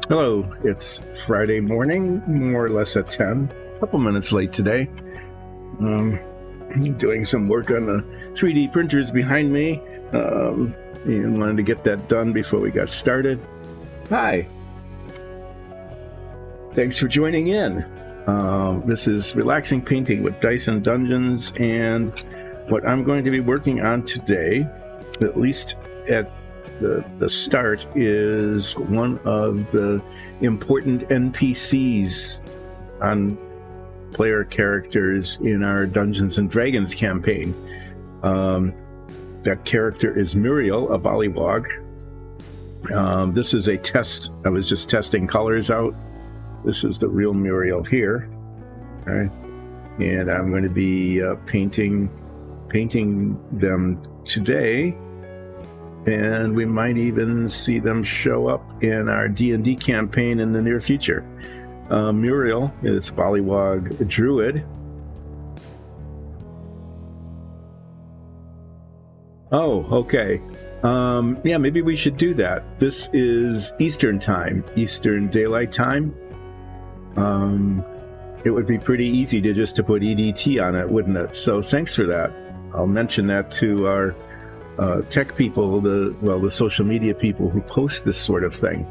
Hello, it's Friday morning, more or less at 10, a couple minutes late today. Doing some work on the 3D printers behind me, and wanted to get that done before we got started. Hi. Thanks for joining in. This is Relaxing Painting with Dice and Dungeons, and what I'm going to be working on today, at least at the start, is one of the important NPCs on player characters in our Dungeons and Dragons campaign. That character is Muriel, a Bullywug. This is a test. I was just testing colors out. This is the real Muriel here. Okay. And I'm going to be painting them today. And we might even see them show up in our D&D campaign in the near future. Muriel is Bullywug Druid. Oh, okay. Yeah, maybe we should do that. This is Eastern time, Eastern Daylight Time. It would be pretty easy to put EDT on it, wouldn't it? So thanks for that. I'll mention that to our tech people, the social media people who post this sort of thing.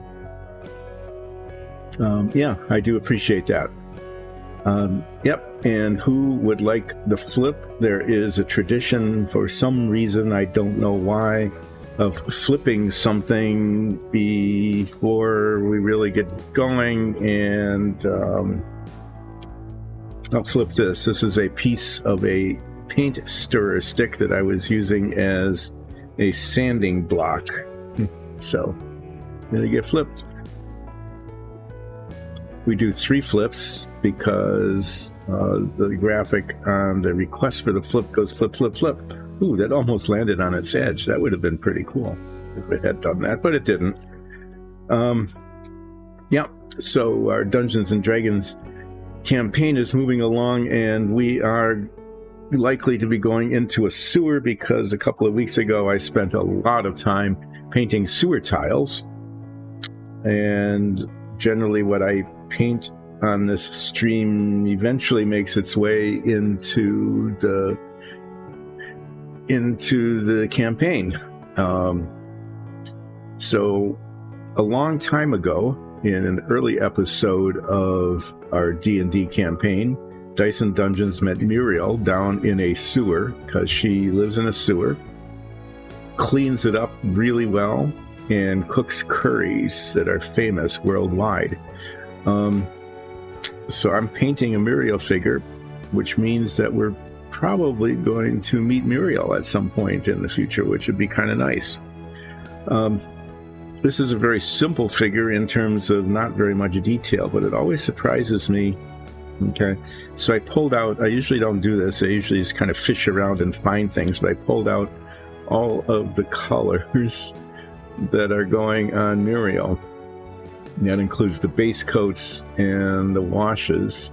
Yeah, I do appreciate that. Yep, and who would like the flip? There is a tradition, for some reason, I don't know why, of flipping something before we really get going, and I'll flip this. This is a piece of a paint stirrer stick that I was using as a sanding block. So, gonna get flipped. We do 3 flips because the graphic on the request for the flip goes flip, flip, flip. Ooh, that almost landed on its edge. That would have been pretty cool if it had done that, but it didn't. Yeah, so our Dungeons and Dragons campaign is moving along, and we are likely to be going into a sewer because a couple of weeks ago I spent a lot of time painting sewer tiles, and generally what I paint on this stream eventually makes its way into the campaign. So a long time ago, in an early episode of our D&D campaign, Dice and Dungeons met Muriel down in a sewer, because she lives in a sewer, cleans it up really well, and cooks curries that are famous worldwide. So I'm painting a Muriel figure, which means that we're probably going to meet Muriel at some point in the future, which would be kind of nice. This is a very simple figure in terms of not very much detail, but it always surprises me. Okay, so I pulled out, I usually don't do this, I usually just kind of fish around and find things, but I pulled out all of the colors that are going on Muriel. That includes the base coats and the washes.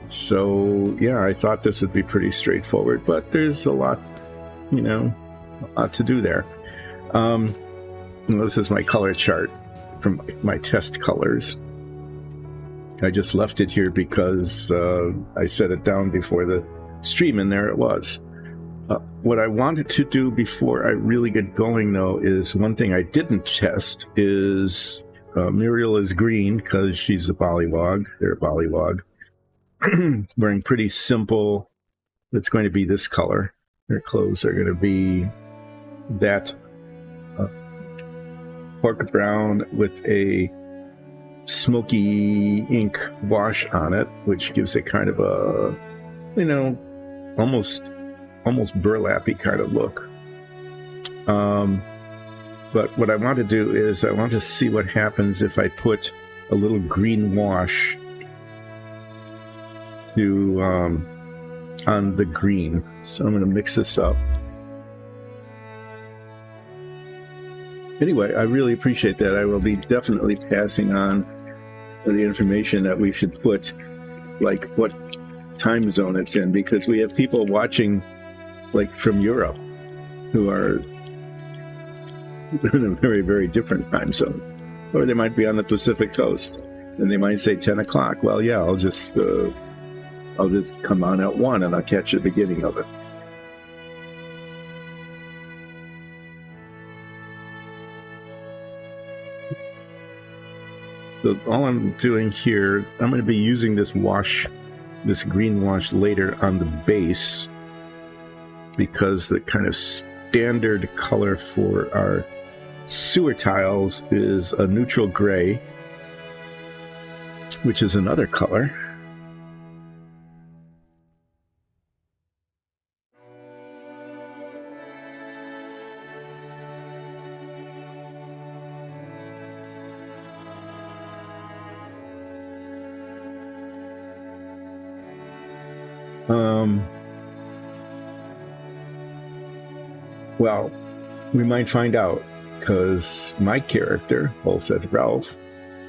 So yeah, I thought this would be pretty straightforward, but there's a lot to do there. This is my color chart from my test colors. I just left it here because I set it down before the stream, and there it was. What I wanted to do before I really get going, though, is one thing I didn't test is Muriel is green because she's a Bullywug. They're a Bullywug. Wearing pretty simple. It's going to be this color. Their clothes are going to be that pork brown with a smoky ink wash on it, which gives it kind of a, almost burlap-y kind of look. But what I want to do is I want to see what happens if I put a little green wash on the green. So I'm going to mix this up. Anyway, I really appreciate that. I will be definitely passing on the information that we should put, like what time zone it's in, because we have people watching like from Europe who are in a very, very different time zone. Or they might be on the Pacific coast, and they might say 10 o'clock. Well, yeah, I'll just come on at 1, and I'll catch the beginning of it. So all I'm doing here, I'm going to be using this wash, this green wash later on the base, because the kind of standard color for our sewer tiles is a neutral gray, which is another color. Well, we might find out, because my character, also Ralph,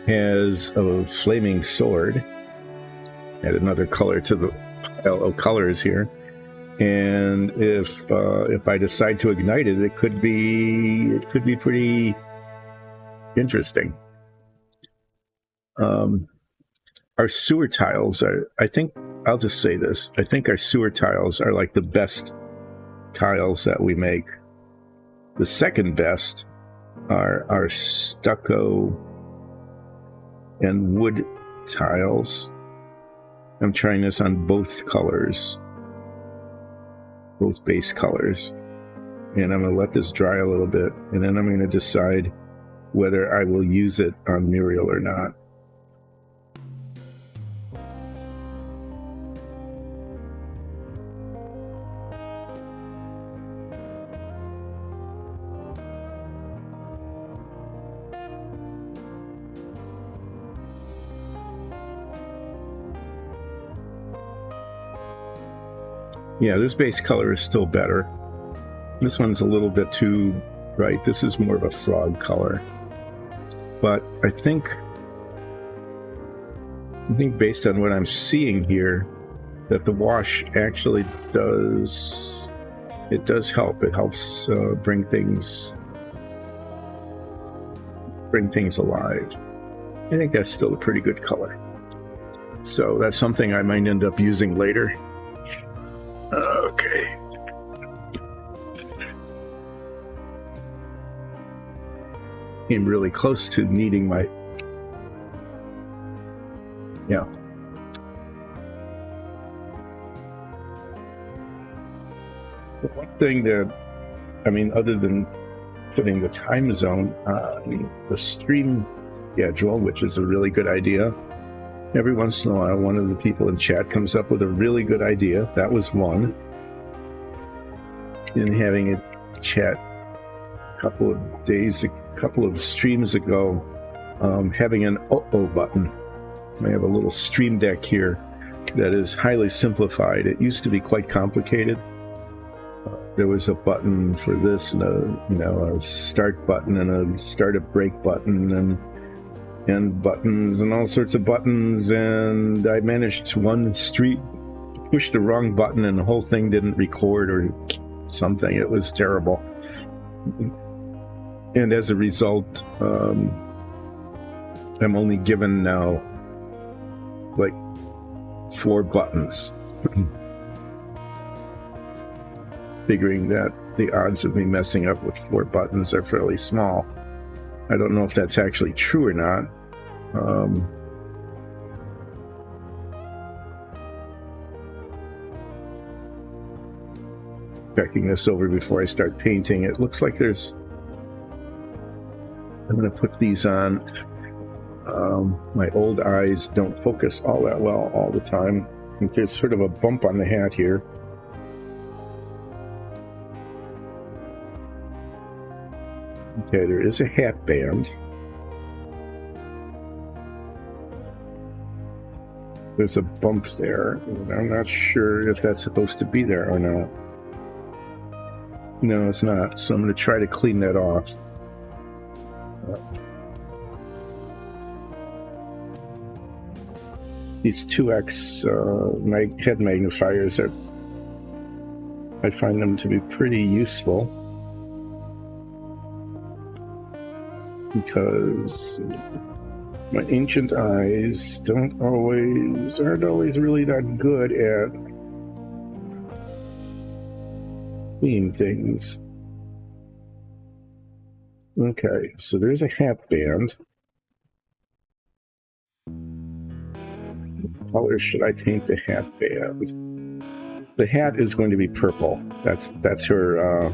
has a flaming sword. Add another color to the pile of colors here, and if I decide to ignite it, it could be pretty interesting. Our sewer tiles are, I think, I'll just say this, I think our sewer tiles are like the best tiles that we make. The second best are our stucco and wood tiles. I'm trying this on both colors, both base colors, and I'm going to let this dry a little bit, and then I'm going to decide whether I will use it on Muriel or not. Yeah, this base color is still better. This one's a little bit too bright. This is more of a frog color. But I think based on what I'm seeing here, that the wash actually does help. It helps bring things alive. I think that's still a pretty good color. So that's something I might end up using later. Okay. I'm really close to needing my... Yeah. The one thing that, I mean, other than putting the time zone on the stream schedule, which is a really good idea, every once in a while, one of the people in chat comes up with a really good idea. That was one. In having a chat a couple of streams ago, having an uh-oh button. I have a little stream deck here that is highly simplified. It used to be quite complicated. There was a button for this, and a start button and a start a break button, and buttons and all sorts of buttons, and I managed one street push the wrong button and the whole thing didn't record or something. It was terrible, and as a result, I'm only given now like 4 buttons, figuring that the odds of me messing up with 4 buttons are fairly small. I don't know if that's actually true or not. Checking this over before I start painting. It looks like I'm going to put these on. My old eyes don't focus all that well all the time. I think there's sort of a bump on the hat here. Okay, there is a hat band. There's a bump there, and I'm not sure if that's supposed to be there or not. No, it's not, so I'm going to try to clean that off. These 2x head magnifiers I find them to be pretty useful. because my ancient eyes aren't always really that good at seeing things. Okay, so there's a hat band. What color should I paint the hat band? The hat is going to be purple. That's her,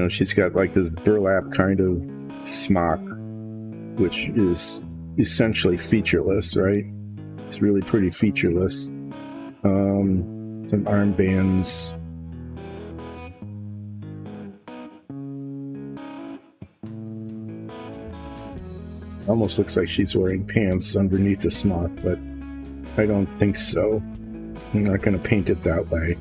she's got like this burlap kind of smock, which is essentially featureless, right? It's really pretty featureless. Some armbands. Almost looks like she's wearing pants underneath the smock, but I don't think so. I'm not going to paint it that way.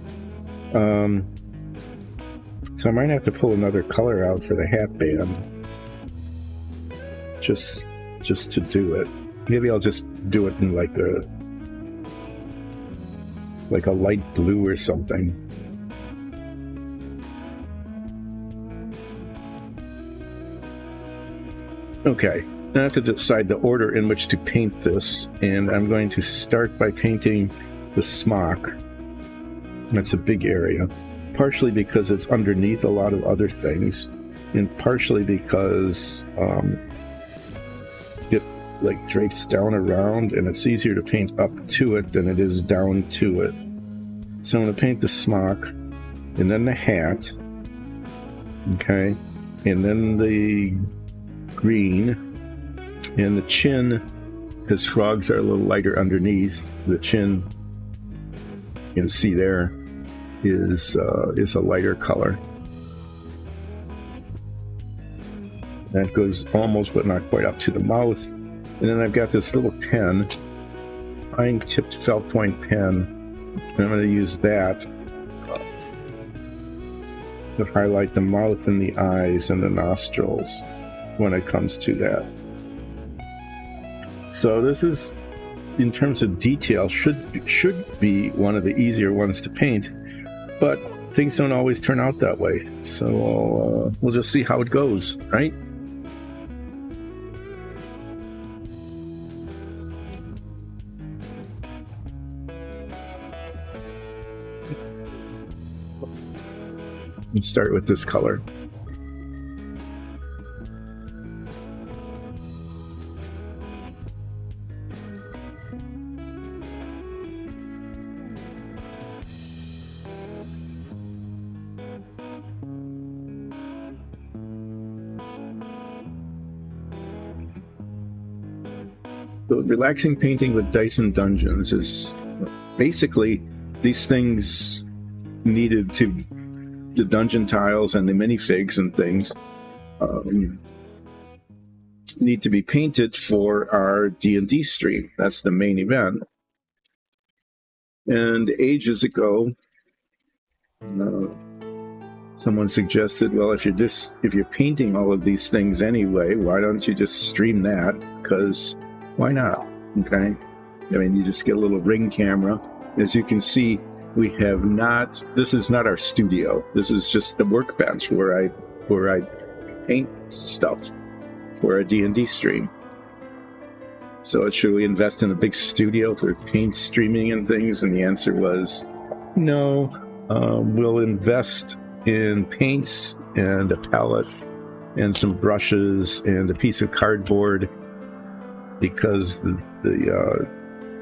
So I might have to pull another color out for the hat band. Just to do it. Maybe I'll just do it in like a light blue or something. Okay. I have to decide the order in which to paint this, and I'm going to start by painting the smock. That's a big area, partially because it's underneath a lot of other things, and partially because it like drapes down around, and it's easier to paint up to it than it is down to it. So I'm going to paint the smock, and then the hat, okay, and then the green. And the chin, because frogs are a little lighter underneath, the chin, you can see there, is a lighter color. That goes almost, but not quite, up to the mouth. And then I've got this little pen, fine-tipped felt point pen. I'm going to use that to highlight the mouth and the eyes and the nostrils when it comes to that. So this is, in terms of detail, should be one of the easier ones to paint, but things don't always turn out that way. So we'll just see how it goes, right? Let's start with this color. So relaxing painting with dice and dungeons is basically these things needed to, the dungeon tiles and the minifigs and things need to be painted for our D&D stream. That's the main event. And ages ago, someone suggested, well, if you're painting all of these things anyway, why don't you just stream that? Because why not? Okay. I mean, you just get a little ring camera. As you can see, this is not our studio. This is just the workbench where I paint stuff for a D&D stream. So should we invest in a big studio for paint streaming and things? And the answer was no. We'll invest in paints and a palette and some brushes and a piece of cardboard, because the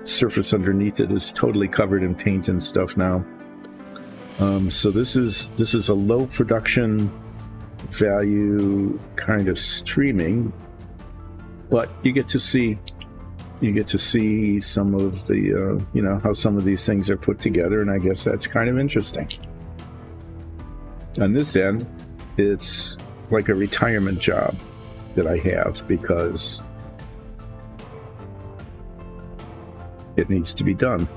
surface underneath it is totally covered in paint and stuff now. So this is a low production value kind of streaming, but you get to see some of the how some of these things are put together, and I guess that's kind of interesting. On this end, it's like a retirement job that I have, because it needs to be done.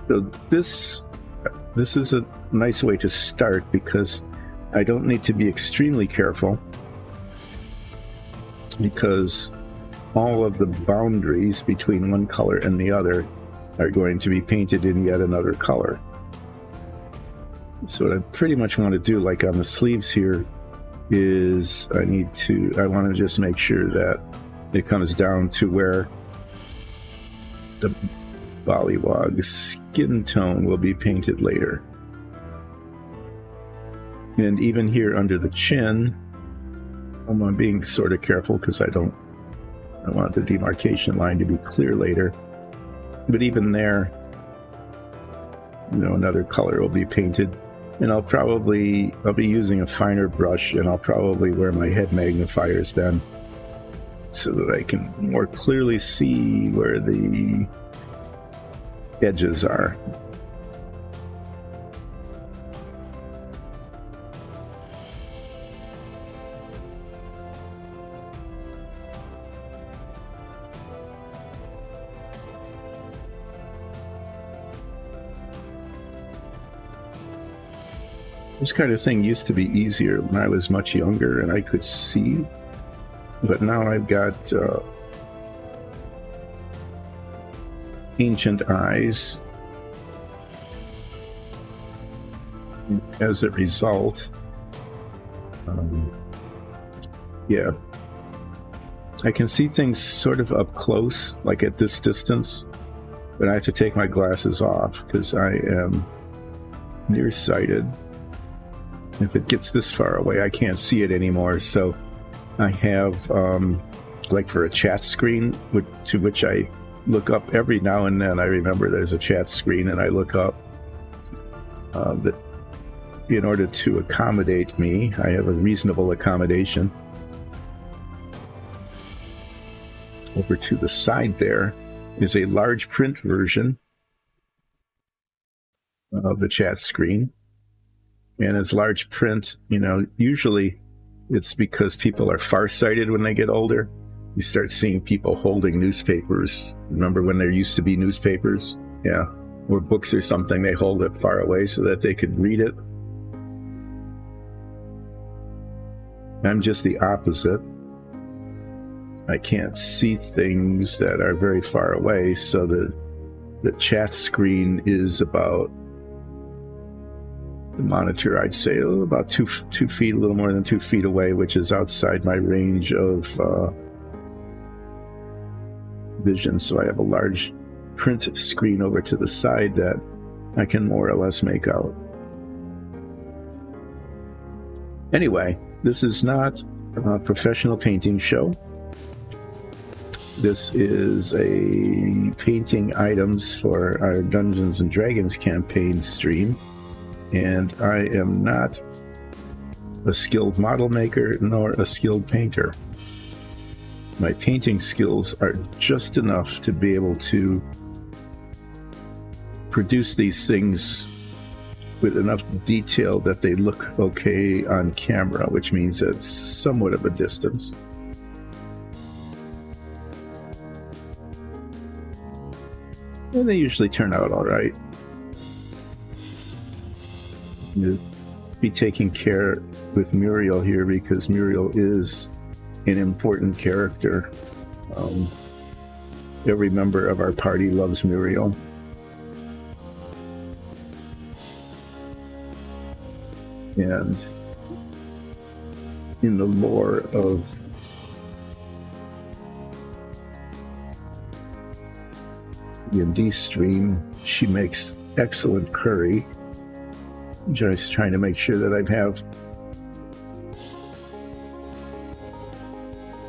So this is a nice way to start, because I don't need to be extremely careful, because all of the boundaries between one color and the other are going to be painted in yet another color. So what I pretty much want to do, like on the sleeves here, is I want to just make sure that it comes down to where the Bullywug skin tone will be painted later. And even here under the chin, I'm being sort of careful because I want the demarcation line to be clear later. But even there, another color will be painted. And I'll be using a finer brush, and I'll probably wear my head magnifiers then so that I can more clearly see where the edges are. This kind of thing used to be easier when I was much younger and I could see, but now I've got ancient eyes. As a result, yeah, I can see things sort of up close, like at this distance, but I have to take my glasses off because I am nearsighted. If it gets this far away, I can't see it anymore. So I have, like for a chat screen, to which I look up every now and then. I remember there's a chat screen and I look up that in order to accommodate me, I have a reasonable accommodation. Over to the side there is a large print version of the chat screen. And as large print, usually it's because people are farsighted when they get older. You start seeing people holding newspapers. Remember when there used to be newspapers? Yeah. Or books or something, they hold it far away so that they could read it. I'm just the opposite. I can't see things that are very far away, so the chat screen is about the monitor, I'd say, about 2 feet, a little more than 2 feet away, which is outside my range of vision. So I have a large print screen over to the side that I can more or less make out. Anyway, this is not a professional painting show. This is a painting items for our Dungeons and Dragons campaign stream. And I am not a skilled model maker nor a skilled painter. My painting skills are just enough to be able to produce these things with enough detail that they look okay on camera, which means at somewhat of a distance. And they usually turn out all right. To be taking care with Muriel here because Muriel is an important character. Every member of our party loves Muriel. And in the lore of DnD stream, she makes excellent curry. Just trying to make sure that I have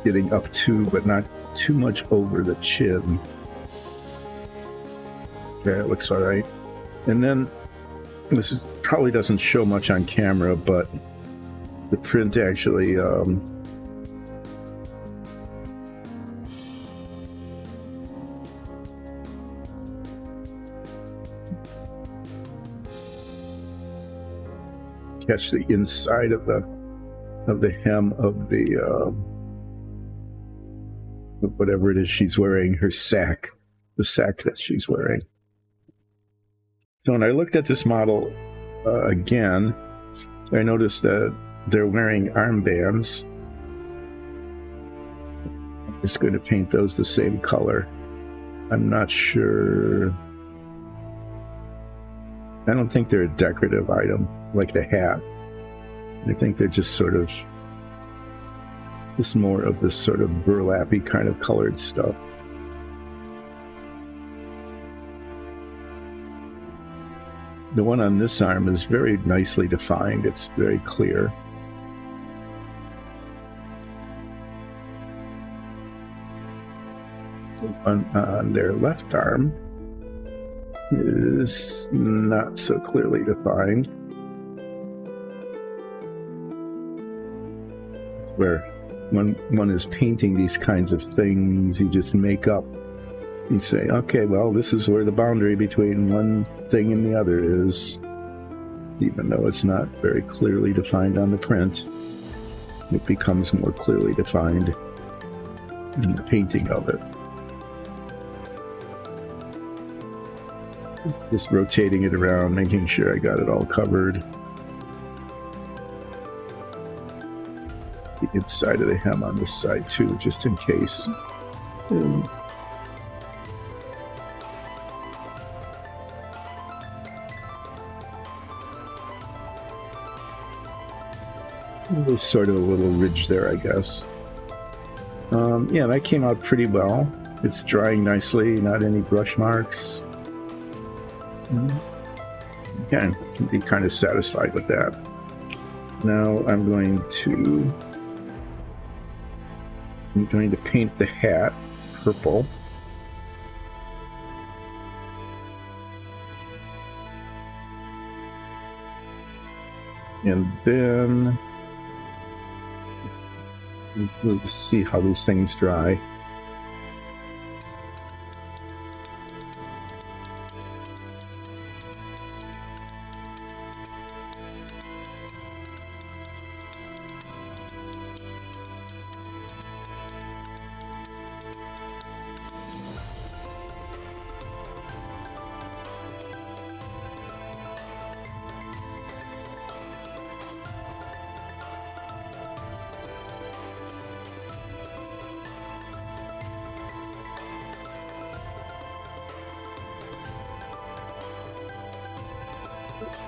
getting up to, but not too much over the chin. Okay, it looks all right. And then this probably doesn't show much on camera, but the print actually catch the inside of the hem of the whatever it is she's wearing, her sack, the sack that she's wearing. So when I looked at this model again, I noticed that they're wearing armbands. I'm just going to paint those the same color. I'm not sure. I don't think they're a decorative item. like the hat. I think they're just sort of just more of this sort of burlappy kind of colored stuff. The one on this arm is very nicely defined. It's very clear. The one on their left arm is not so clearly defined. Where when one is painting these kinds of things, you just make up. You say, okay, well, this is where the boundary between one thing and the other is, even though it's not very clearly defined on the print. It becomes more clearly defined in the painting of it. Just rotating it around, making sure I got it all covered. The inside of the hem on this side too, just in case. There's sort of a little ridge there, I guess. Yeah, that came out pretty well. It's drying nicely, not any brush marks. Again, can be kind of satisfied with that. Now I'm going to paint the hat purple. And then we'll see how these things dry.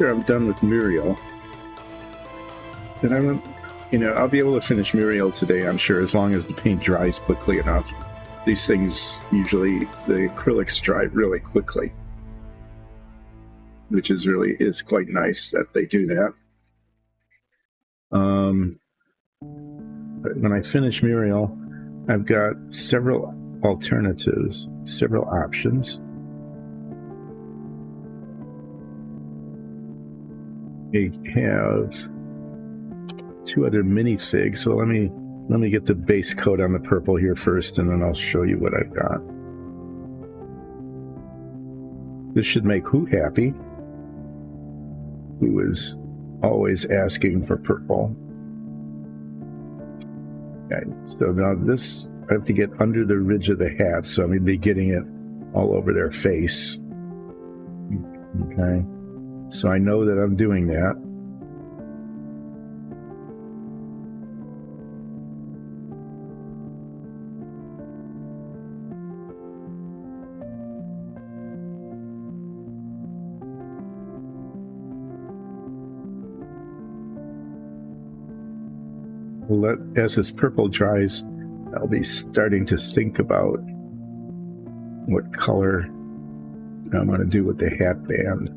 After I'm done with Muriel, then I'll be able to finish Muriel today, I'm sure, as long as the paint dries quickly enough. These things, usually, the acrylics dry really quickly, which is quite nice that they do that. But when I finish Muriel, I've got several alternatives, several options. I have two other minifigs, so let me get the base coat on the purple here first, and then I'll show you what I've got. This should make Who happy, who is always asking for purple. Okay, so now this, I have to get under the ridge of the hat, so I'm going to be getting it all over their face. Okay. So I know that I'm doing that. As this purple dries, I'll be starting to think about what color I'm going to do with the hat band.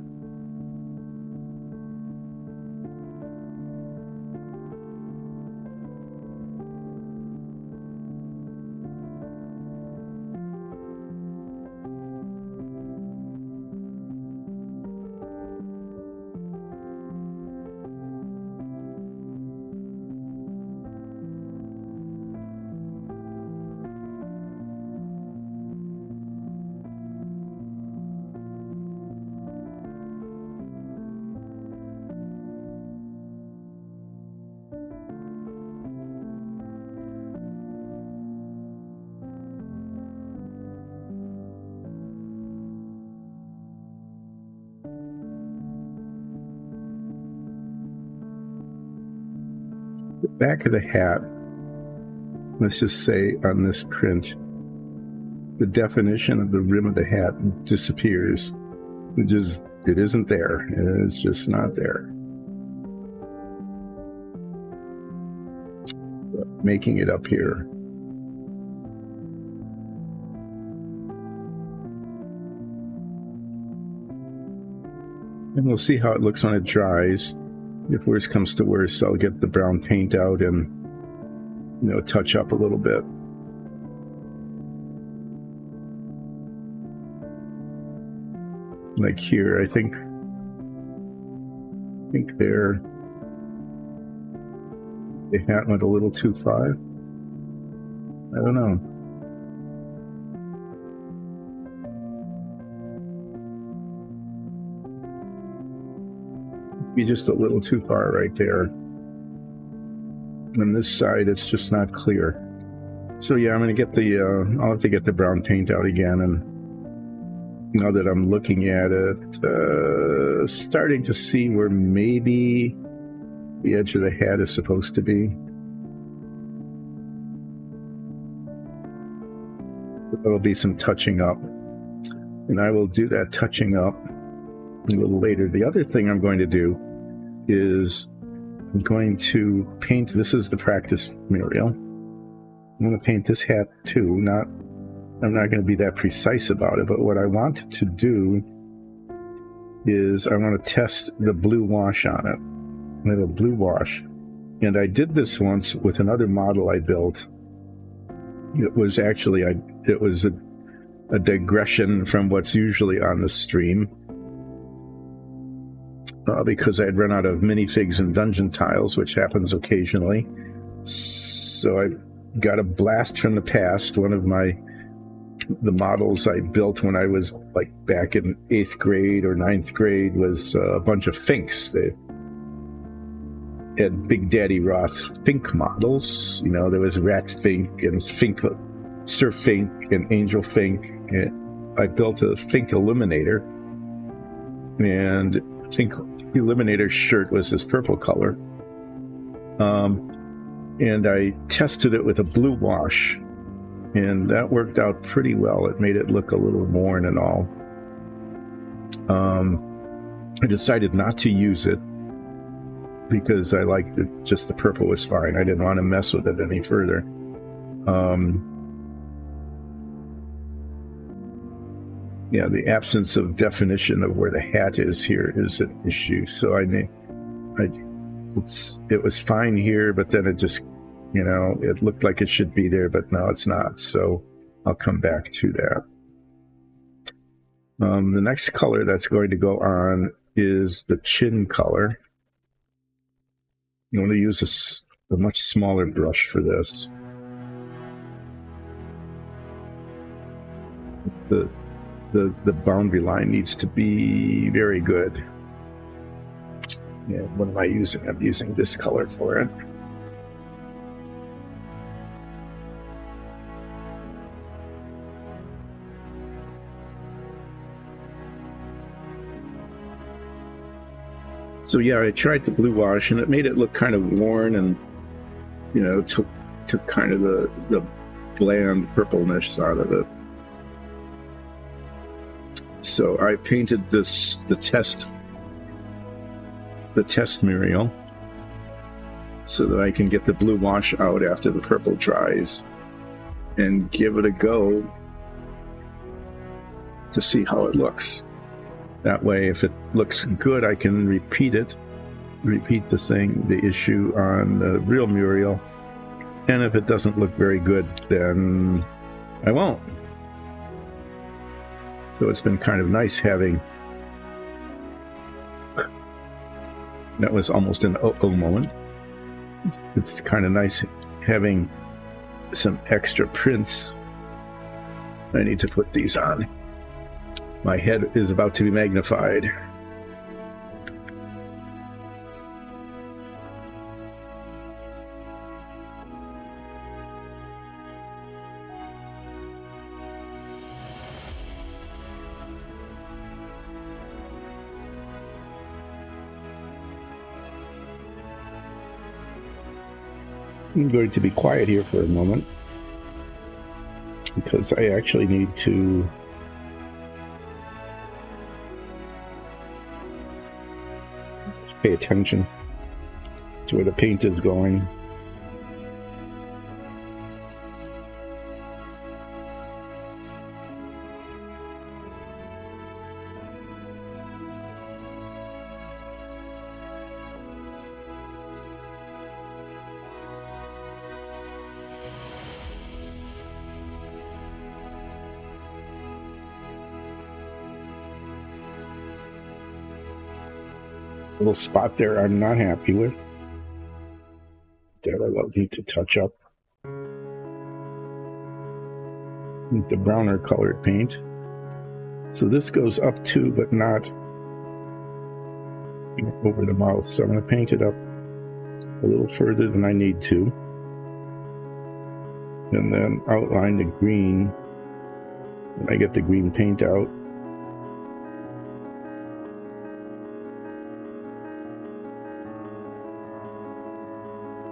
The back of the hat, let's just say on this print, the definition of the rim of the hat disappears. It isn't there. It's just not there. making it up here. And we'll see how it looks when it dries. If worse comes to worse, I'll get the brown paint out and, you know, touch up a little bit. Like here, I think there, the hat went a little too far. I don't know. Be just a little too far right there. On this side, it's just not clear. So yeah, I'm gonna get the, I'll have to get the brown paint out again, and now that I'm looking at it, starting to see where maybe the edge of the hat is supposed to be. There'll be some touching up, and I will do that touching up a little later. The other thing I'm going to do is I'm going to paint, this is the practice Muriel. I'm going to paint this hat too. I'm not going to be that precise about it, but what I want to do is I want to test the blue wash on it. I have a blue wash, and I did this once with another model I built. It was actually, it was a digression from what's usually on the stream. Because I had run out of minifigs and dungeon tiles, which happens occasionally. So I got a blast from the past. One of the models I built when I was like back in 8th grade or 9th grade was a bunch of Finks. They had Big Daddy Roth Fink models. You know, there was Rat Fink and Fink, Sir Fink and Angel Fink. And I built a Fink Eliminator, and Fink Eliminator's shirt was this purple color. And I tested it with a blue wash, and that worked out pretty well. It made it look a little worn and all. I decided not to use it because I liked it, just the purple was fine. I didn't want to mess with it any further. Yeah, the absence of definition of where the hat is here is an issue. So it was fine here, but then it just, you know, it looked like it should be there, but no, it's not. So I'll come back to that. The next color that's going to go on is the chin color. You want to use a much smaller brush for this. The boundary line needs to be very good. Yeah, what am I using? I'm using this color for it. So yeah, I tried the blue wash, and it made it look kind of worn, and, you know, took kind of the bland purpleness out of it. So I painted the test Muriel so that I can get the blue wash out after the purple dries and give it a go to see how it looks. That way, if it looks good, I can repeat the issue on the real Muriel. And if it doesn't look very good, then I won't. So it's been kind of nice having, that was almost an oh moment. It's kind of nice having some extra prints. I need to put these on. My head is about to be magnified. I'm going to be quiet here for a moment because I actually need to pay attention to where the paint is going. little spot there I'm not happy with. There I will need to touch up with the browner colored paint. So this goes up too, but not over the mouth. So I'm going to paint it up a little further than I need to. And then outline the green when I get the green paint out.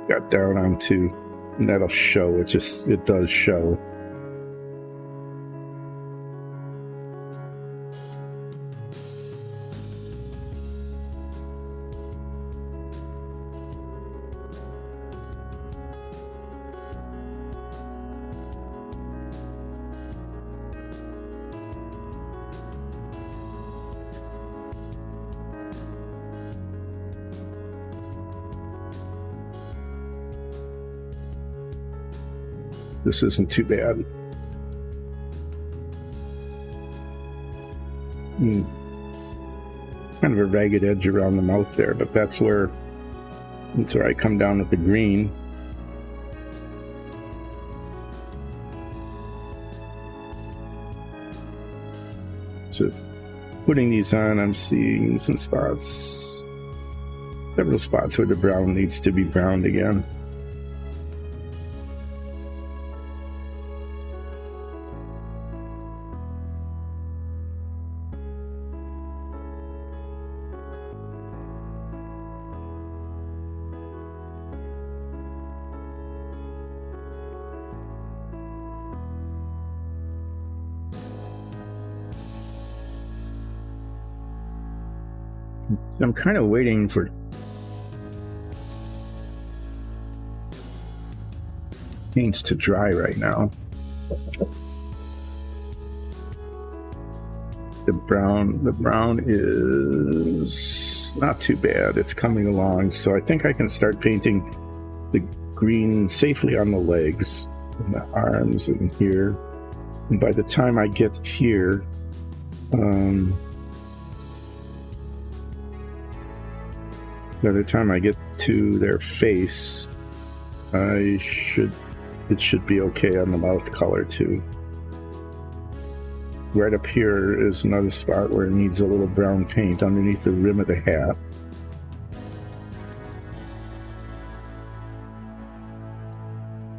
Got down onto, and that'll show, it does show. This isn't too bad. Kind of a ragged edge around the mouth there, but that's where I come down with the green. So putting these on, I'm seeing some spots, several spots where the brown needs to be browned again. I'm kind of waiting for paints to dry right now. The brown is not too bad. It's coming along, so I think I can start painting the green safely on the legs and the arms and here. And by the time I get here, by the time I get to their face, it should be okay on the mouth color too. Right up here is another spot where it needs a little brown paint underneath the rim of the hat.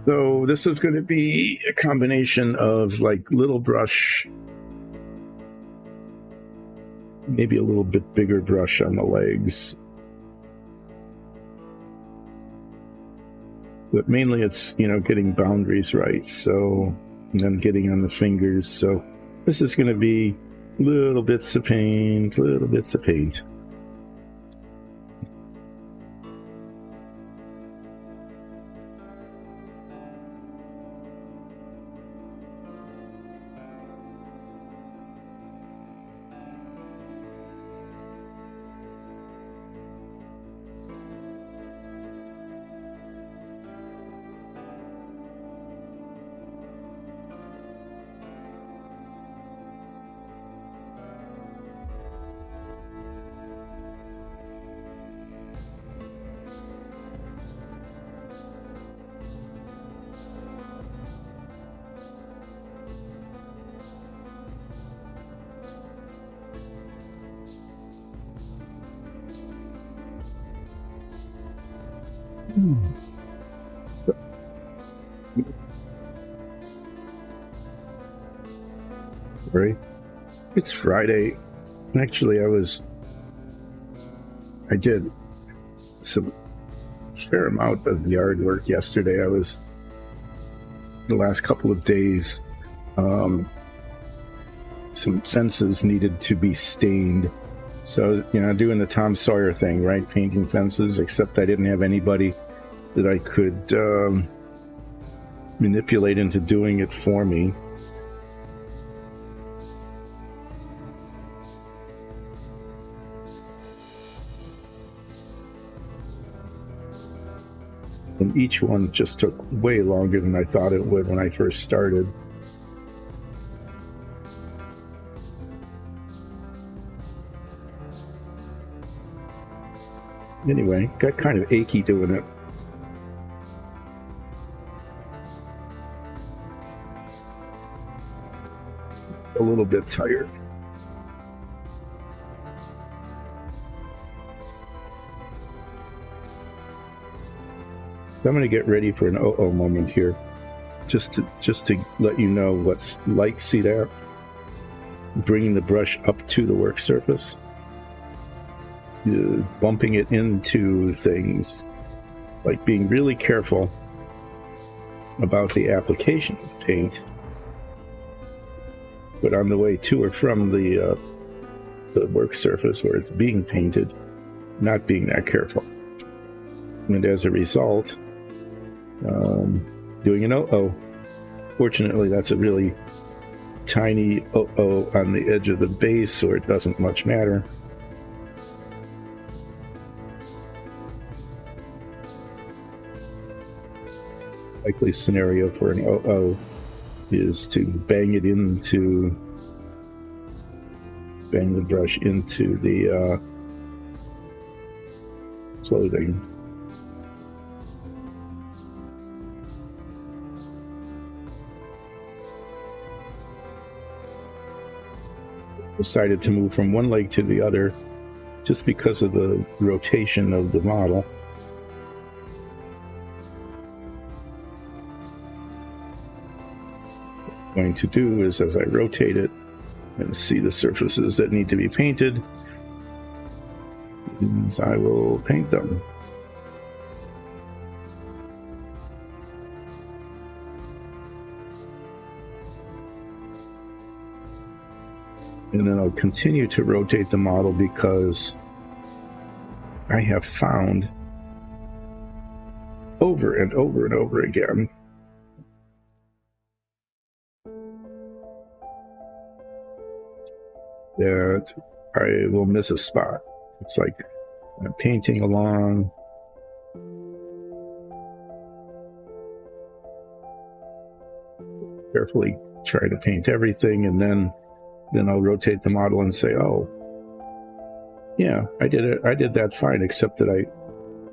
So this is going to be a combination of like little brush, maybe a little bit bigger brush on the legs. But mainly it's, getting boundaries right, so, and then getting on the fingers. So this is going to be little bits of paint. Right. It's Friday. Actually, I did some fair amount of yard work yesterday. The last couple of days, some fences needed to be stained. So, doing the Tom Sawyer thing, right? Painting fences, except I didn't have anybody that I could manipulate into doing it for me. And each one just took way longer than I thought it would when I first started. Anyway, got kind of achy doing it. A little bit tired. I'm going to get ready for an oh moment here, just to let you know what's like. See there, bringing the brush up to the work surface, bumping it into things, like being really careful about the application of paint. But on the way to or from the work surface where it's being painted, not being that careful, and as a result, doing an oh. Fortunately, that's a really tiny oh on the edge of the base, so it doesn't much matter. Likely scenario for an oh is to bang the brush into the clothing. Decided to move from one leg to the other just because of the rotation of the model. What I'm going to do is, as I rotate it and see the surfaces that need to be painted, I will paint them. And then I'll continue to rotate the model because I have found over and over and over again that I will miss a spot. It's like I'm painting along, carefully try to paint everything, and then I'll rotate the model and say, oh, yeah, I did it. I did that fine, except that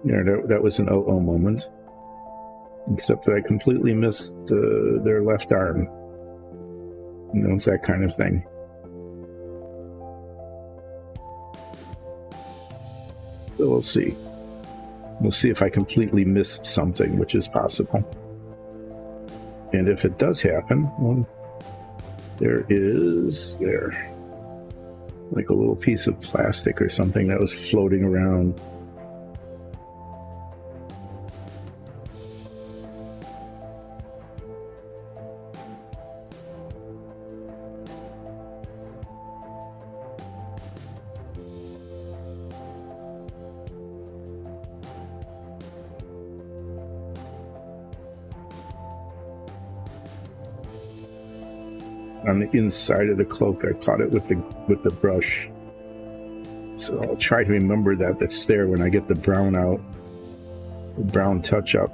that was an oh moment, except that I completely missed their left arm. It's that kind of thing. So we'll see. We'll see if I completely missed something, which is possible. And if it does happen, well, there like a little piece of plastic or something that was floating around. On the inside of the cloak, I caught it with the brush. So I'll try to remember that's there when I get the brown out, the brown touch up.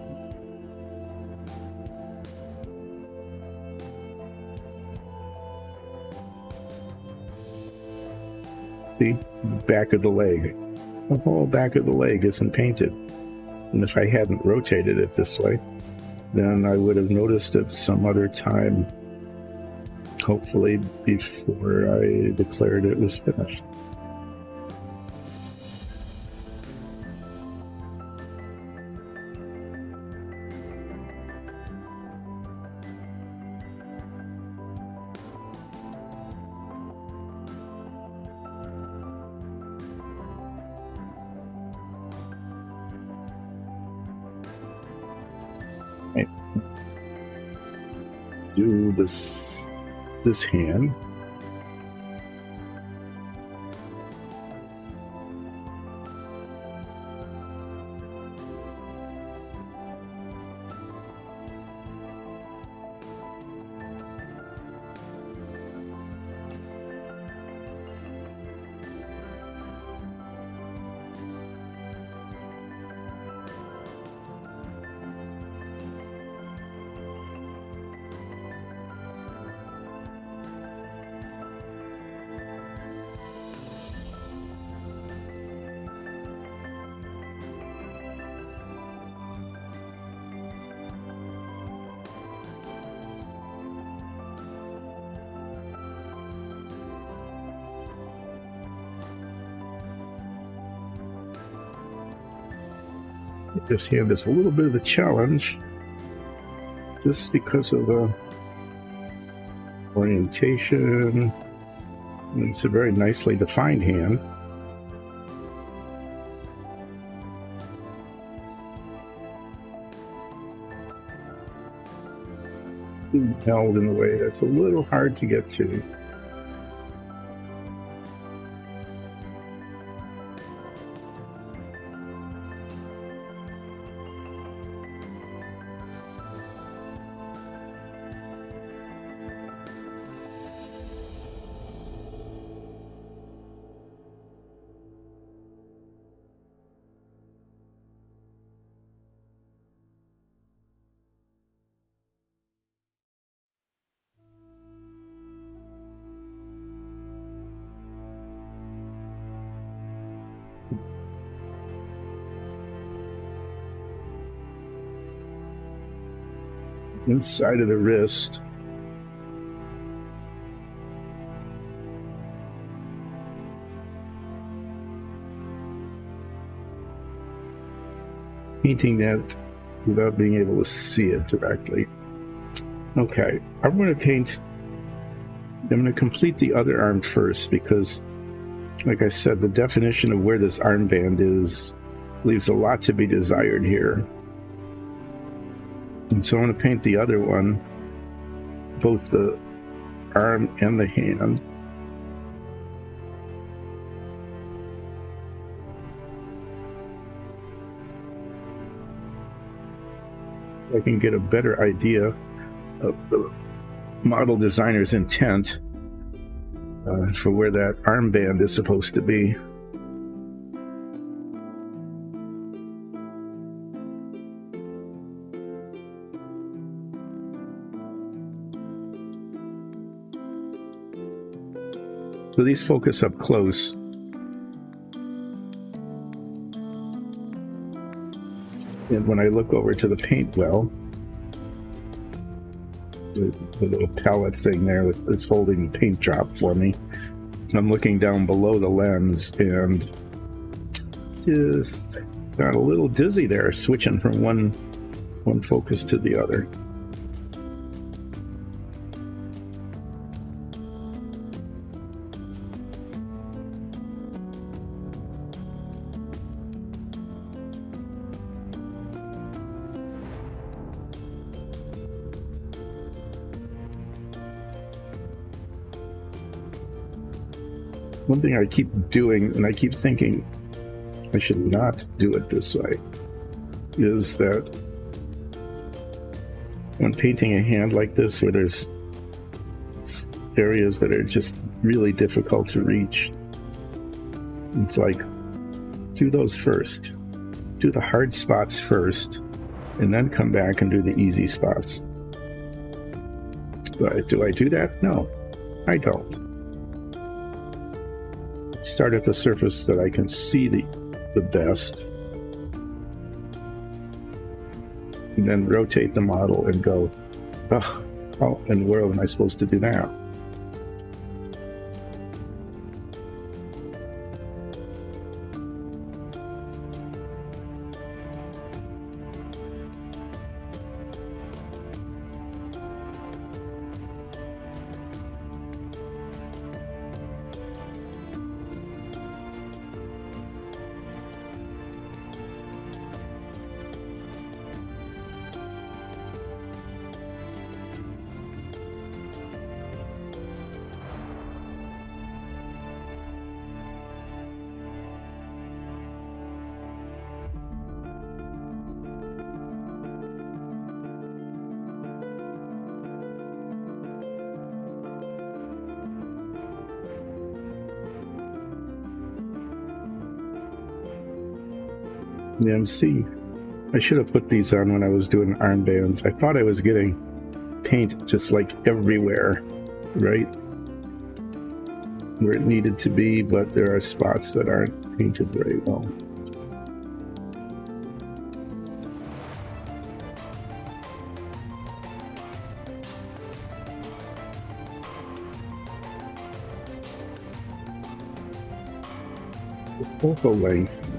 See, back of the leg. The whole back of the leg isn't painted. And if I hadn't rotated it this way, then I would have noticed it some other time, hopefully before I declared it was finished. Okay. Do this hand. This hand is a little bit of a challenge, just because of the orientation. It's a very nicely defined hand. Held in a way that's a little hard to get to. Inside of the wrist. Painting that without being able to see it directly. Okay, I'm going to complete the other arm first because, like I said, the definition of where this armband is leaves a lot to be desired here. And so I'm going to paint the other one, both the arm and the hand. I can get a better idea of the model designer's intent for where that armband is supposed to be. So these focus up close. And when I look over to the paint well, the little palette thing there that's holding the paint drop for me, I'm looking down below the lens and just got a little dizzy there, switching from one focus to the other. One thing I keep doing, and I keep thinking I should not do it this way, is that when painting a hand like this, where there's areas that are just really difficult to reach, it's like, do those first. Do the hard spots first, and then come back and do the easy spots. Do I do that? No, I don't. Start at the surface that I can see the best, and then rotate the model and go, oh, how in the world am I supposed to do that? Yeah, see, I should have put these on when I was doing armbands. I thought I was getting paint just like everywhere, right? Where it needed to be, but there are spots that aren't painted very well. The focal length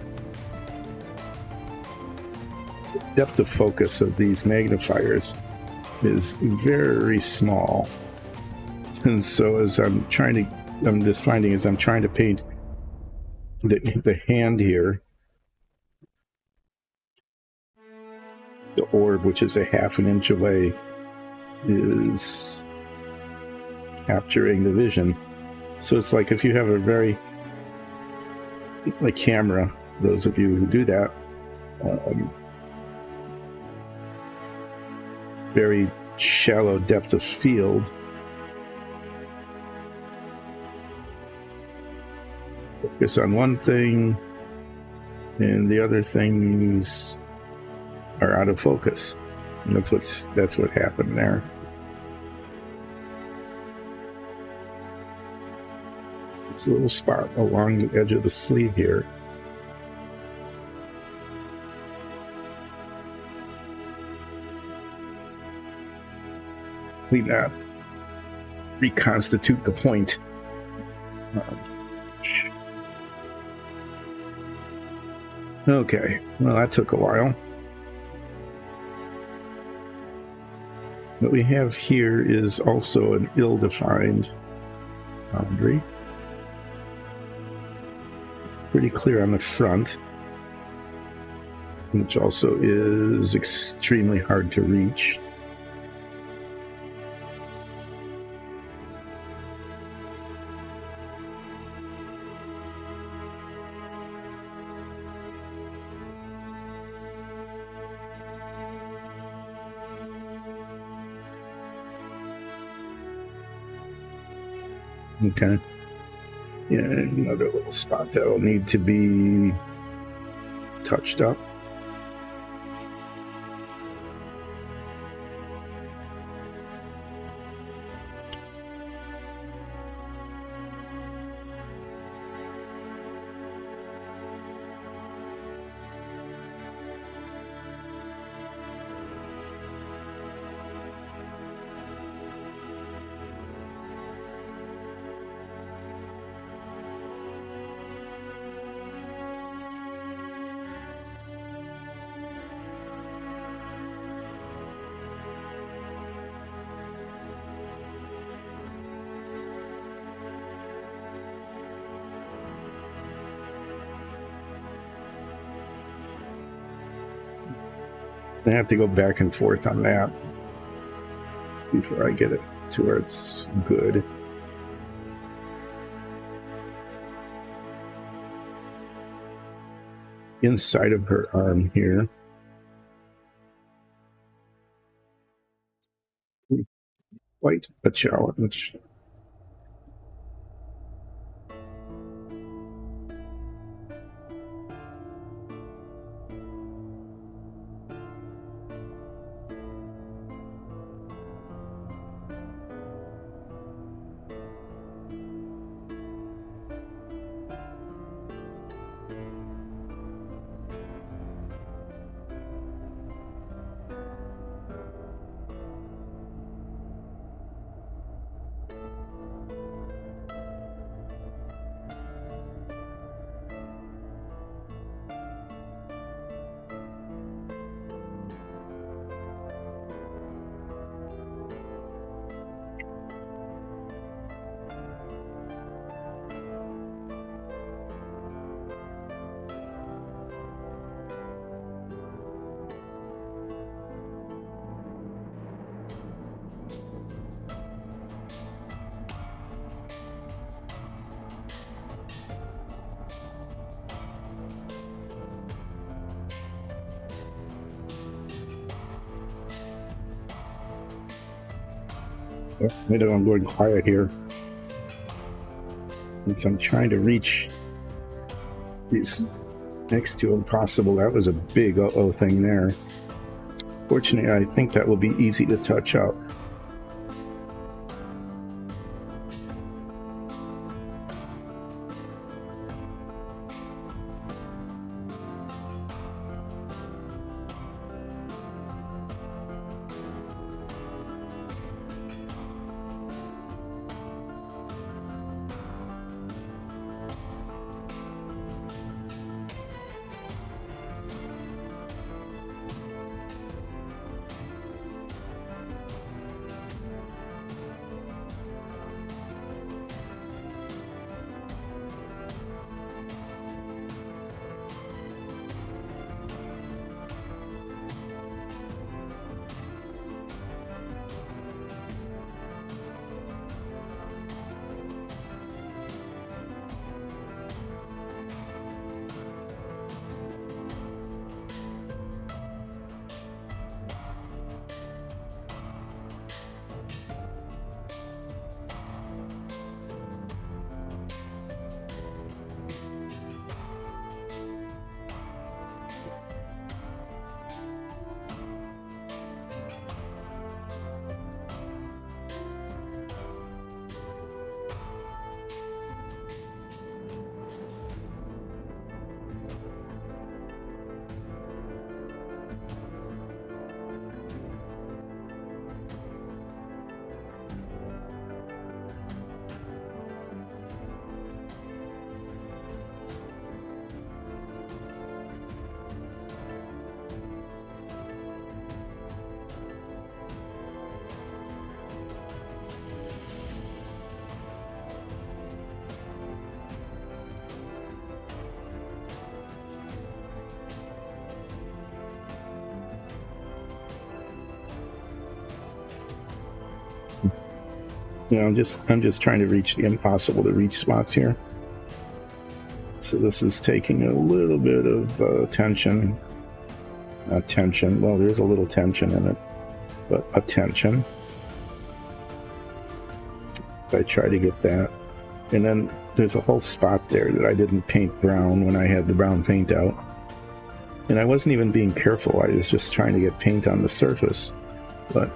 depth of focus of these magnifiers is very small. And so as I'm just finding as I'm trying to paint the hand here, the orb, which is a half an inch away, is capturing the vision. So it's like if you have a very, like camera, those of you who do that, very shallow depth of field, focus on one thing and the other things are out of focus. And that's what happened there. It's a little spot along the edge of the sleeve here. We now reconstitute the point. Okay, well, that took a while. What we have here is also an ill-defined boundary. Pretty clear on the front, which also is extremely hard to reach. Okay. Yeah, another little spot that'll need to be touched up. I have to go back and forth on that before I get it to where it's good. Inside of her arm here. Quite a challenge. Maybe I'm going quiet here. Since I'm trying to reach these next to impossible. That was a big uh-oh thing there. Fortunately, I think that will be easy to touch up. You know, I'm just trying to reach the impossible to reach spots here. So this is taking a little bit of tension. Not tension. Well, there's a little tension in it, but attention. So I try to get that. And then there's a whole spot there that I didn't paint brown when I had the brown paint out. And I wasn't even being careful. I was just trying to get paint on the surface. But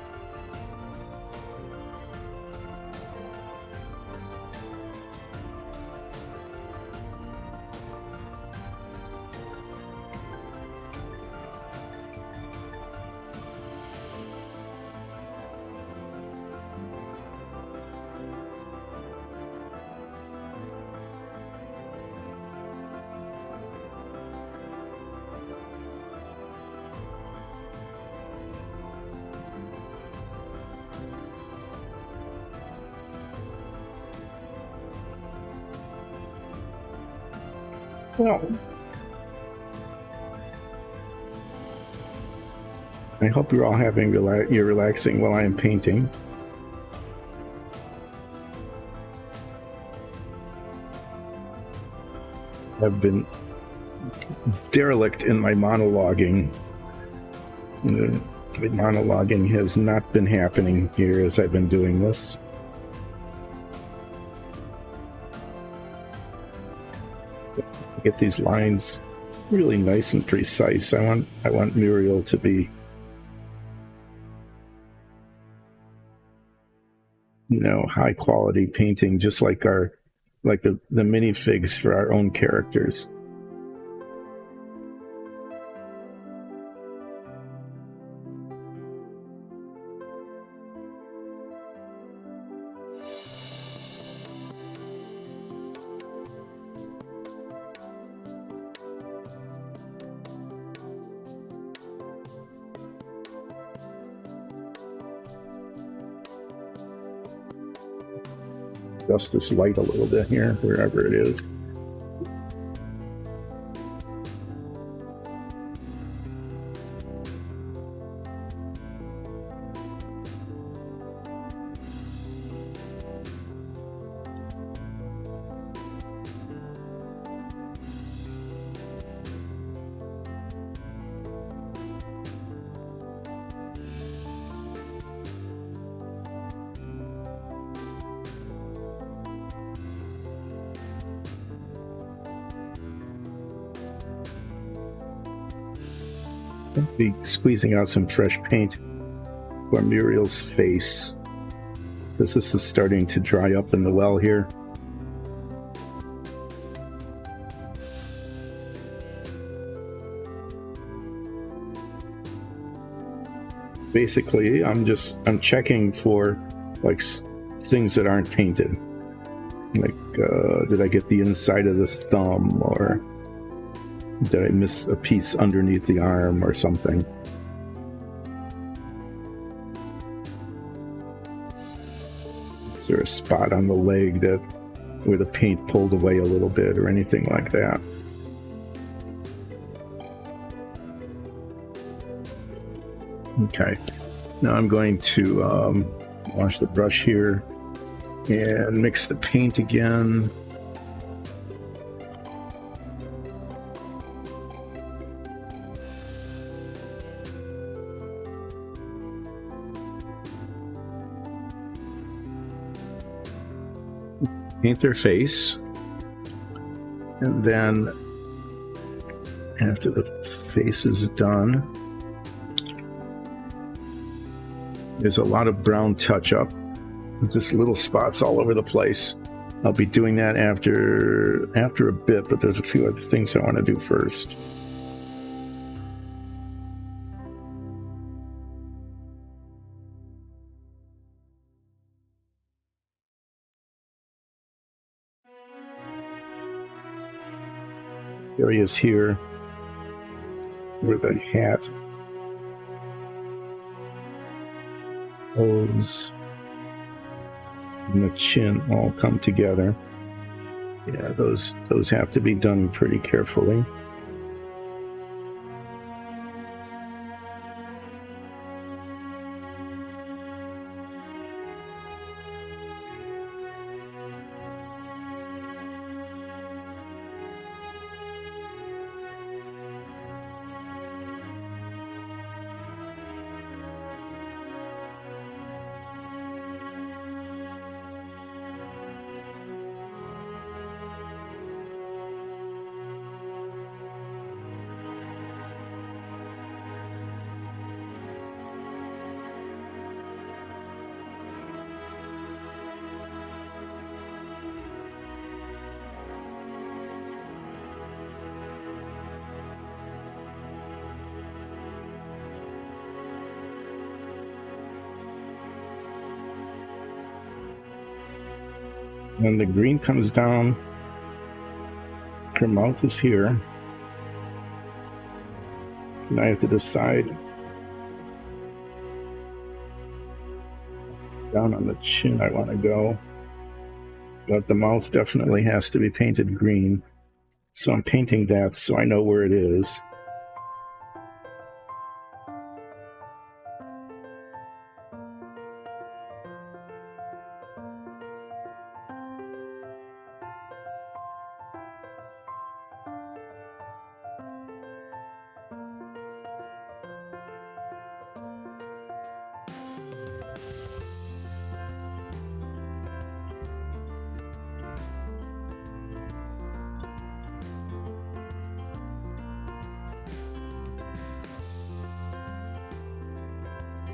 well, I hope you're all having you're relaxing while I am painting. I've been derelict in my monologuing. The monologuing has not been happening here as I've been doing this. Get these lines really nice and precise. I want Muriel to be, you know, high quality painting, just like the minifigs for our own characters. Adjust this light a little bit here, wherever it is. Be squeezing out some fresh paint for Muriel's face, because this is starting to dry up in the well here. Basically, I'm checking for like things that aren't painted, like did I get the inside of the thumb, or did I miss a piece underneath the arm or something? Is there a spot on the leg where the paint pulled away a little bit or anything like that? Okay, now I'm going to wash the brush here and mix the paint again. Paint their face, and then after the face is done, there's a lot of brown touch-up, just little spots all over the place. I'll be doing that after a bit, but there's a few other things I want to do first. Areas here where the hat, nose, and the chin all come together. Yeah, those have to be done pretty carefully. And the green comes down. Her mouth is here. And I have to decide down on the chin I want to go. But the mouth definitely has to be painted green. So I'm painting that so I know where it is.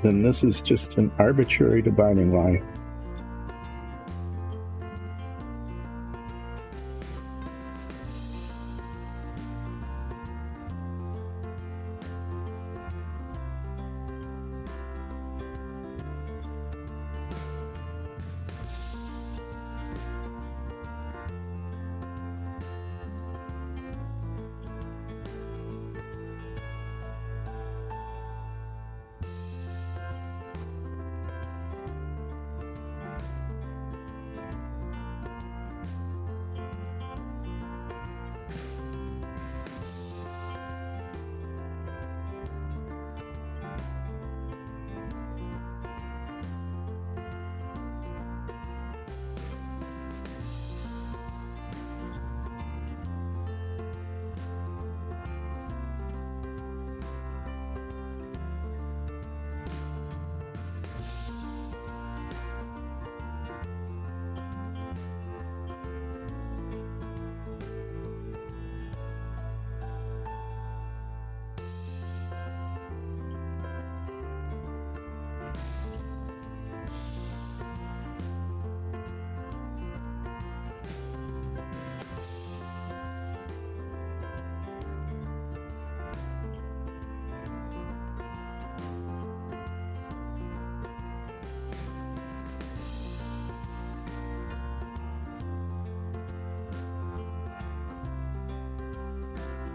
Then this is just an arbitrary dividing line.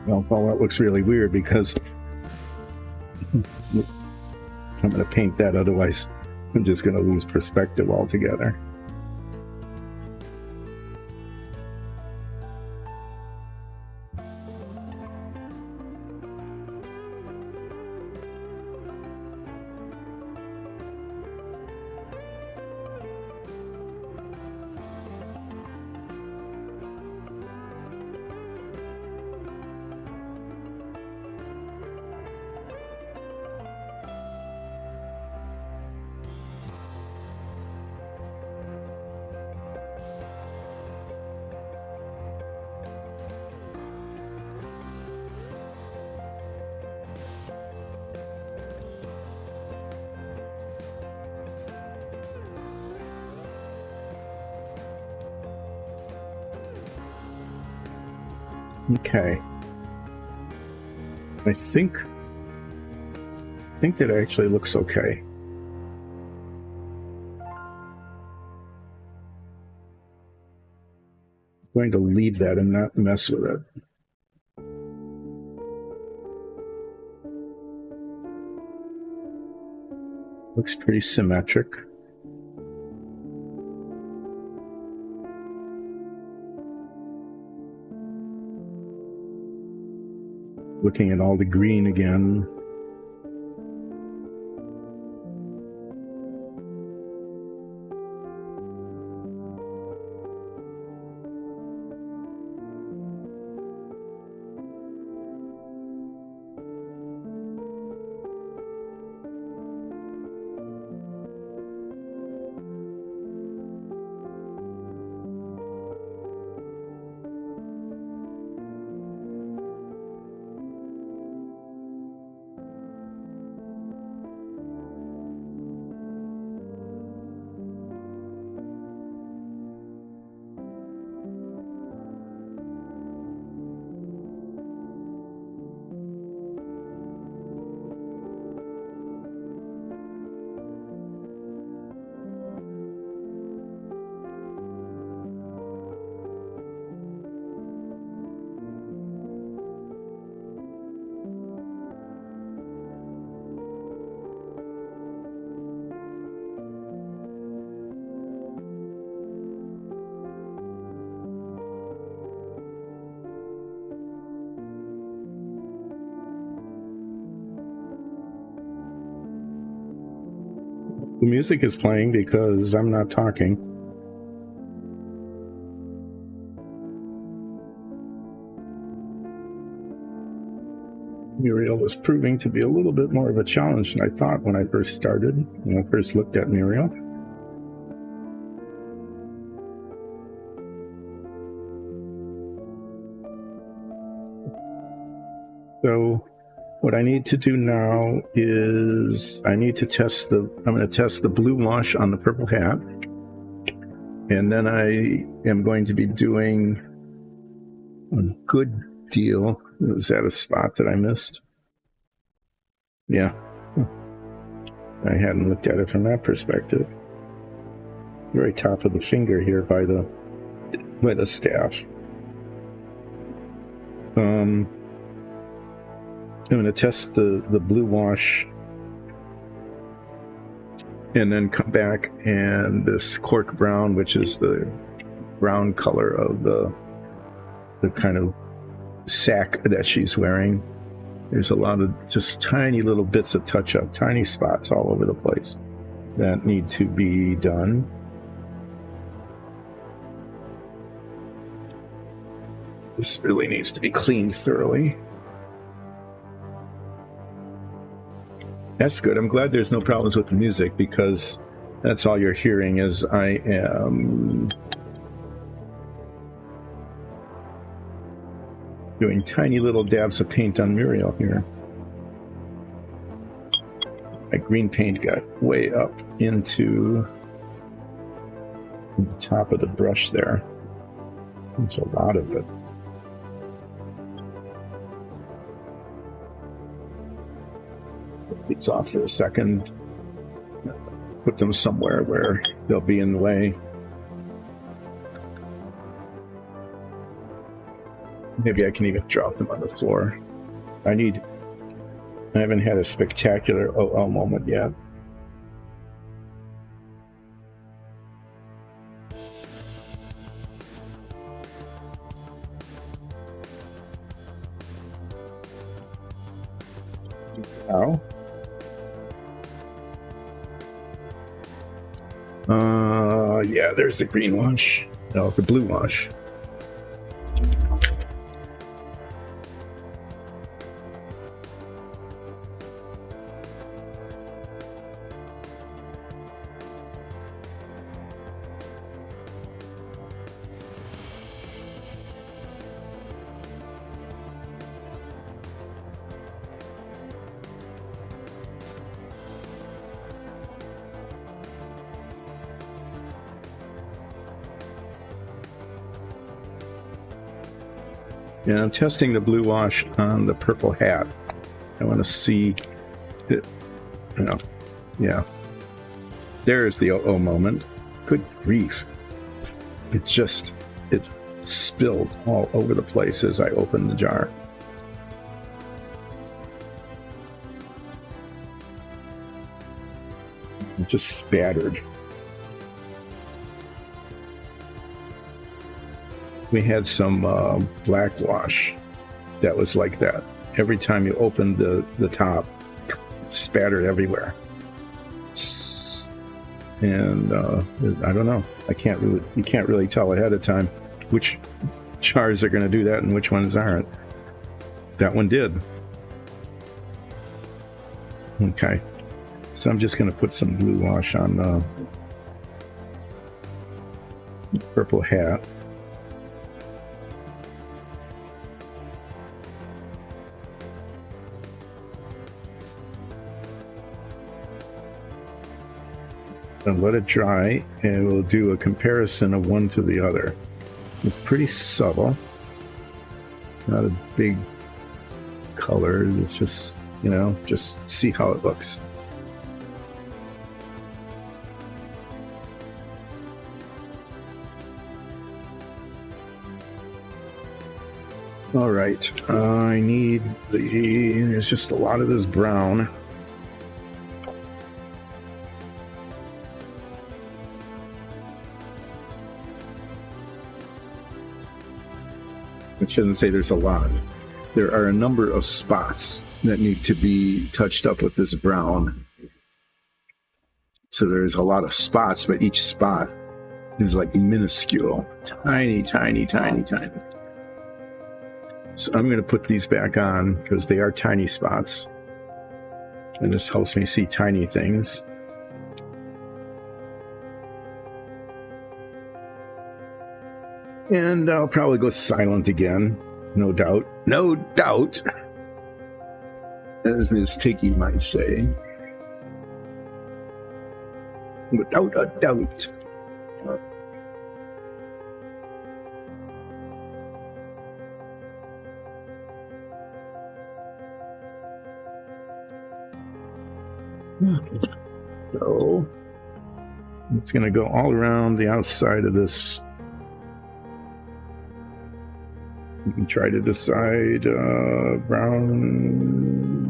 Well, that looks really weird because I'm going to paint that, otherwise I'm just going to lose perspective altogether. Okay. I think that actually looks okay. I'm going to leave that and not mess with it. Looks pretty symmetric. Looking at all the green again. The music is playing because I'm not talking. Muriel was proving to be a little bit more of a challenge than I thought when I first started, when I first looked at Muriel. So what I need to do now is I need to test I'm going to test the blue wash on the purple hat. And then I am going to be doing a good deal. Was that a spot that I missed? Yeah. I hadn't looked at it from that perspective. Very top of the finger here by the staff. I'm going to test the blue wash and then come back, and this cork brown, which is the brown color of the kind of sack that she's wearing. There's a lot of just tiny little bits of touch-up, tiny spots all over the place that need to be done. This really needs to be cleaned thoroughly. That's good. I'm glad there's no problems with the music, because that's all you're hearing is I am doing tiny little dabs of paint on Muriel here. My green paint got way up into the top of the brush there. There's a lot of it. These off for a second. Put them somewhere where they'll be in the way. Maybe I can even drop them on the floor. I haven't had a spectacular oh moment yet. Ow. Yeah, there's the green wash. No, the blue wash. And I'm testing the blue wash on the purple hat. I want to see it. Yeah. There's the oh moment. Good grief. It spilled all over the place as I opened the jar. It just spattered. We had some black wash that was like that. Every time you opened the top, it spattered everywhere. And I don't know. You can't really tell ahead of time which jars are going to do that and which ones aren't. That one did. Okay. So I'm just going to put some blue wash on the purple hat. And let it dry, and we'll do a comparison of one to the other. It's pretty subtle, not a big color. It's just, just see how it looks. All right, there's just a lot of this brown. I shouldn't say there's a lot. There are a number of spots that need to be touched up with this brown. So there's a lot of spots, but each spot is like minuscule. Tiny, tiny, tiny, tiny. So I'm going to put these back on because they are tiny spots. And this helps me see tiny things. And I'll probably go silent again. No doubt. No doubt. As Ms. Tiggy might say. Without a doubt. Okay. So it's going to go all around the outside of this. You can try to decide brown.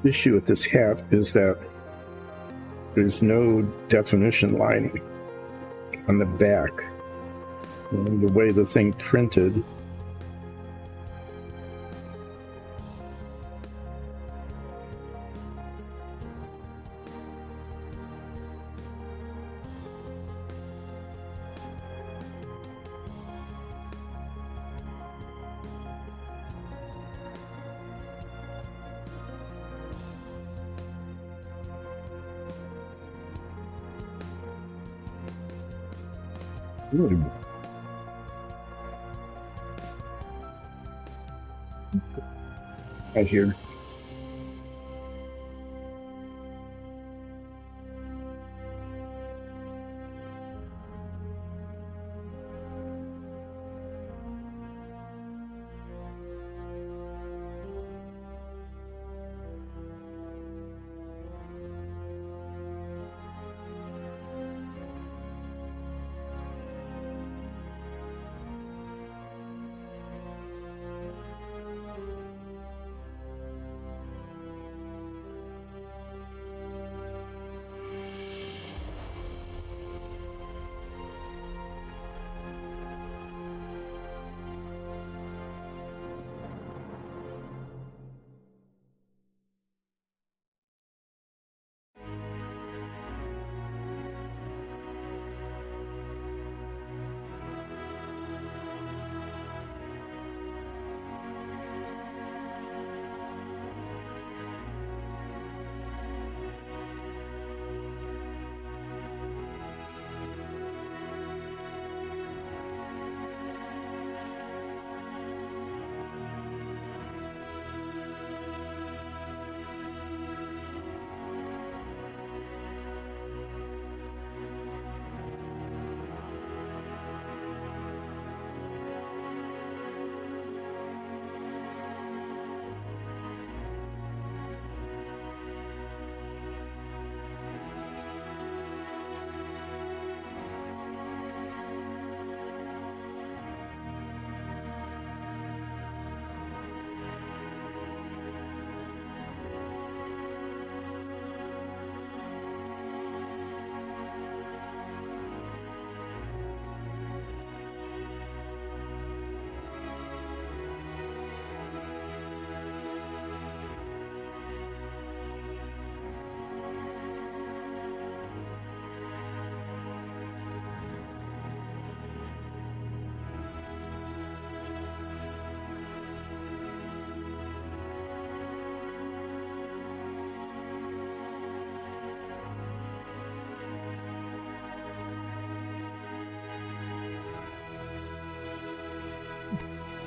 The issue with this hat is that there's no definition line on the back. And the way the thing printed, right here.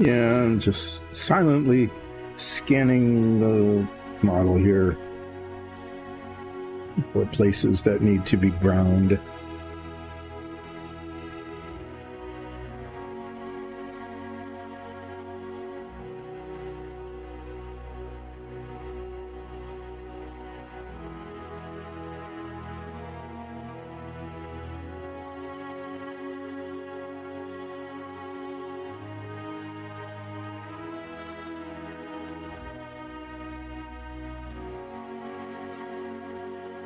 Yeah, I'm just silently scanning the model here for places that need to be ground.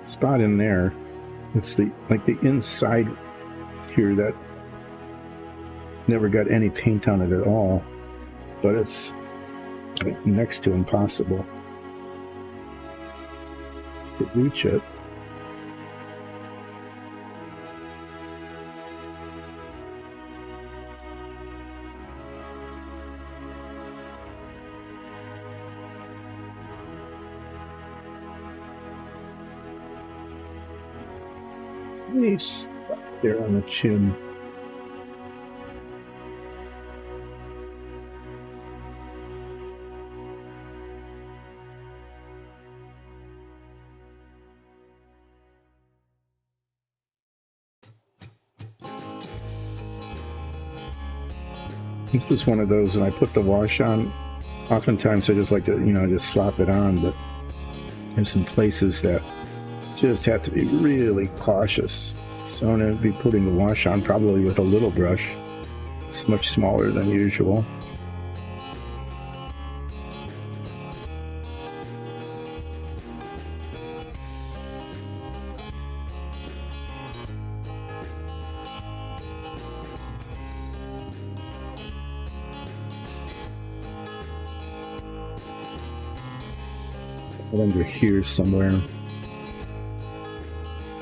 spot in there. It's the inside here that never got any paint on it at all, but it's like next to impossible to reach it. Nice there on the chin. This was one of those, and I put the wash on. Oftentimes I just like to, just slap it on, but there's some places that just have to be really cautious. So I'm going to be putting the wash on probably with a little brush. It's much smaller than usual. Under here somewhere.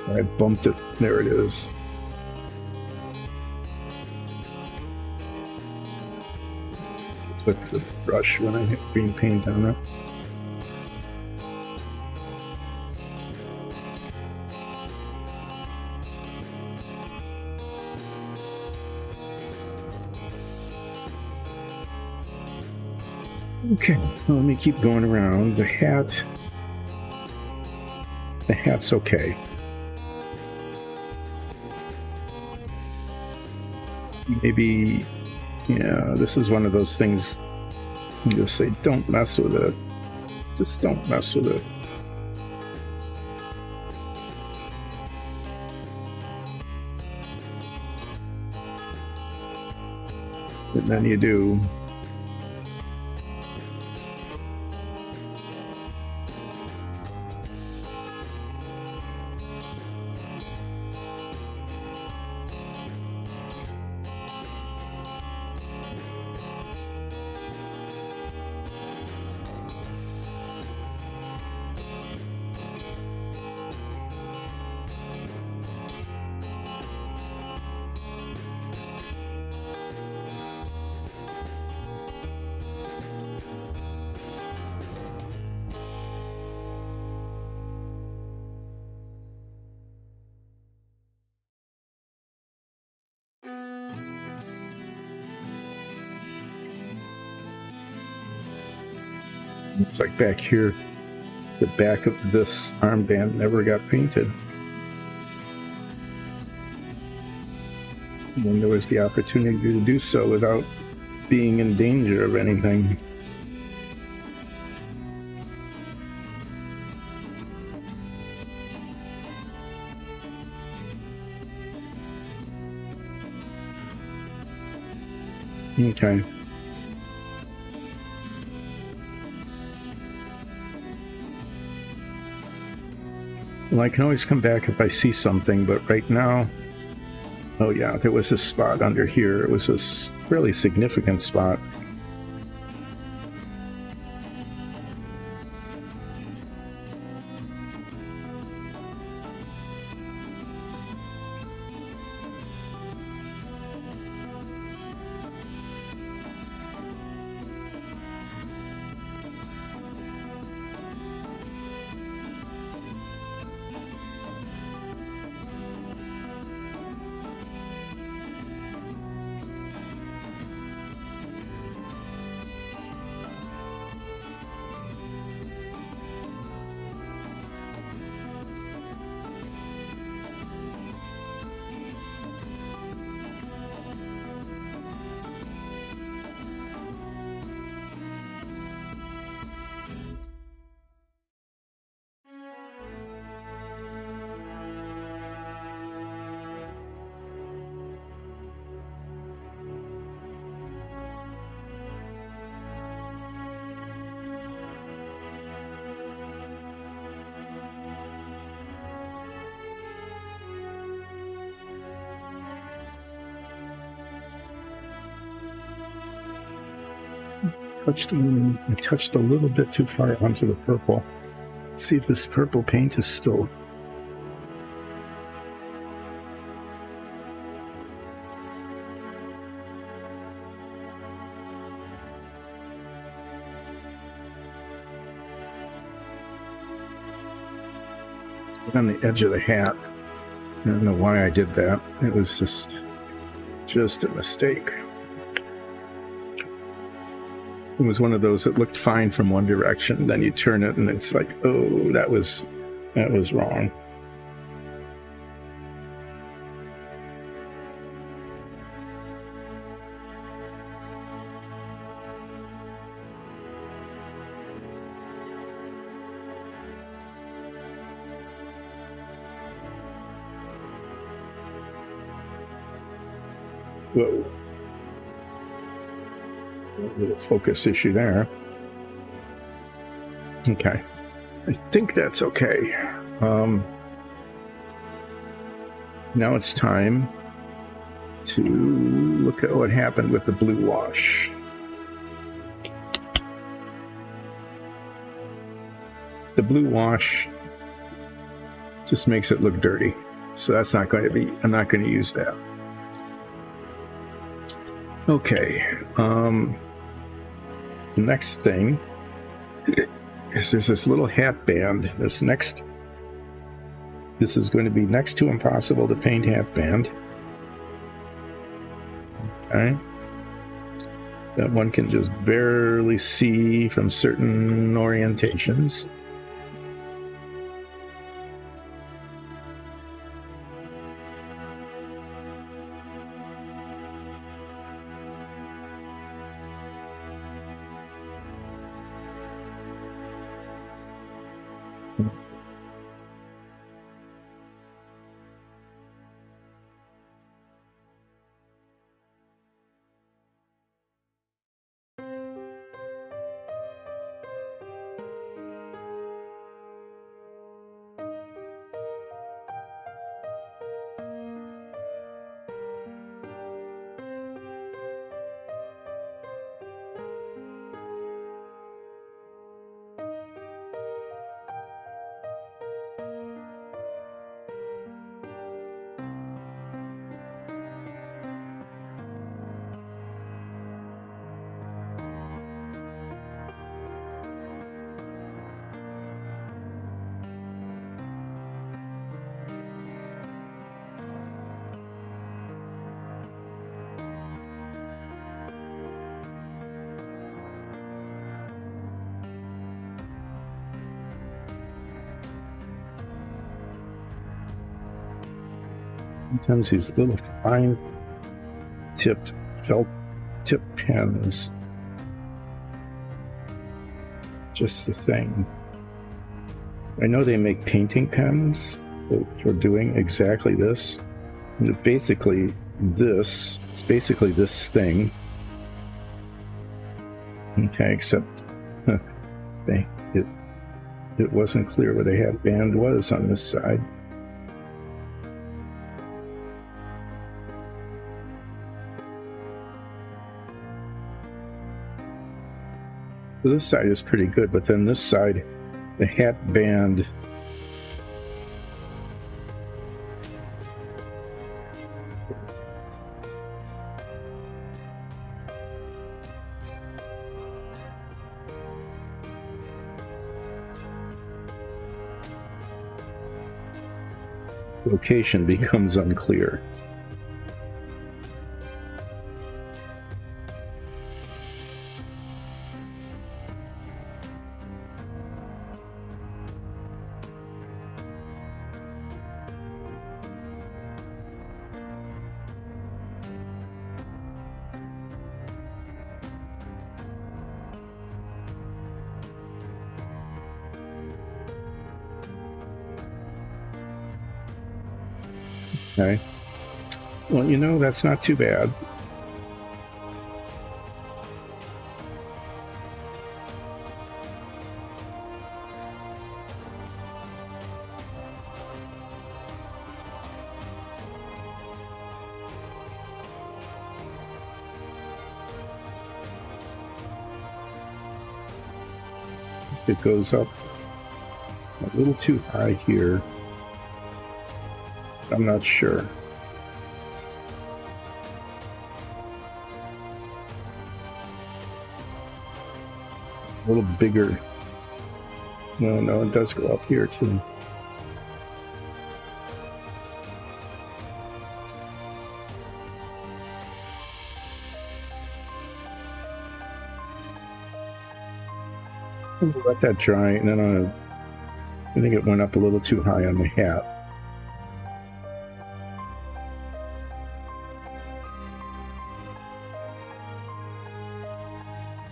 I bumped it. There it is. With the brush when I hit green paint on it. Okay, well, let me keep going around. The hat's okay. Maybe, this is one of those things you just say, don't mess with it. Just don't mess with it. And then you do. It's like back here, the back of this armband never got painted. When there was the opportunity to do so without being in danger of anything. Okay. Well, I can always come back if I see something, but right now, oh yeah, there was a spot under here. It was a fairly significant spot. I touched a little bit too far onto the purple. See if this purple paint is still... on the edge of the hat. I don't know why I did that. It was just a mistake. It was one of those that looked fine from one direction, then you turn it and it's like, oh, that was wrong. Whoa. A little focus issue there. Okay. I think that's okay. Now it's time to look at what happened with the blue wash. The blue wash just makes it look dirty. So that's not going to be, I'm not going to use that. Okay, the next thing is there's this little hat band. This is going to be next to impossible to paint hat band. Okay, that one can just barely see from certain orientations. Sometimes these little fine-tipped felt tip pens, just the thing. I know they make painting pens for doing exactly this. And basically, it's basically this thing. Okay, except it wasn't clear where the hat band was on this side. This side is pretty good, but then this side, the hat band location becomes unclear. Okay. Well, you know, that's not too bad. it goes up a little too high here. I'm not sure. A little bigger. No, it does go up here too. I'll let that dry, and then I think it went up a little too high on the hat.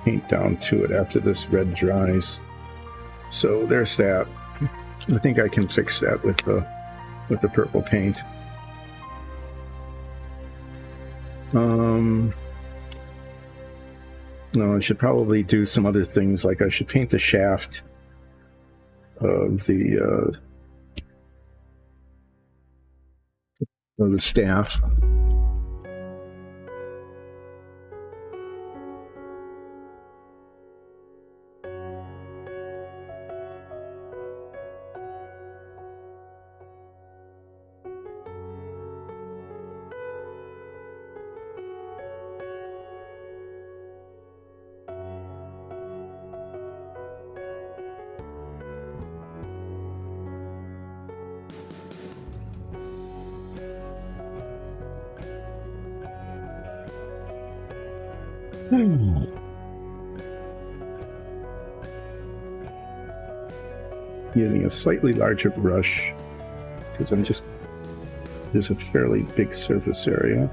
Paint down to it after this red dries. So there's that. I think I can fix that with the purple paint. No, I should probably do some other things, like I should paint the shaft of the staff. Using a slightly larger brush because there's a fairly big surface area.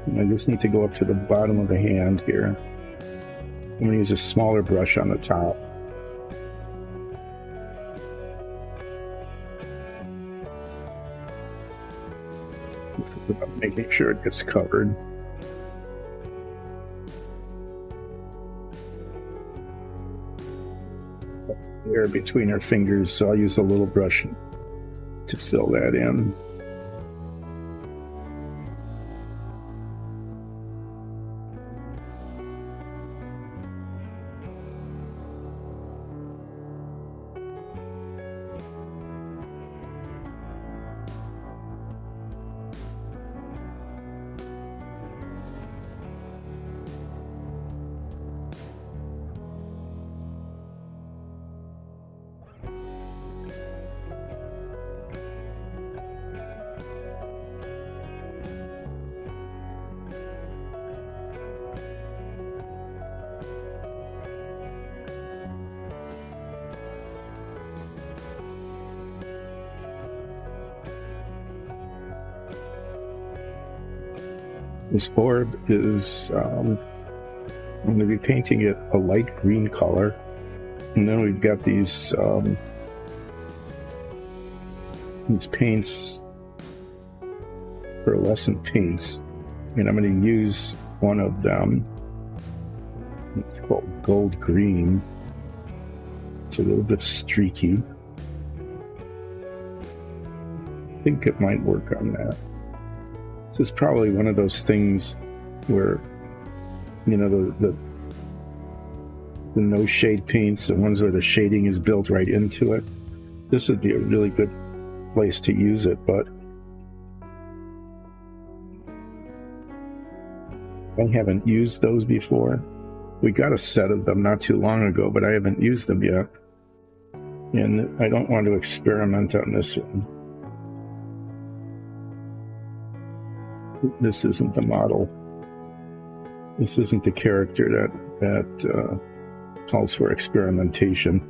And I just need to go up to the bottom of the hand here. I'm going to use a smaller brush on the top. Making sure it gets covered. Air between her fingers, so I'll use the little brush to fill that in. This orb is, I'm going to be painting it a light green color. And then we've got these paints, pearlescent paints. And I'm going to use one of them. It's called gold green. It's a little bit streaky. I think it might work on that. This is probably one of those things where, you know, the no shade paints, the ones where the shading is built right into it. This would be a really good place to use it, but I haven't used those before. We got a set of them not too long ago, but I haven't used them yet. And I don't want to experiment on this one. This isn't the model. This isn't the character that calls for experimentation.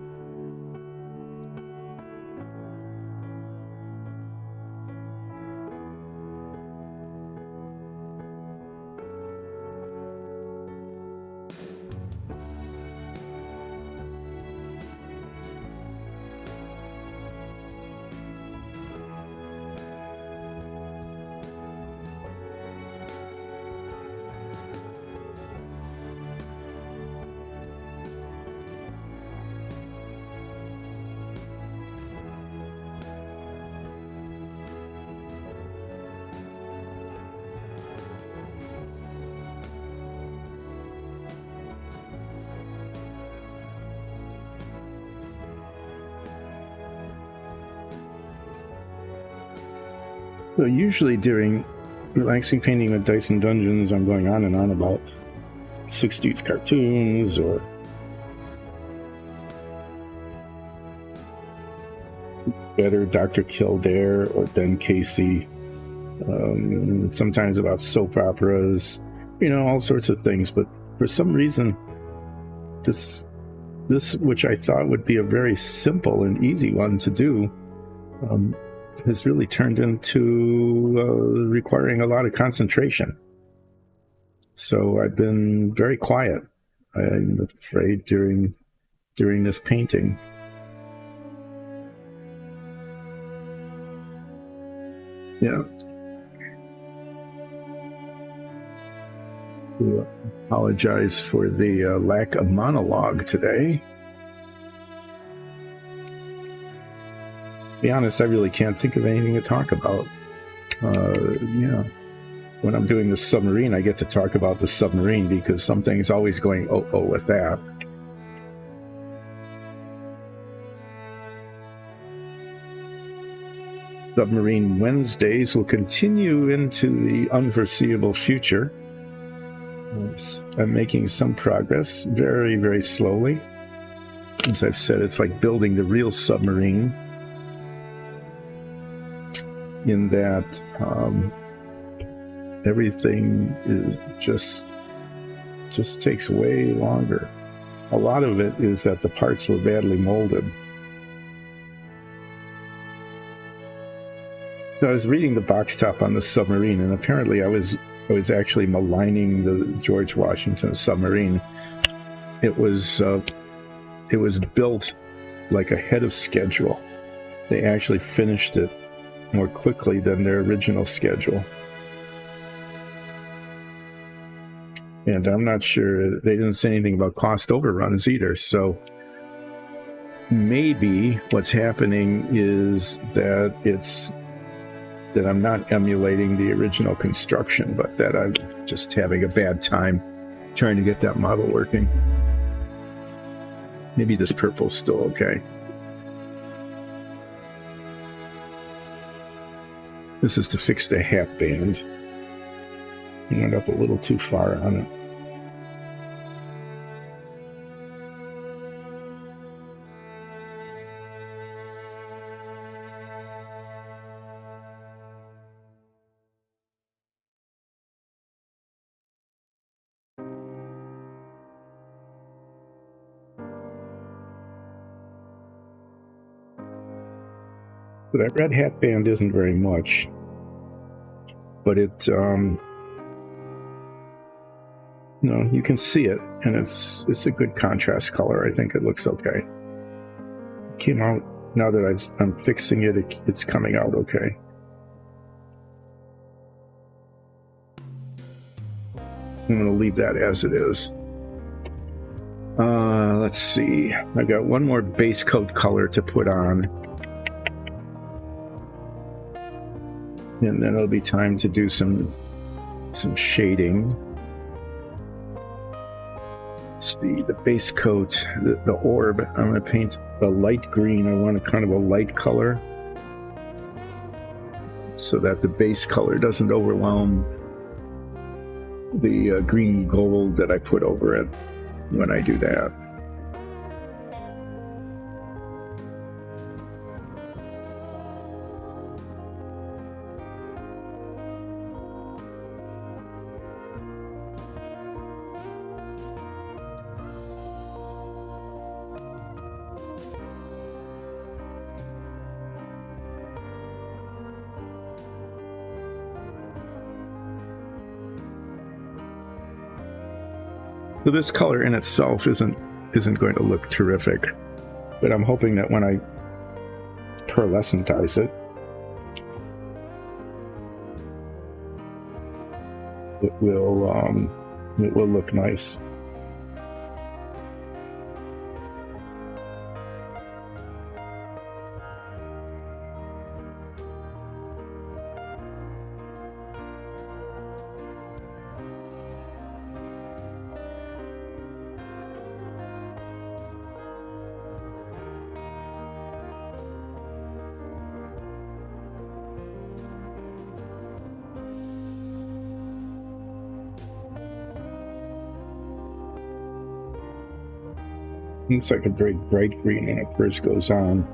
So usually during relaxing painting with Dice and Dungeons, I'm going on and on about 60s cartoons or better Dr. Kildare or Ben Casey. Sometimes about soap operas, all sorts of things. But for some reason, this which I thought would be a very simple and easy one to do, has really turned into requiring a lot of concentration. So I've been very quiet, I'm afraid, during this painting. Yeah. To apologize for the lack of monologue today. To be honest, I really can't think of anything to talk about. When I'm doing the submarine, I get to talk about the submarine because something's always going oh with that. Submarine Wednesdays will continue into the unforeseeable future. I'm making some progress, very, very slowly. As I've said, it's like building the real submarine, in that everything is just takes way longer. A lot of it is that the parts were badly molded. So I was reading the box top on the submarine, and apparently I was actually maligning the George Washington submarine. It was built like ahead of schedule. They actually finished it more quickly than their original schedule. And I'm not sure, they didn't say anything about cost overruns either. So maybe what's happening is that I'm not emulating the original construction, but that I'm just having a bad time trying to get that model working. Maybe this purple's still okay. This is to fix the hat band. I went up a little too far on it. So that red hat band isn't very much, but it, you can see it, and it's a good contrast color. I think it looks okay. It came out, now that I'm fixing it, it's coming out okay. I'm going to leave that as it is. Let's see. I got one more base coat color to put on. And then it'll be time to do some shading. Let's see, the base coat, the orb, I'm going to paint a light green. I want a kind of a light color so that the base color doesn't overwhelm the green gold that I put over it when I do that. So this color in itself isn't going to look terrific, but I'm hoping that when I pearlescentize it, it will look nice. Looks like a very bright green when it first goes on.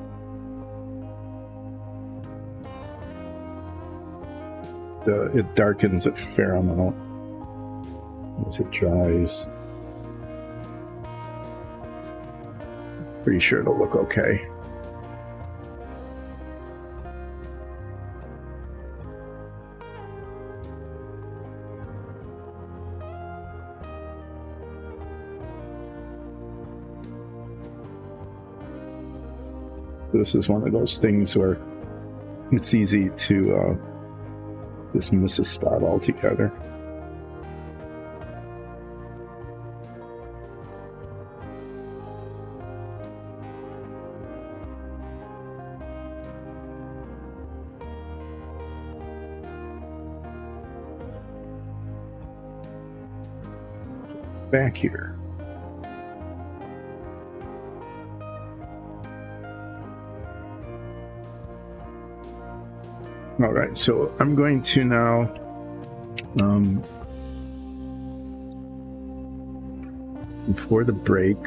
It darkens a fair amount as it dries. Pretty sure it'll look okay. This is one of those things where it's easy to just miss a spot altogether. Back here. All right, so I'm going to now before the break,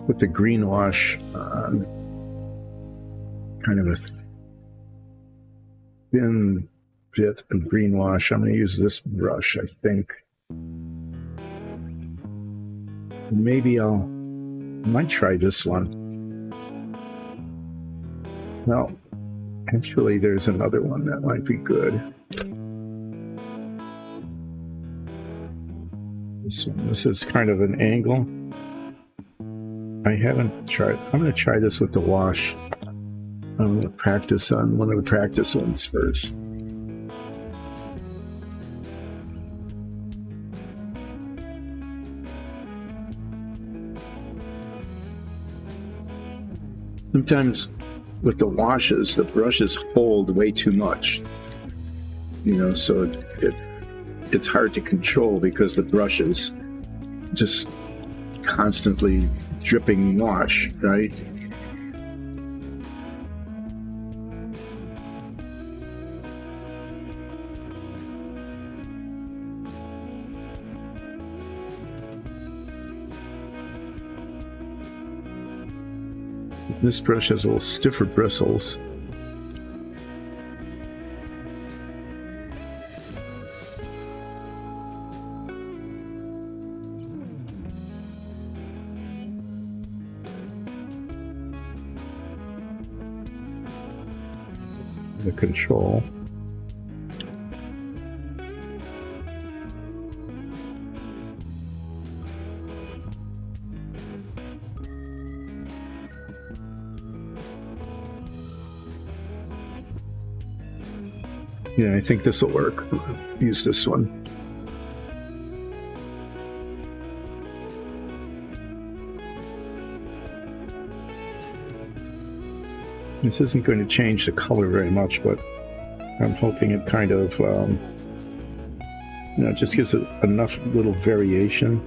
put the green wash on kind of a thin bit of green wash. I'm going to use this brush, I think. Maybe I might try this one. Well, actually, there's another one that might be good. This one. This is kind of an angle. I haven't tried. I'm going to try this with the wash. I'm going to practice on one of the practice ones first. Sometimes with the washes, the brushes hold way too much, you know, so it's hard to control because the brush is just constantly dripping wash, right? This brush has a little stiffer bristles. The control. Yeah, I think this will work. Use this one. This isn't going to change the color very much, but I'm hoping it kind of, you know, just gives it enough little variation.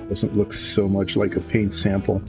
Doesn't look so much like a paint sample.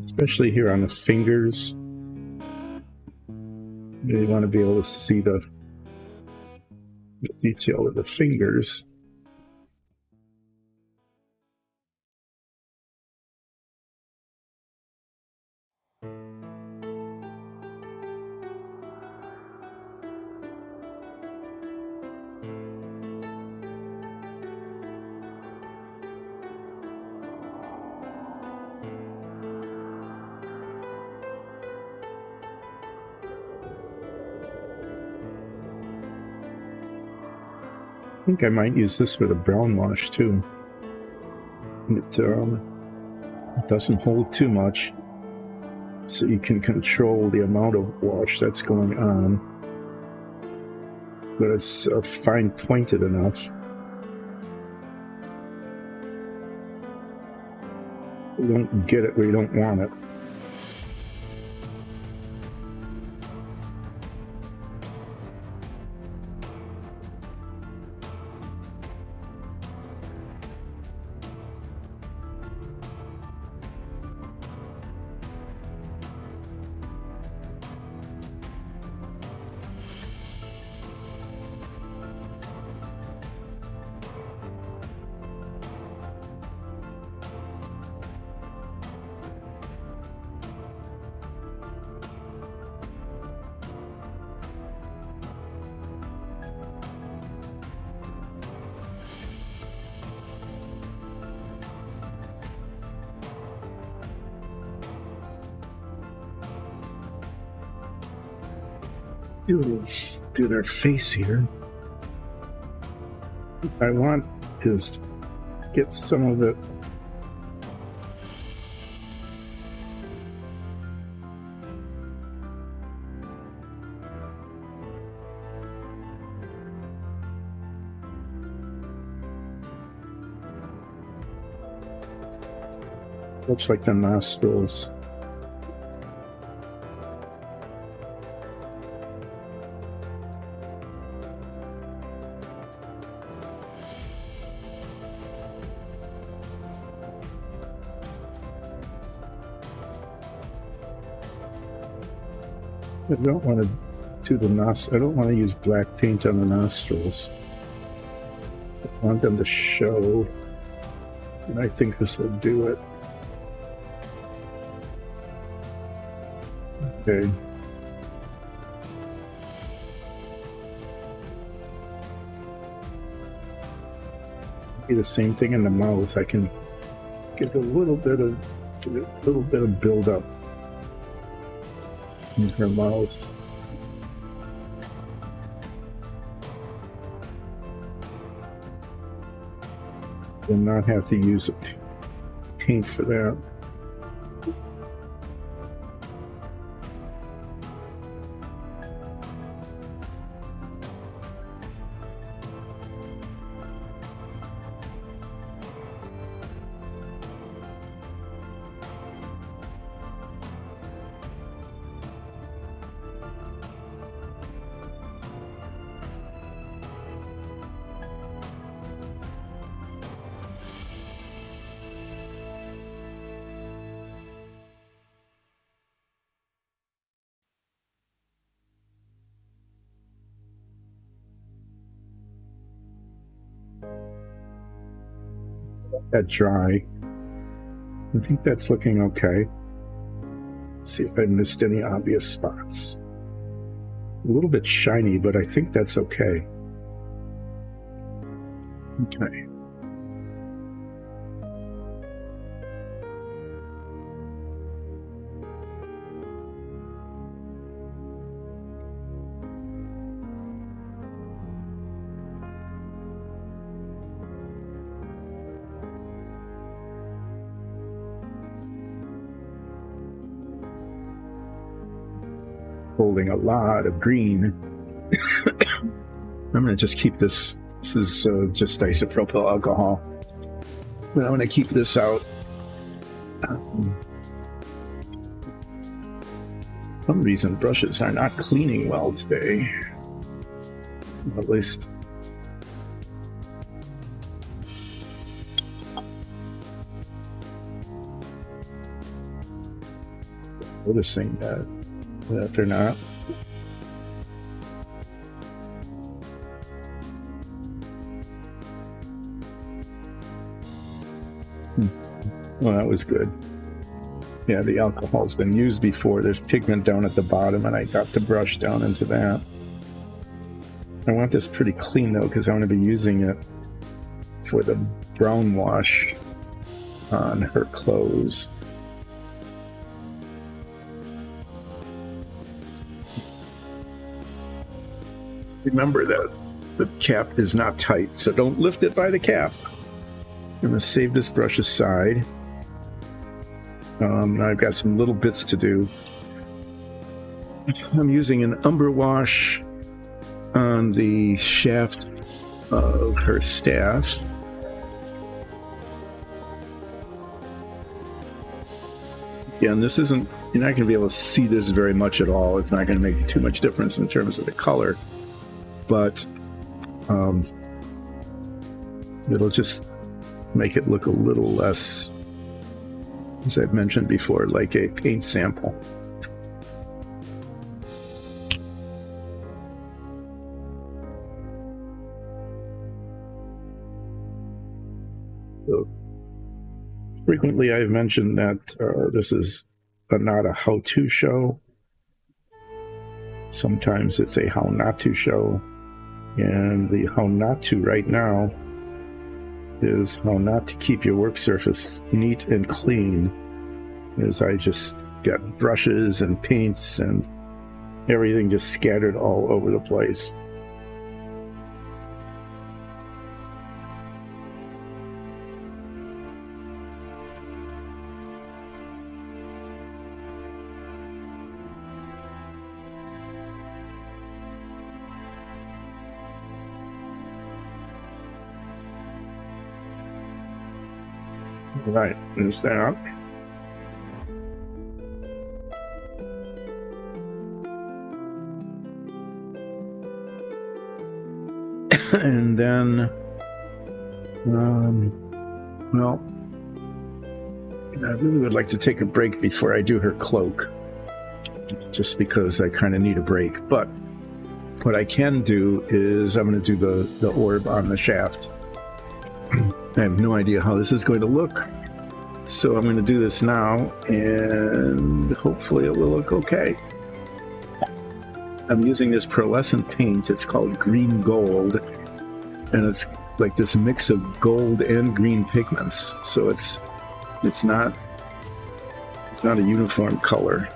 Especially here on the fingers. You want to be able to see the detail of the fingers. think I might use this for the brown wash too. It doesn't hold too much, so you can control the amount of wash that's going on, but it's fine pointed enough. You don't get it where you don't want it. Do their face here. What I want is get some of it. Looks like the nostrils. I don't want to do the I don't want to use black paint on the nostrils. I want them to show, and I think this will do it. Okay. Do the same thing in the mouth. I can give a little bit of build up in her mouth. And not have to use a paint for that. That dry. I think that's looking okay. Let's see if I missed any obvious spots. A little bit shiny, but I think that's okay. Okay. Holding a lot of green. I'm going to just keep this. This is just isopropyl alcohol. But I'm going to keep this out. For some reason, brushes are not cleaning well today. At least. Noticing that they're not. Well, that was good. Yeah, the alcohol's been used before. There's pigment down at the bottom, and I got the brush down into that. I want this pretty clean, though, because I want to be using it for the brown wash on her clothes. Remember that the cap is not tight, so don't lift it by the cap. I'm going to save this brush aside. Now I've got some little bits to do. I'm using an umber wash on the shaft of her staff. Yeah, and this isn't, you're not going to be able to see this very much at all. It's not going to make too much difference in terms of the color, but it'll just make it look a little less, as I've mentioned before, like a paint sample. So, frequently I've mentioned that this is not a how-to show. Sometimes it's a how not to show. And the how not to right now is how not to keep your work surface neat and clean. As I just got brushes and paints and everything just scattered all over the place. Right, there's that. And then, well, I really would like to take a break before I do her cloak, just because I kind of need a break. But what I can do is I'm going to do the orb on the shaft. I have no idea how this is going to look, so I'm going to do this now, and hopefully it will look okay. I'm using this pearlescent paint. It's called green gold, and it's like this mix of gold and green pigments, so it's not a uniform color.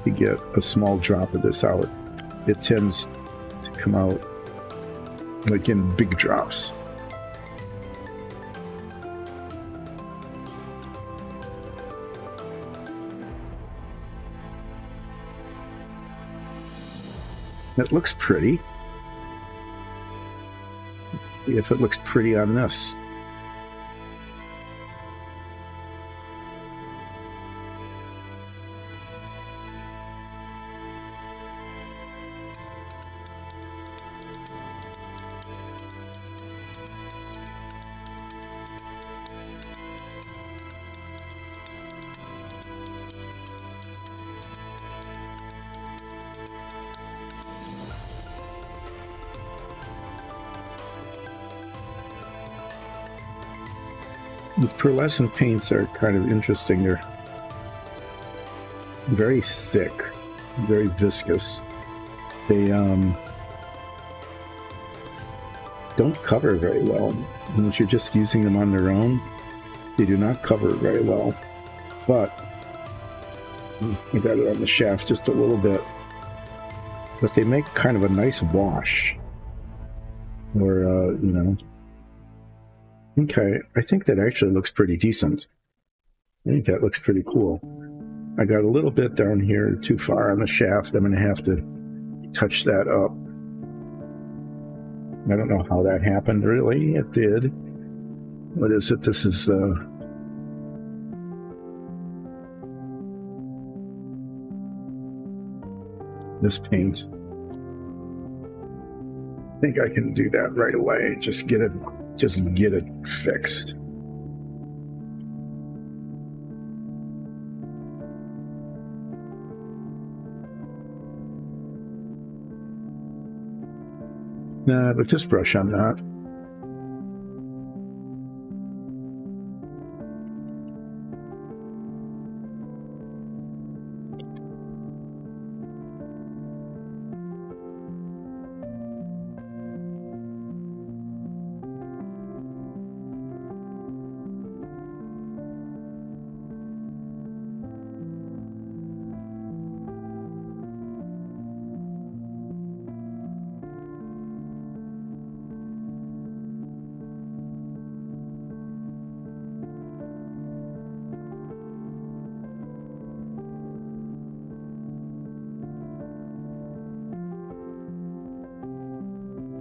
To get a small drop of this out, it tends to come out like in big drops. It looks pretty. See if it looks pretty on this. These pearlescent paints are kind of interesting. They're very thick, very viscous. They don't cover very well. Once you're just using them on their own, they do not cover very well. But I got it on the shaft just a little bit. But they make kind of a nice wash. Or, you know. Okay, I think that actually looks pretty decent. I think that looks pretty cool. I got a little bit down here too far on the shaft. I'm going to have to touch that up. I don't know how that happened, really. It did. What is it? This is this paint. I think I can do that right away. Just get it fixed. Nah, with this brush I'm not.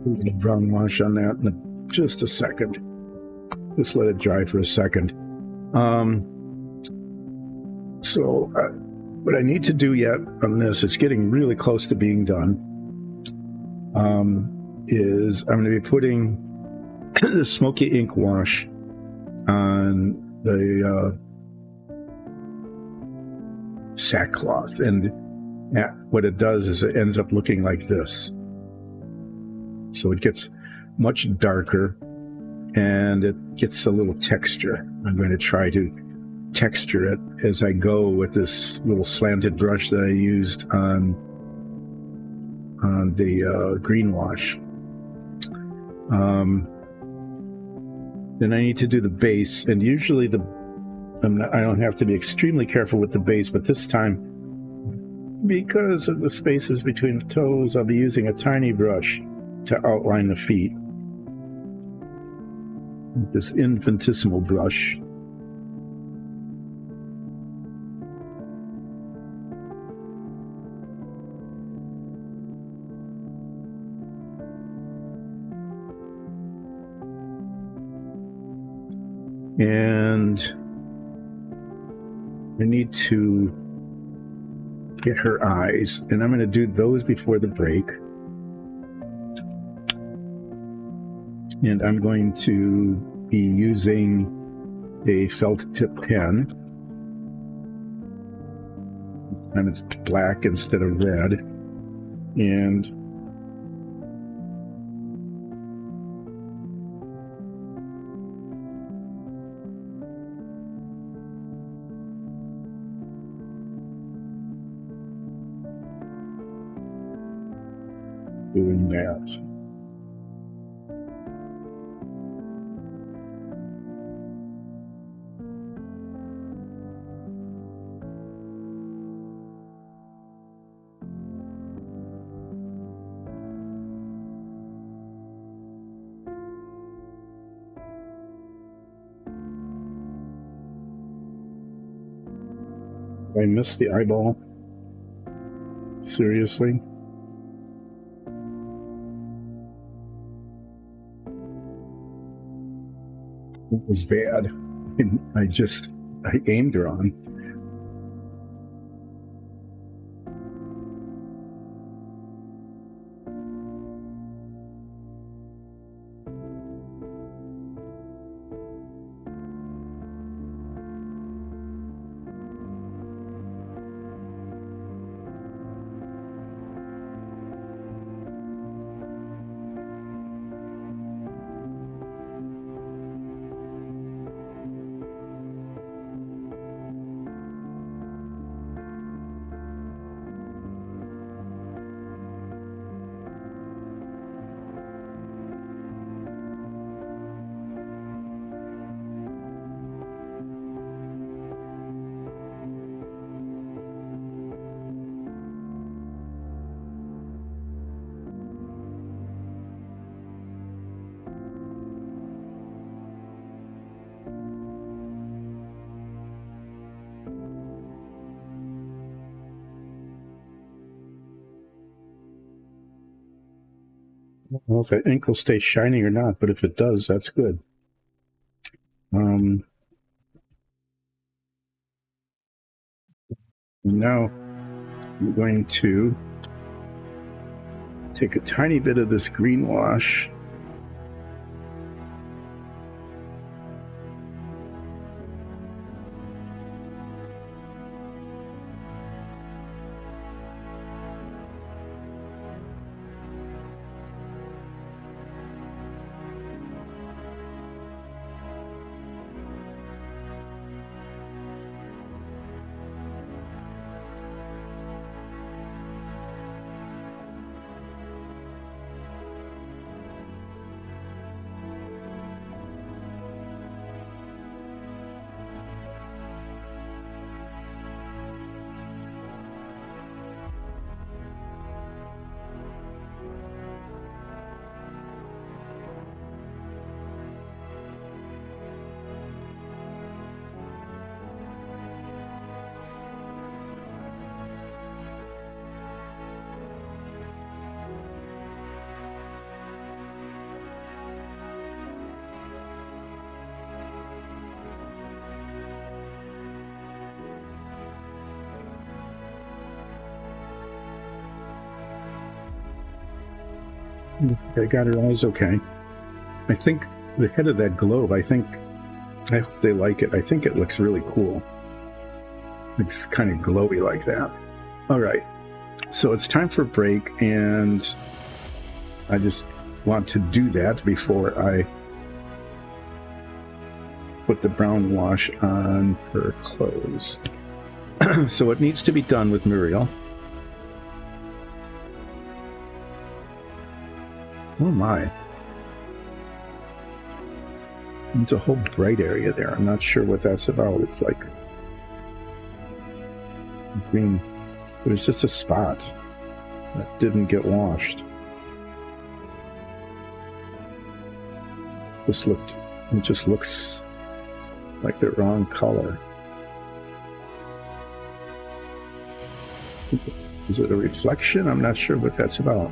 Brown wash on that in just a second. Just let it dry for a second. So what I need to do yet on this, it's getting really close to being done, is I'm going to be putting the smoky ink wash on the sackcloth, and what it does is it ends up looking like this. So it gets much darker and it gets a little texture. I'm going to try to texture it as I go with this little slanted brush that I used on the green wash. Then I need to do the base, and usually I don't have to be extremely careful with the base, but this time, because of the spaces between the toes, I'll be using a tiny brush to outline the feet. This infinitesimal brush. And I need to get her eyes, and I'm going to do those before the break. And I'm going to be using a felt tip pen. And it's black instead of red. And doing that. I missed the eyeball. Seriously? It was bad. I aimed wrong. I don't know if that ink will stay shiny or not, but if it does, that's good. Now I'm going to take a tiny bit of this green wash . I got her eyes okay. I think the head of that globe, I hope they like it. I think it looks really cool. It's kind of glowy like that. All right. So it's time for break, and I just want to do that before I put the brown wash on her clothes. So it needs to be done with Muriel. Oh my. It's a whole bright area there. I'm not sure what that's about. It's like green. It was just a spot that didn't get washed. It just looks like the wrong color. Is it a reflection? I'm not sure what that's about.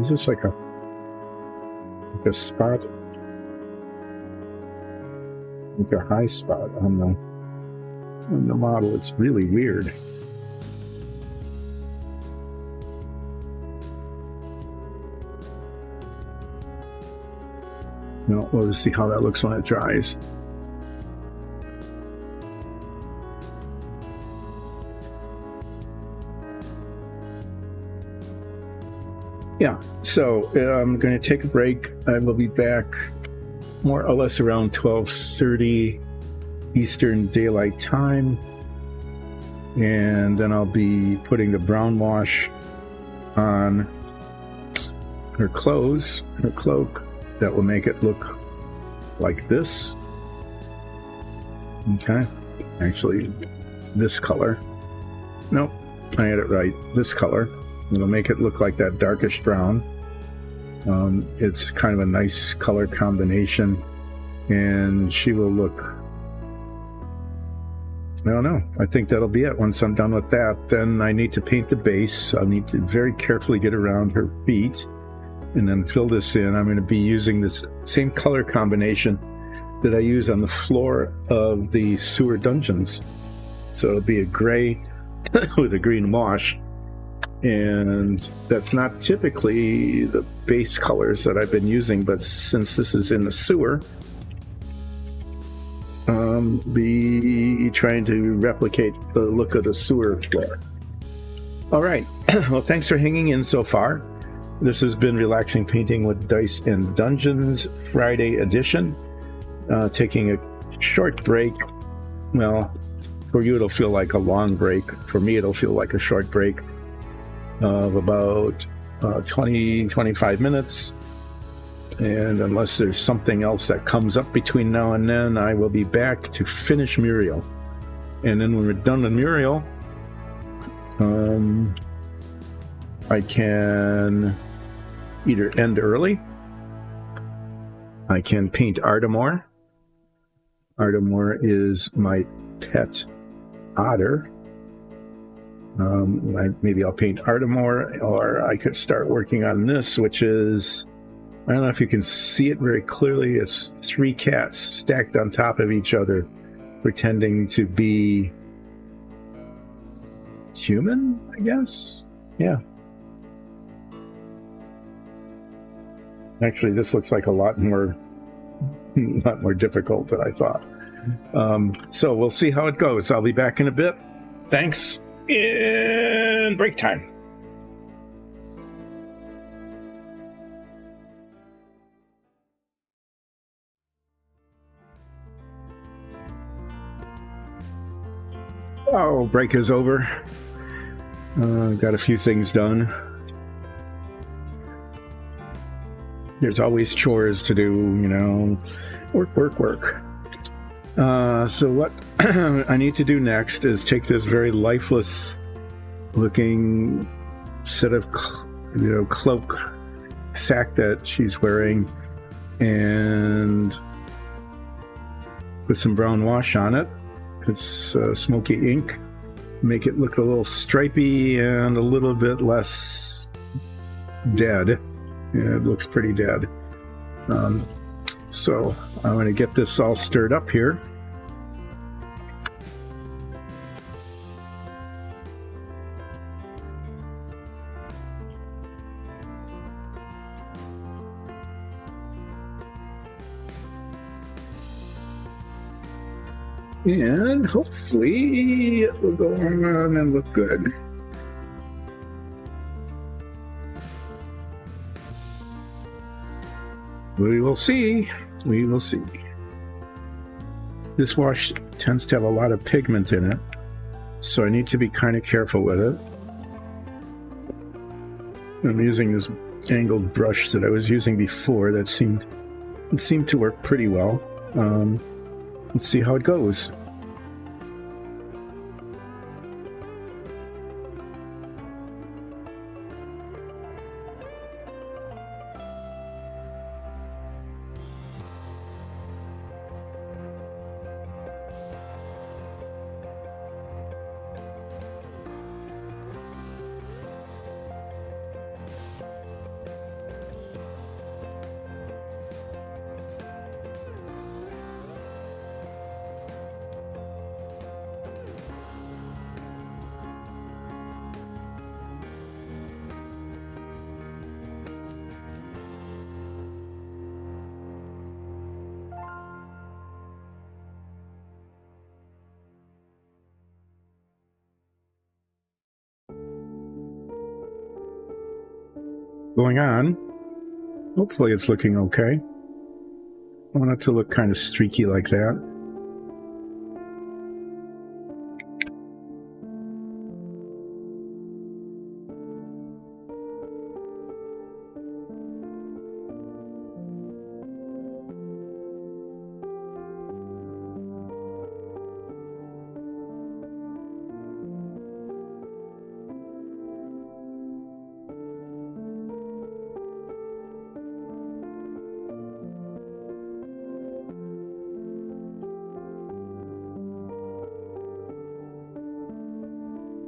Is this like a spot, like a high spot on the model? It's really weird. Well, we'll see how that looks when it dries. Yeah, so I'm going to take a break. I will be back more or less around 12:30 Eastern Daylight Time. And then I'll be putting the brown wash on her clothes, her cloak. That will make it look like this. Okay, actually, this color. Nope, I had it right. This color. It'll make it look like that darkish brown. It's kind of a nice color combination, and she will look, I don't know, I think that'll be it. Once I'm done with that, then I need to paint the base. I'll need to very carefully get around her feet and then fill this in. I'm going to be using this same color combination that I use on the floor of the sewer dungeons. So it'll be a gray with a green wash. And that's not typically the base colors that I've been using, but since this is in the sewer, be trying to replicate the look of the sewer floor. All right. Well, thanks for hanging in so far. This has been Relaxing Painting with Dice and Dungeons, Friday edition. Taking a short break. Well, for you it'll feel like a long break. For me it'll feel like a short break of about 20-25 minutes, and unless there's something else that comes up between now and then, I will be back to finish Muriel. And then when we're done with Muriel, I can either end early, I can paint Artemore. Artemore is my pet otter. Maybe I'll paint Artemore, or I could start working on this, which is, I don't know if you can see it very clearly. It's 3 cats stacked on top of each other, pretending to be human, I guess? Yeah. Actually, this looks like a lot more difficult than I thought. So we'll see how it goes. I'll be back in a bit. Thanks. In break time. Oh, break is over. Got a few things done. There's always chores to do, you know. Work. So what I need to do next is take this very lifeless looking set of cloak sack that she's wearing and put some brown wash on it. It's smoky ink. Make it look a little stripy and a little bit less dead. Yeah, it looks pretty dead. So I'm going to get this all stirred up here. And hopefully it will go on and look good. We will see. We will see. This wash tends to have a lot of pigment in it, so I need to be kind of careful with it. I'm using this angled brush that I was using before. It seemed to work pretty well. Let's see how it goes. Going on. Hopefully it's looking okay. I want it to look kind of streaky like that.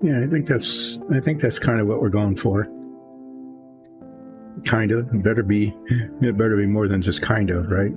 Yeah, I think that's kind of what we're going for. Kind of. It better be more than just kind of, right?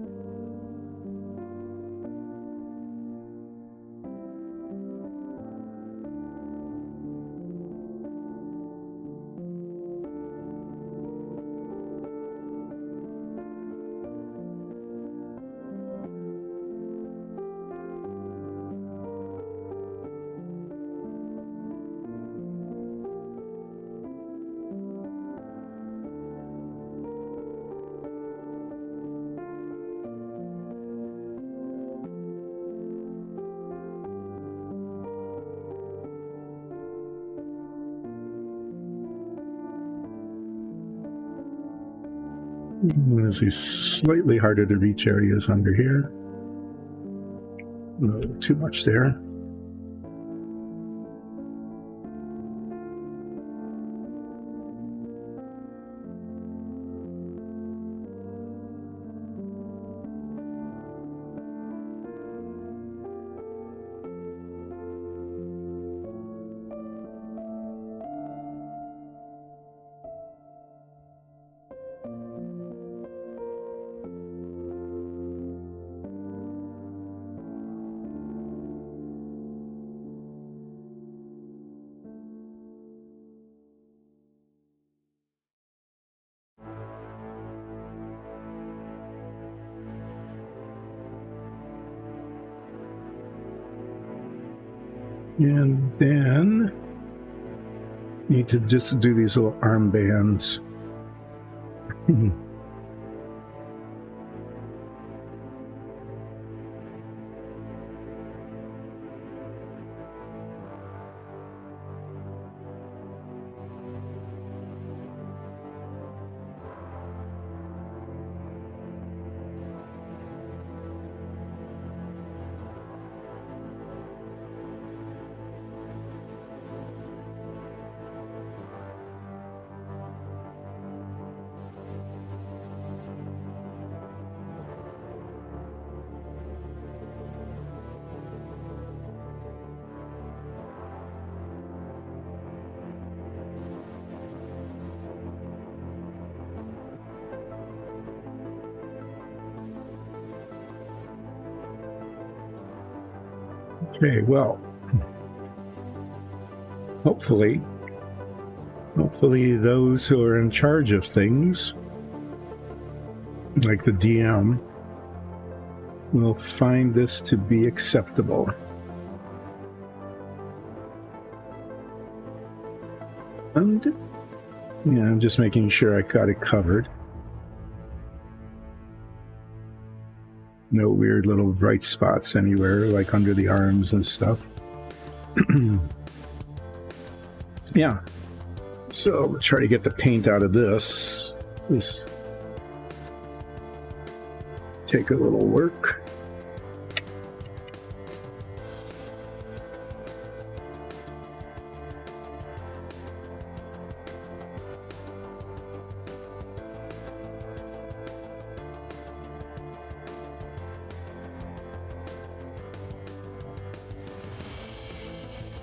There's these slightly harder to reach areas under here. No, too much there. And then need to just do these little armbands. Okay, well, hopefully those who are in charge of things, like the DM, will find this to be acceptable. And yeah, I'm just making sure I got it covered. No weird little bright spots anywhere, like under the arms and stuff. Yeah. So we'll try to get the paint out of this. This take a little work.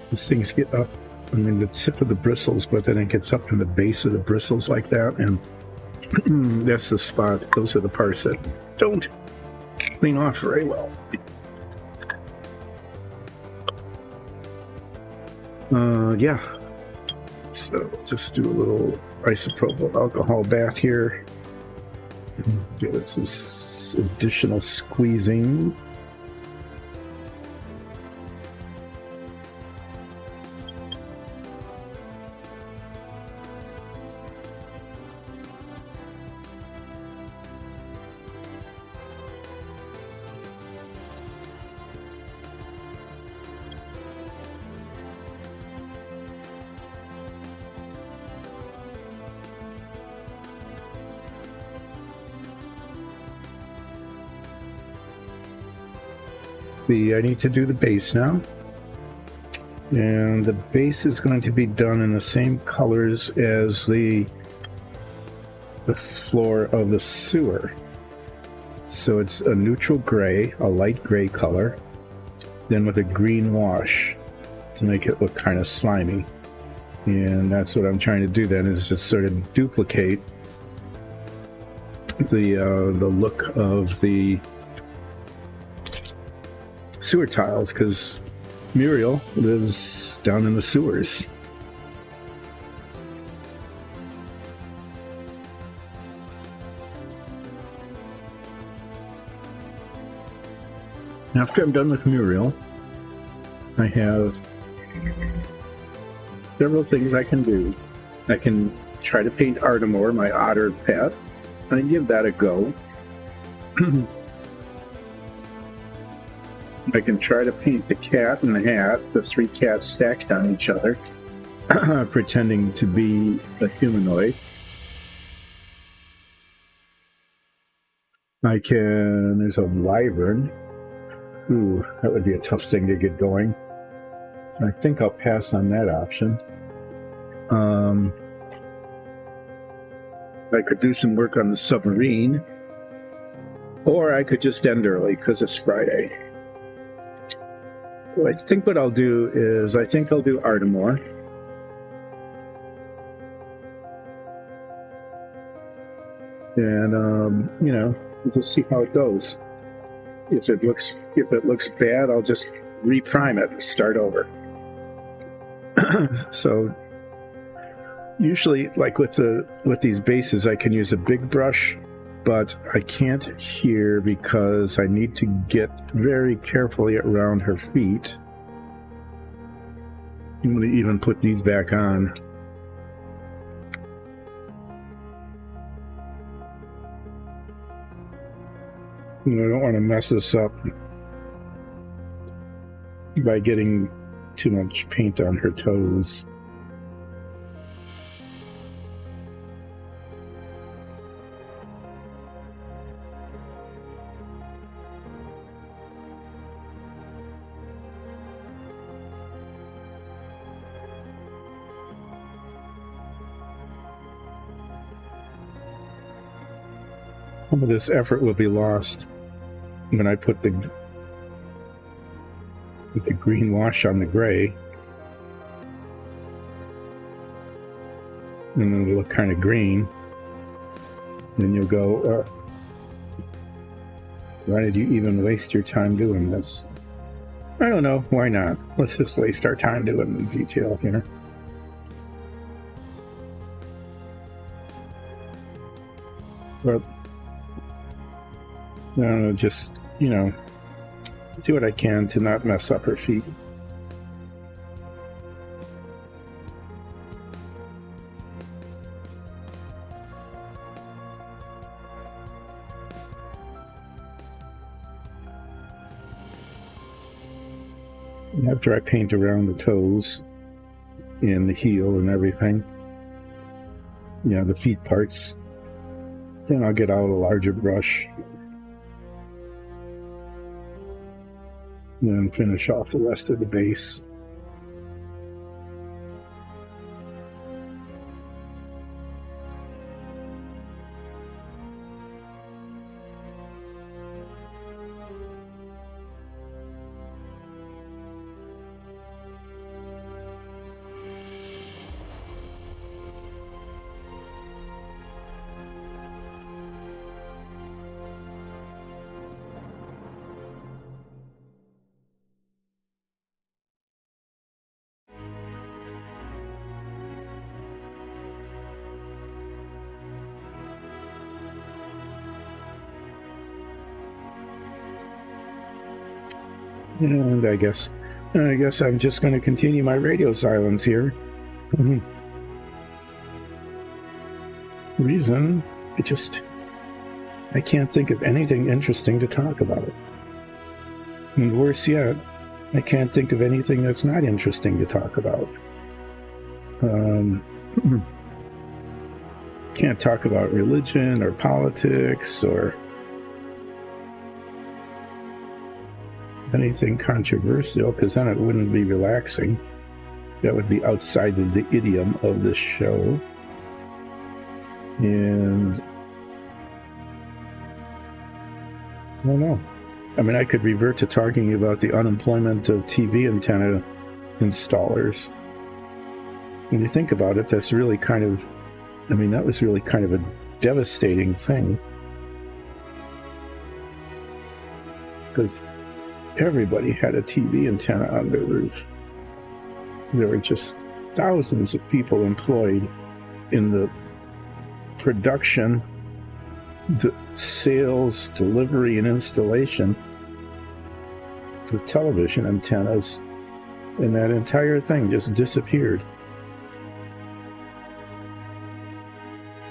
These things get up, the tip of the bristles, but then it gets up in the base of the bristles like that, and that's the spot. Those are the parts that don't clean off very well. Yeah. So just do a little isopropyl alcohol bath here. Give it some additional squeezing. I need to do the base now, and the base is going to be done in the same colors as the floor of the sewer. So it's a neutral gray, a light gray color, then with a green wash to make it look kind of slimy. And that's what I'm trying to do then, is just sort of duplicate the look of the sewer tiles, because Muriel lives down in the sewers. After I'm done with Muriel, I have several things I can do. I can try to paint Artemore, my otter pet, and give that a go. I can try to paint the cat and the hat, the three cats stacked on each other, pretending to be a humanoid. There's a wyvern. Ooh, that would be a tough thing to get going. I think I'll pass on that option. I could do some work on the submarine, or I could just end early because it's Friday. I think what I'll do is, I'll do Artemore. And, we'll just see how it goes. If it looks bad, I'll just reprime it and start over. So usually, like with these bases, I can use a big brush, but I can't here because I need to get very carefully around her feet. I'm going to even put these back on. I don't want to mess this up by getting too much paint on her toes. Some of this effort will be lost when I put the green wash on the gray. And then it'll look kind of green. Then you'll go, why did you even waste your time doing this? I don't know. Why not? Let's just waste our time doing the detail here. But, just, do what I can to not mess up her feet. After I paint around the toes and the heel and everything, the feet parts, then I'll get out a larger brush and then finish off the rest of the base. And I guess I'm just going to continue my radio silence here. Reason, I can't think of anything interesting to talk about. And worse yet, I can't think of anything that's not interesting to talk about. Can't talk about religion or politics or anything controversial, because then it wouldn't be relaxing. That would be outside of the idiom of this show. And I don't know. I mean, I could revert to talking about the unemployment of TV antenna installers. When you think about it, that's really that was really kind of a devastating thing. Because everybody had a TV antenna on their roof. There were just thousands of people employed in the production, the sales, delivery, and installation of television antennas, and that entire thing just disappeared.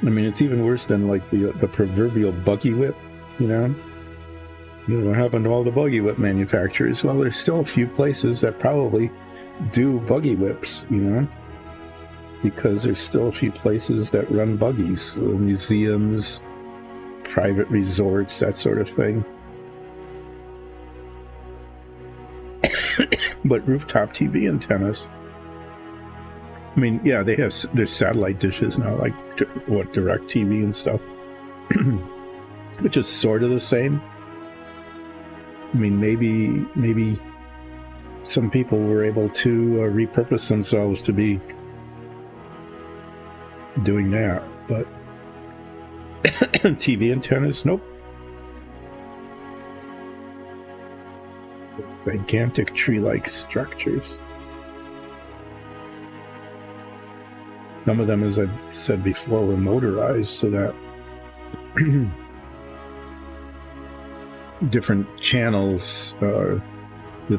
I mean, it's even worse than like the proverbial buggy whip, what happened to all the buggy whip manufacturers? Well, there's still a few places that probably do buggy whips, because there's still a few places that run buggies, museums, private resorts, that sort of thing. But rooftop TV antennas, I mean, yeah, there's satellite dishes now, like Direct TV and stuff, which is sort of the same. I mean, maybe some people were able to repurpose themselves to be doing that, but TV antennas, nope. Gigantic tree-like structures. Some of them, as I've said before, were motorized so that different channels, the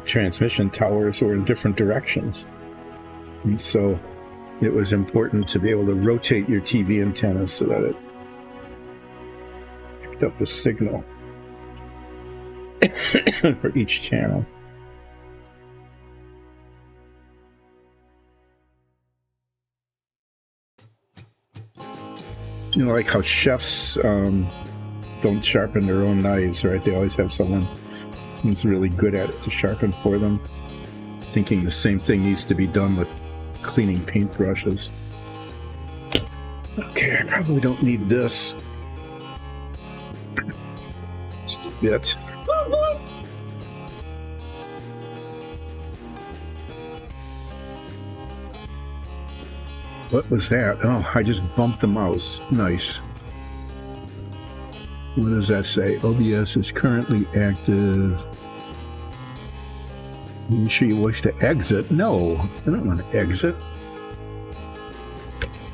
transmission towers were in different directions. And so it was important to be able to rotate your TV antenna so that it picked up the signal for each channel. Like how chefs don't sharpen their own knives, right? They always have someone who's really good at it to sharpen for them. Thinking the same thing needs to be done with cleaning paintbrushes. Okay, I probably don't need this. Just a bit. What was that? Oh, I just bumped the mouse. Nice. What does that say? OBS is currently active. You sure you wish to exit? No, I don't want to exit.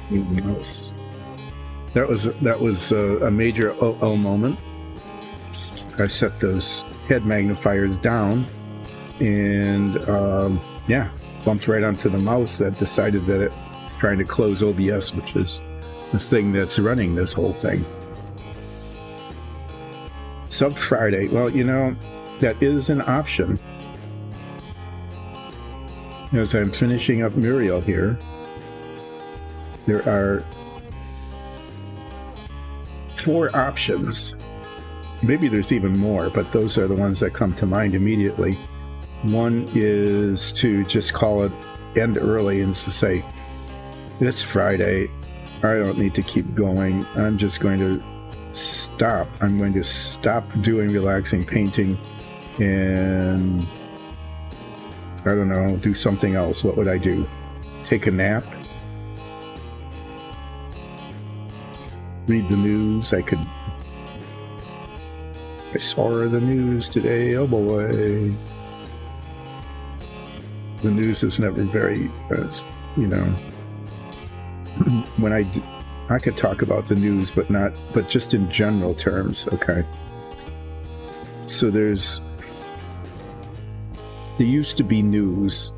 Mouse. That was a major moment. I set those head magnifiers down, and bumped right onto the mouse that decided that it's trying to close OBS, which is the thing that's running this whole thing. Sub Friday. Well, that is an option. As I'm finishing up Muriel here, there are 4 options. Maybe there's even more, but those are the ones that come to mind immediately. One is to just call it end early and to say, it's Friday, I don't need to keep going, I'm just going to stop. I'm going to stop doing relaxing painting and, I don't know, do something else. What would I do? Take a nap? Read the news? I saw the news today, oh boy. The news is never very, when I could talk about the news, but just in general terms, okay? So there used to be news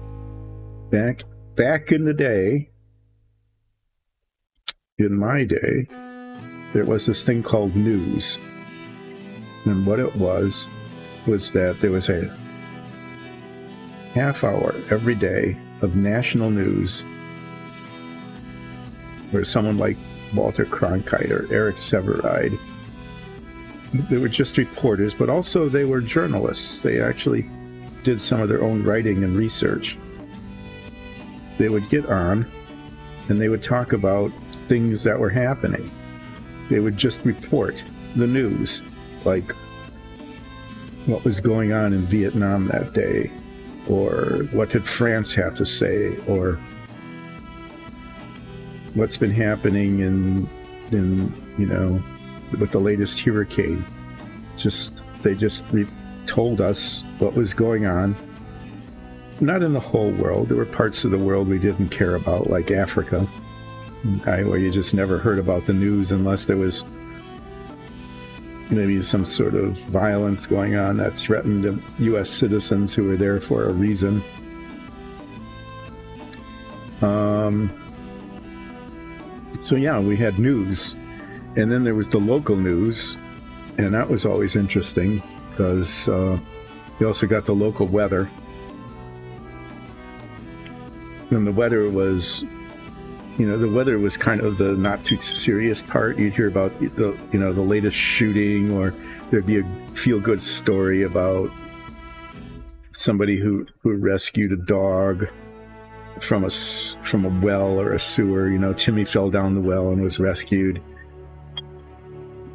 back in the day. In my day, there was this thing called news. And what it was that there was a half hour every day of national news where someone like Walter Cronkite or Eric Sevareid, they were just reporters, but also they were journalists. They actually did some of their own writing and research. They would get on and they would talk about things that were happening. They would just report the news, like what was going on in Vietnam that day, or what did France have to say, or what's been happening in with the latest hurricane. They told us what was going on. Not in the whole world. There were parts of the world we didn't care about, like Africa, where you just never heard about the news unless there was maybe some sort of violence going on that threatened U.S. citizens who were there for a reason. So yeah, we had news, and then there was the local news, and that was always interesting because you also got the local weather. And the weather was, the weather was kind of the not too serious part. You'd hear about the latest shooting, or there'd be a feel-good story about somebody who rescued a dog from a well or a sewer. Timmy fell down the well and was rescued.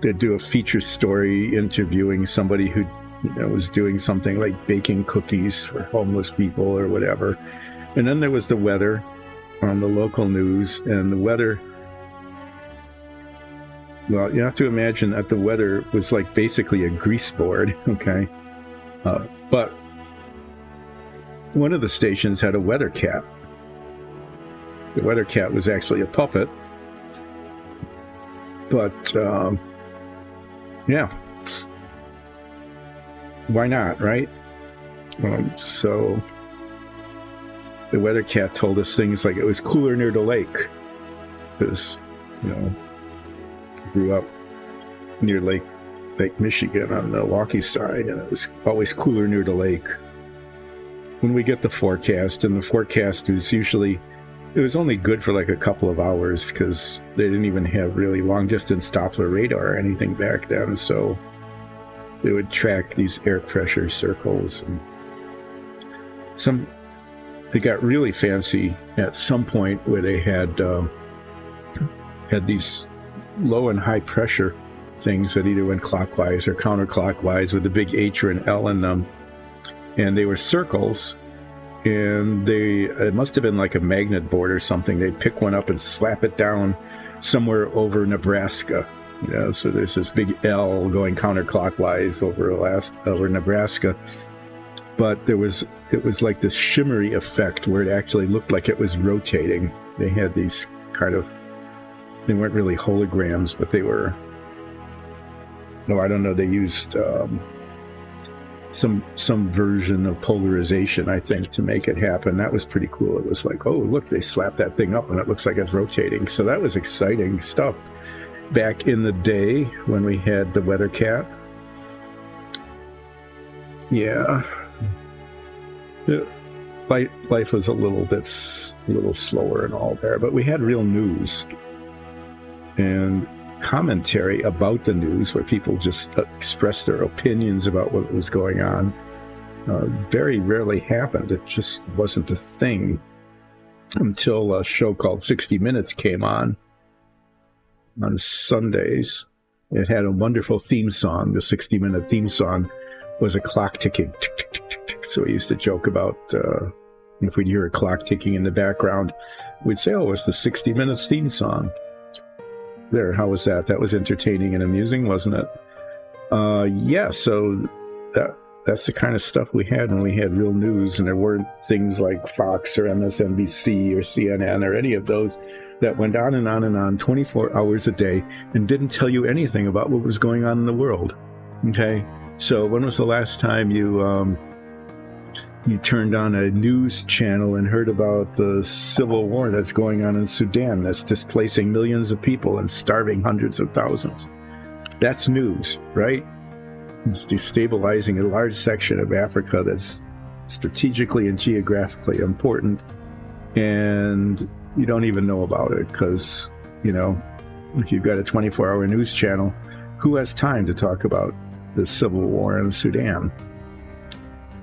They'd do a feature story interviewing somebody who was doing something like baking cookies for homeless people or whatever. And then there was the weather on the local news, and the weather, well, you have to imagine that the weather was like basically a grease board, okay? But one of the stations had a weather cat. The weather cat was actually a puppet, but yeah, why not, right? So the weather cat told us things like it was cooler near the lake, because grew up near Lake Michigan on the Milwaukee side, and it was always cooler near the lake. When we get the forecast, and the forecast is usually, it was only good for like a couple of hours because they didn't even have really long distance Doppler radar or anything back then, so they would track these air pressure circles. And they got really fancy at some point where they had these low and high pressure things that either went clockwise or counterclockwise with a big H or an L in them, and they were circles. And it must have been like a magnet board or something. They'd pick one up and slap it down somewhere over Nebraska. So there's this big L going counterclockwise over Nebraska. but it was like this shimmery effect where it actually looked like it was rotating. They had these kind of, they weren't really holograms, but they were, no, I don't know, they used some version of polarization, I think, to make it happen. That was pretty cool. It was like, oh, look, they slapped that thing up and it looks like it's rotating. So that was exciting stuff back in the day when we had the Weather Cat. Yeah. Life was a little slower and all there, but we had real news and commentary about the news where people just expressed their opinions about what was going on. Very rarely happened. It just wasn't a thing until a show called 60 Minutes came on Sundays. It had a wonderful theme song. The 60-minute theme song was a clock ticking. Tick, tick, tick, tick, tick. So we used to joke about if we'd hear a clock ticking in the background, we'd say, oh, it's the 60 Minutes theme song. There, how was that? That was entertaining and amusing, wasn't it? Yeah, so that's the kind of stuff we had when we had real news, and there weren't things like Fox or MSNBC or CNN or any of those that went on and on and on 24 hours a day and didn't tell you anything about what was going on in the world. Okay? So when was the last time you turned on a news channel and heard about the civil war that's going on in Sudan that's displacing millions of people and starving hundreds of thousands? That's news, right? It's destabilizing a large section of Africa that's strategically and geographically important, and you don't even know about it because, you know, if you've got a 24-hour news channel, who has time to talk about the civil war in Sudan?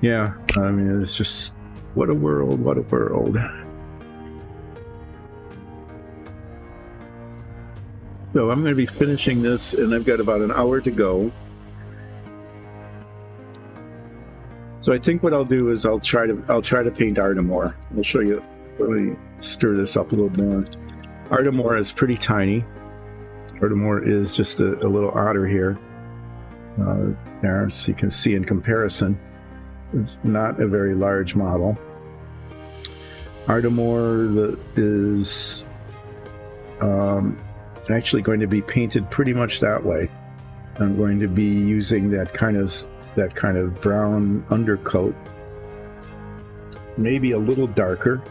Yeah, I mean, it's just, what a world, what a world. So I'm going to be finishing this, and I've got about an hour to go. So I think what I'll do is I'll try to paint Ardmore. I'll show you. Let me stir this up a little more. Ardmore is pretty tiny. Ardmore is just a little otter here. There, so you can see in comparison. It's not a very large model. Ardmore is actually going to be painted pretty much that way. I'm going to be using that kind of brown undercoat, maybe a little darker,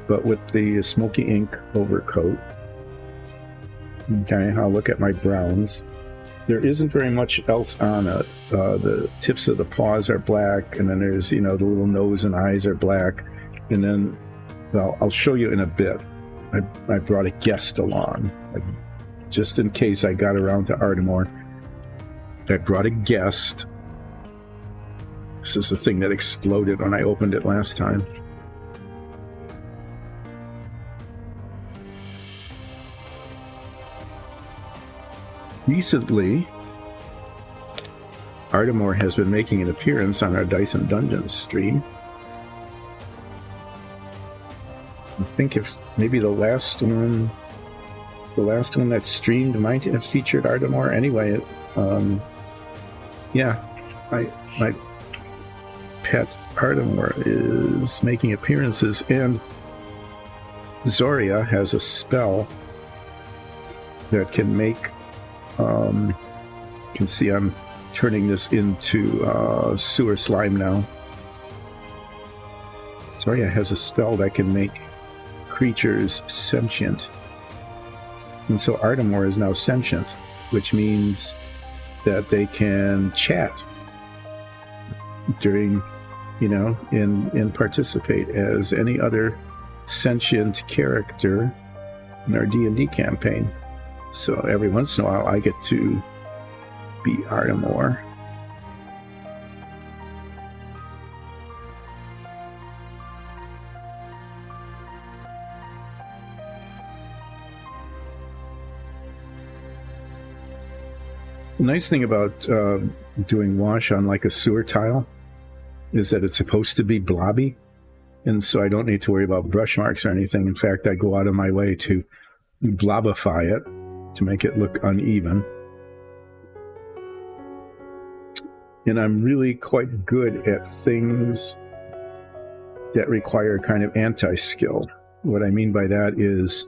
but with the smoky ink overcoat. Okay, I'll look at my browns. There isn't very much else on it. The tips of the paws are black, and then there's, you know, the little nose and eyes are black. And then, well, I'll show you in a bit. I brought a guest along, just in case I got around to Ardmore. I brought a guest. This is the thing that exploded when I opened it last time. Recently, Ardmore has been making an appearance on our Dice and Dungeons stream. I think if maybe the last one that streamed might have featured Ardmore. Anyway, yeah, my pet Ardmore is making appearances, and Zoria has a spell that can make. You can see I'm turning this into sewer slime now. Zoria has a spell that can make creatures sentient. And so Ardmore is now sentient, which means that they can chat during, you know, and participate as any other sentient character in our D&D campaign. So every once in a while I get to be Ardmore. The nice thing about doing wash on like a sewer tile is that it's supposed to be blobby, and so I don't need to worry about brush marks or anything. In fact, I go out of my way to blobify it to make it look uneven. And I'm really quite good at things that require kind of anti-skill. What I mean by that is,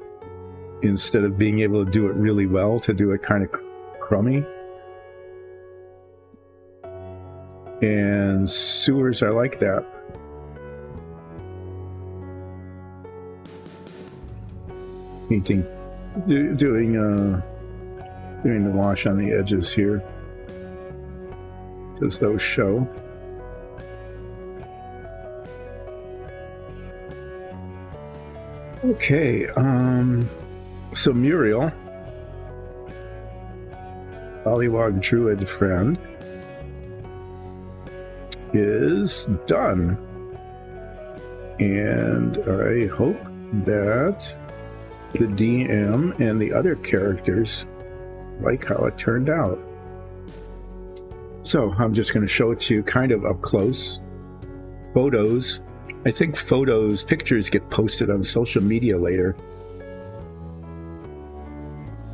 instead of being able to do it really well, to do it kind of crummy. And sewers are like that. Painting, doing the wash on the edges here, because those show. Okay, so Muriel, Bullywug Druid friend, is done. And I hope that the DM and the other characters like how it turned out. So I'm just going to show it to you kind of up close. Photos. I think pictures get posted on social media later.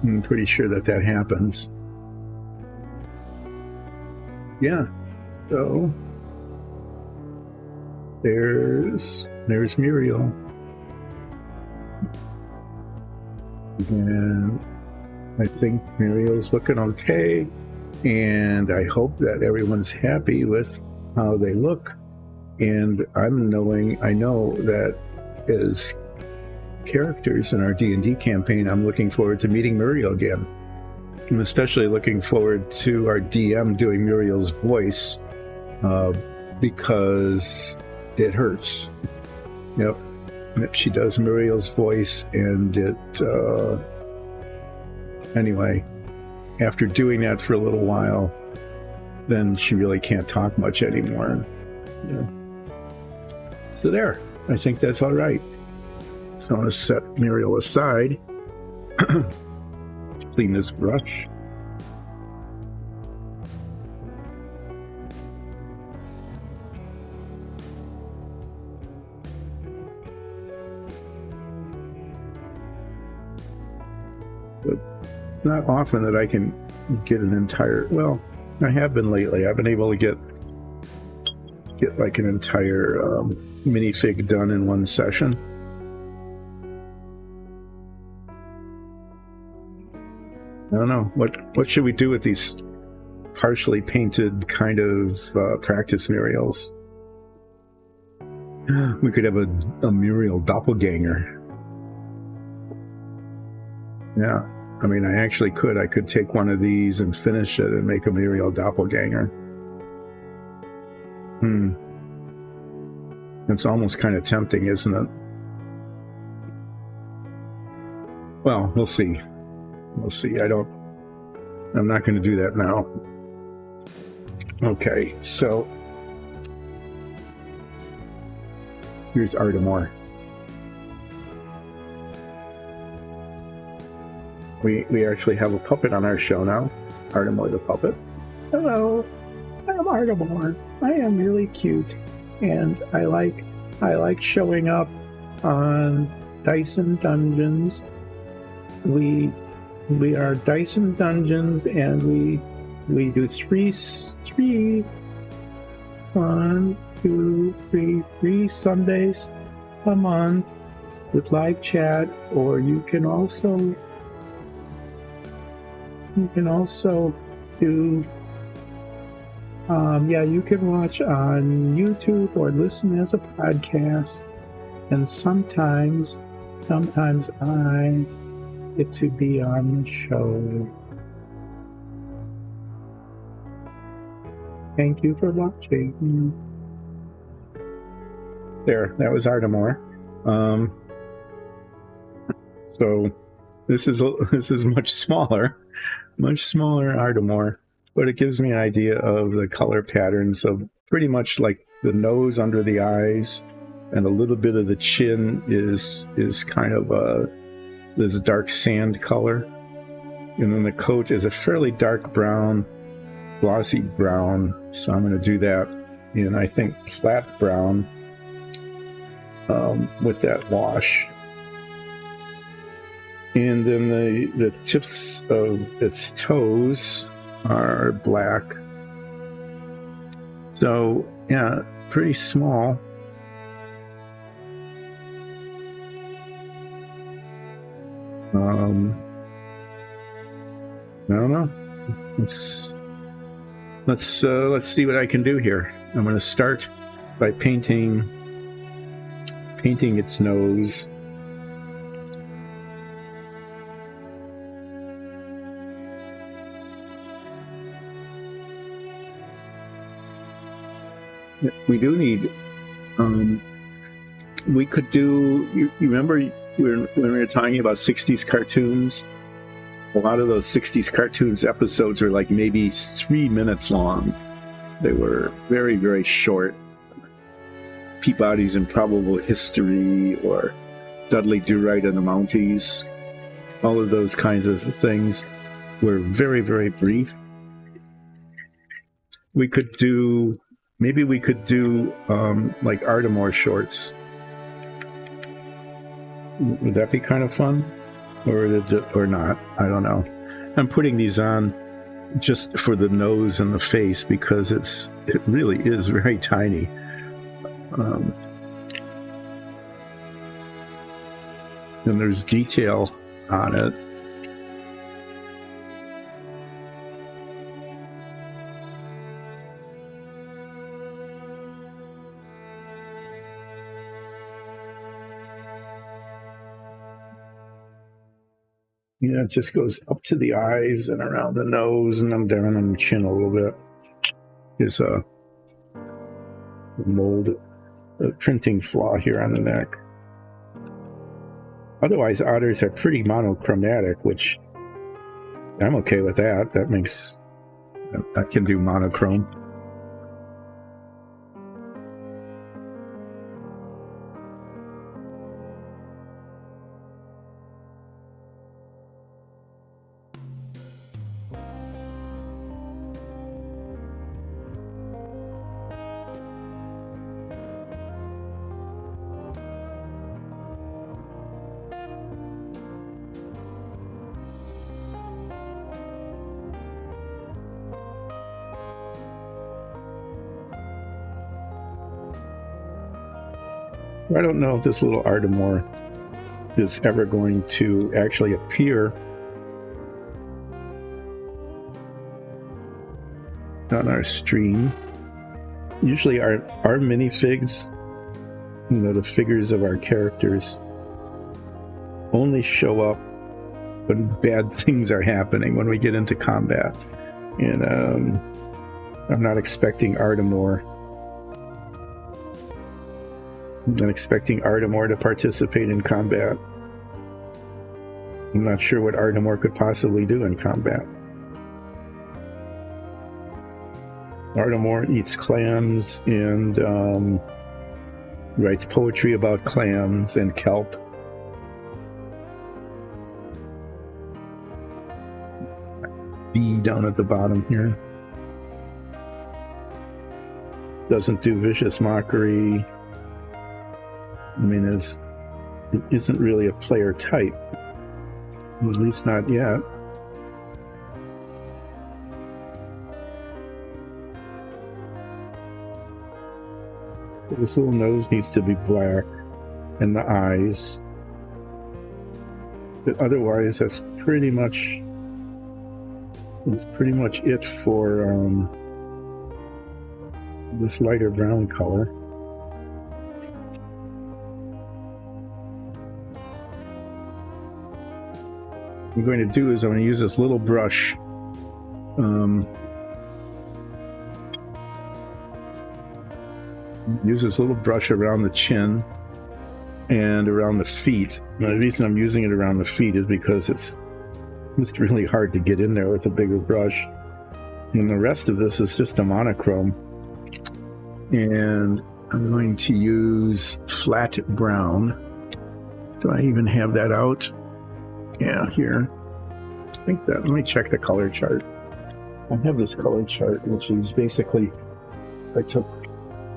I'm pretty sure that happens. Yeah. So there's Muriel. And I think Muriel's looking okay. And I hope that everyone's happy with how they look. And I know that as characters in our D&D campaign, I'm looking forward to meeting Muriel again. I'm especially looking forward to our DM doing Muriel's voice, because it hurts. Yep, she does Muriel's voice, and anyway, after doing that for a little while, then she really can't talk much anymore. Yeah. So there, I think that's all right. So I'm going to set Muriel aside. Clean this brush. But not often that I can get an entire, well, I have been lately. I've been able to get like an entire minifig done in one session. I don't know. What should we do with these partially painted kind of practice Muriels? We could have a Muriel doppelganger. Yeah. I mean, I actually could. I could take one of these and finish it and make a Muriel doppelganger. It's almost kind of tempting, isn't it? Well, we'll see. We'll see. I'm not going to do that now. Okay, so here's Artemore. We actually have a puppet on our show now. Artemore the puppet. Hello, I'm Artemore. I am really cute, and I like showing up on Dyson Dungeons. We are Dyson Dungeons, and we do three 3 Sundays a month with live chat, or you can also do you can watch on YouTube or listen as a podcast, and sometimes I get to be on the show. Thank you for watching. There, that was Artemore. So this is much smaller Artemore, but it gives me an idea of the color patterns of pretty much like the nose under the eyes, and a little bit of the chin is kind of this dark sand color, and then the coat is a fairly dark brown, glossy brown. So I'm going to do that in, I think, flat brown with that wash. And then the tips of its toes are black, So, yeah, pretty small. I don't know. Let's see what I can do here. I'm going to start by painting its nose. We do need. We could do. You remember when we were talking about 60s cartoons? A lot of those 60s cartoons episodes are like maybe 3 minutes long. They were very, very short. Peabody's Improbable History or Dudley Do-Right and the Mounties. All of those kinds of things were very, very brief. Maybe we could do like Ardmore shorts. Would that be kind of fun? Or not? I don't know. I'm putting these on just for the nose and the face because it really is very tiny. And there's detail on it. Yeah, it just goes up to the eyes and around the nose and then down on the chin a little bit. There's a printing flaw here on the neck. Otherwise, otters are pretty monochromatic, which I'm okay with that. That makes I can do monochrome. I don't know if this little Ardmore is ever going to actually appear on our stream. Usually our minifigs, the figures of our characters, only show up when bad things are happening, when we get into combat. And I'm not expecting Ardmore. I'm not expecting Ardmore to participate in combat. I'm not sure what Ardmore could possibly do in combat. Ardmore eats clams and writes poetry about clams and kelp. B down at the bottom here. Doesn't do vicious mockery. I mean, it isn't really a player type. At least not yet. This little nose needs to be black, and the eyes. But otherwise, that's pretty much it for this lighter brown color. What I'm going to do is I'm going to use this little brush. Use this little brush around the chin and around the feet. Now, the reason I'm using it around the feet is because it's really hard to get in there with a bigger brush. And the rest of this is just a monochrome. And I'm going to use flat brown. Do I even have that out? Yeah, here. I think that. Let me check the color chart. I have this color chart, which is basically I took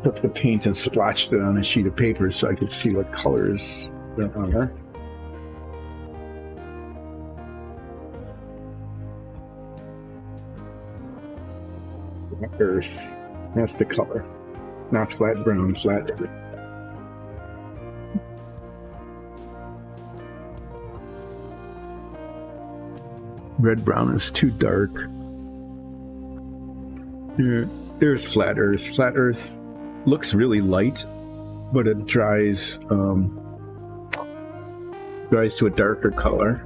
the paint and splotched it on a sheet of paper so I could see what colors there are. Earth. That's the color. Not flat brown, flat. Red brown is too dark. There's flat earth. Flat earth looks really light, but it dries to a darker color.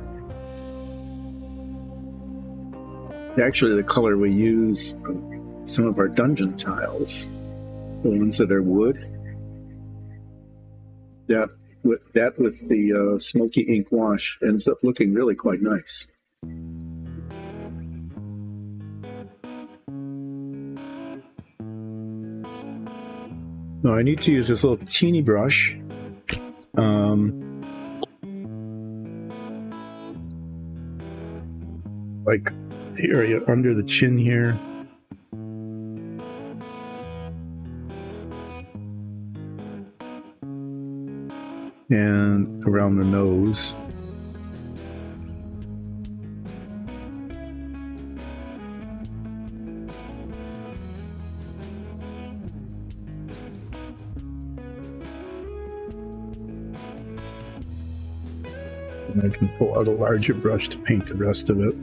Actually, the color we use on some of our dungeon tiles, the ones that are wood, that with the smoky ink wash ends up looking really quite nice. Now I need to use this little teeny brush. Like the area under the chin here. And around the nose. And I can pull out a larger brush to paint the rest of it.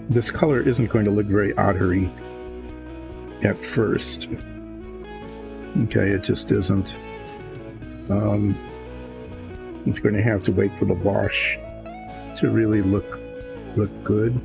This color isn't going to look very ottery at first. Okay, it just isn't. It's going to have to wait for the wash to really look good.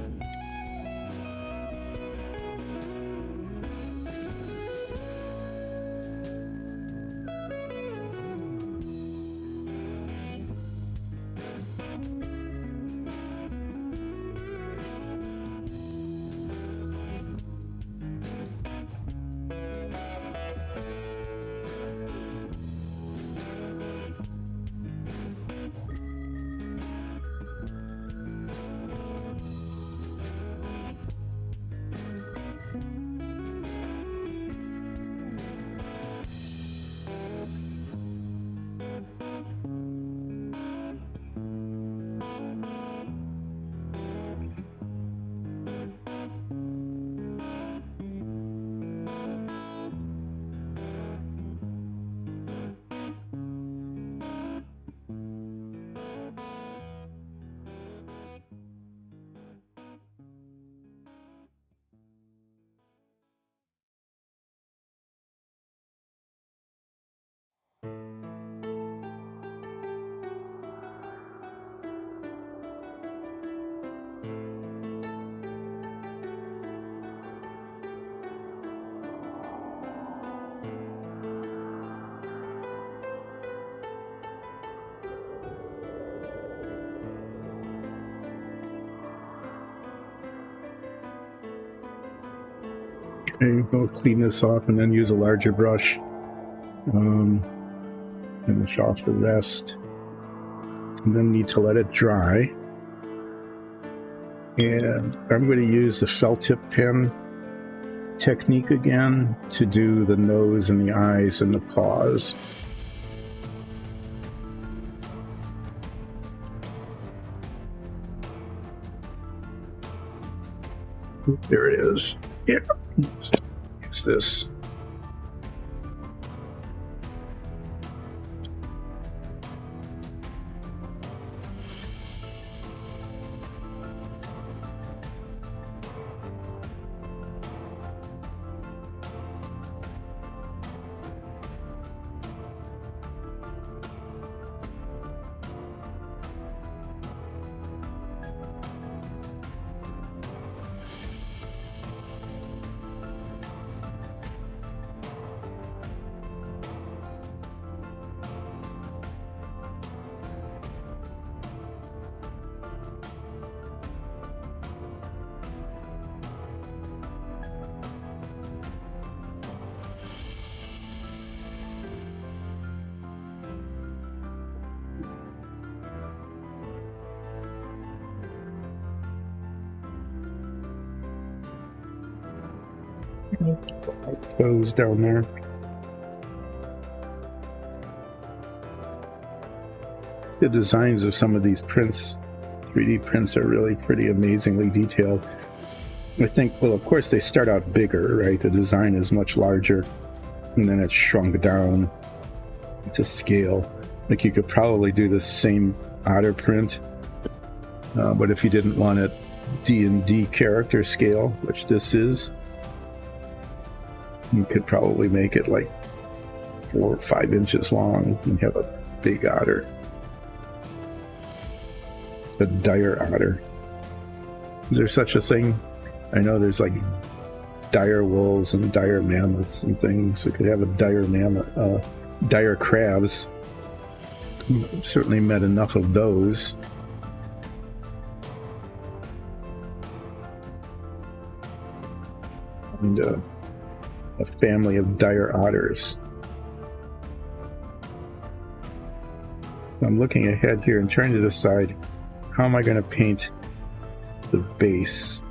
Okay, I'll clean this off and then use a larger brush. Finish off the rest. And then need to let it dry. And I'm going to use the felt tip pen technique again to do the nose and the eyes and the paws. There it is. Yeah. Use this. Goes down there. The designs of some of these prints, 3D prints, are really pretty amazingly detailed. I think, well, of course, they start out bigger, right? The design is much larger, and then it's shrunk down to scale. Like, you could probably do the same Otter print, but if you didn't want it DnD character scale, which this is, you could probably make it like 4 or 5 inches long and have a big otter. A dire otter. Is there such a thing? I know there's like dire wolves and dire mammoths and things. We could have a dire mammoth, dire crabs. Certainly met enough of those. And a family of dire otters. I'm looking ahead here and trying to decide, how am I going to paint the base?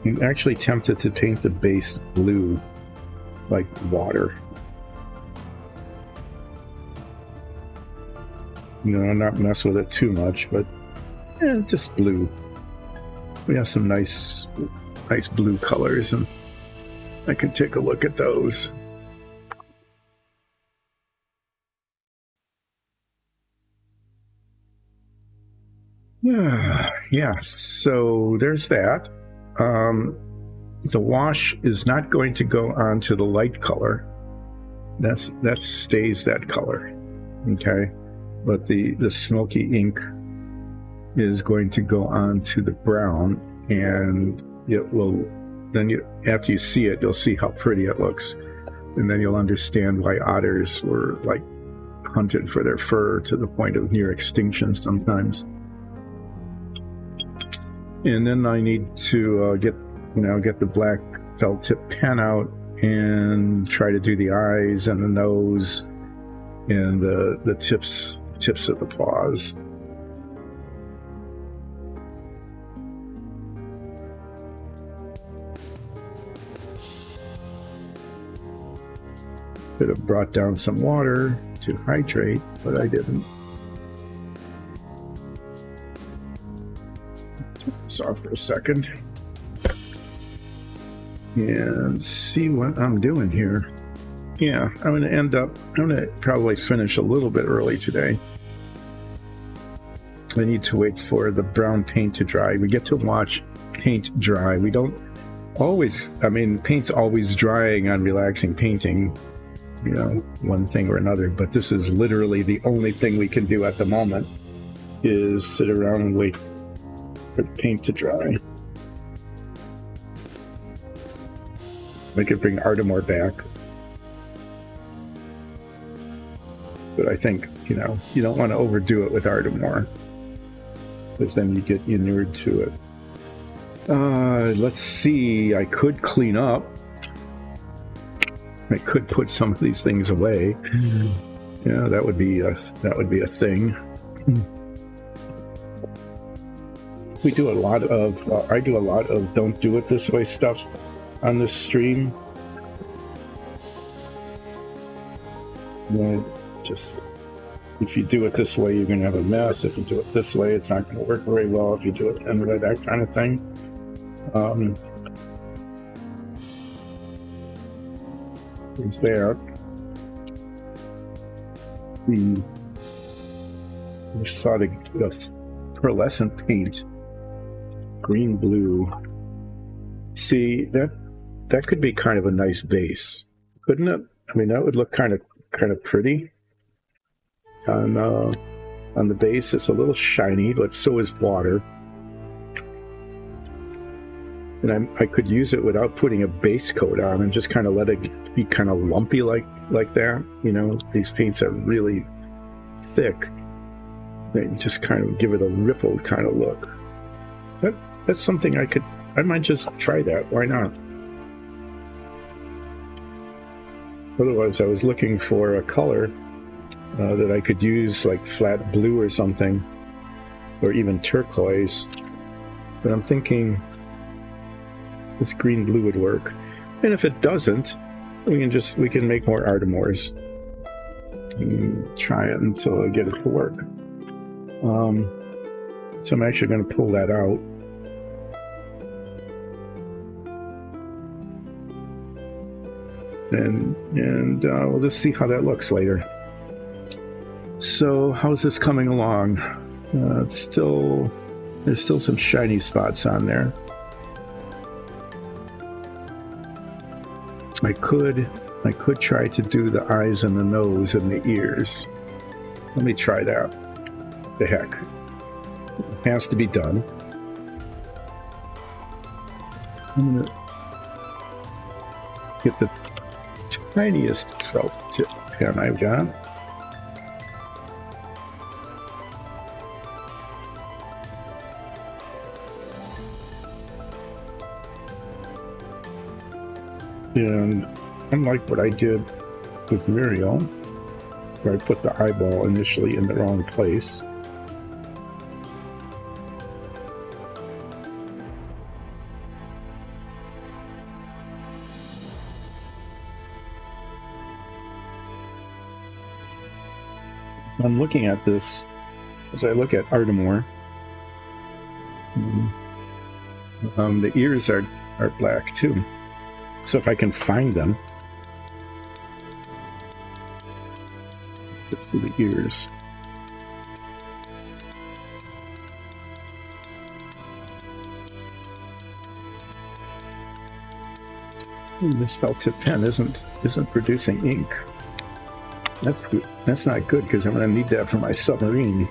I'm actually tempted to paint the base blue, like water. You know, not mess with it too much, but just blue. We have some nice blue colors, and I can take a look at those. Yeah, so there's that. The wash is not going to go onto the light color. That stays that color, okay? But the smoky ink is going to go onto the brown, and it will, then after you see it, you'll see how pretty it looks, and then you'll understand why otters were like hunted for their fur to the point of near extinction sometimes. And then I need to get the black felt tip pen out and try to do the eyes and the nose and the tips of the paws. Could have brought down some water to hydrate, but I didn't. Turn this off for a second and see what I'm doing here. Yeah, I'm going to probably finish a little bit early today. I need to wait for the brown paint to dry. We get to watch paint dry. We don't always, paint's always drying on relaxing painting, one thing or another, but this is literally the only thing we can do at the moment is sit around and wait for the paint to dry. We could bring Artemore back. But I think, you don't want to overdo it with Artemore, because then you get inured to it. Let's see, I could clean up. I could put some of these things away. Yeah, that would be a thing. We do a lot of I do a lot of don't do it this way stuff on this stream. Just if you do it this way, you're going to have a mess. If you do it this way, it's not going to work very well. If you do it anyway, that kind of thing. It's there. We saw the pearlescent paint, green blue. See, that could be kind of a nice base, couldn't it? That would look kind of pretty on the base. It's a little shiny, but so is water. And I could use it without putting a base coat on and just kind of let it be kind of lumpy like that. These paints are really thick. They just kind of give it a rippled kind of look. That's something I might just try that. Why not? Otherwise, I was looking for a color that I could use, like flat blue or something, or even turquoise. But I'm thinking, this green blue would work. And if it doesn't, we can make more Artemors. And try it until I get it to work. So I'm actually going to pull that out. And we'll just see how that looks later. So how's this coming along? There's still some shiny spots on there. I could try to do the eyes and the nose and the ears. Let me try that. The heck. It has to be done. I'm gonna get the tiniest felt tip pen I've got. And unlike what I did with Muriel, where I put the eyeball initially in the wrong place, I'm looking at this as I look at Artemor. The ears are black too. So if I can find them, let's see the ears. This felt tip pen isn't producing ink. That's good. That's not good because I'm going to need that for my submarine.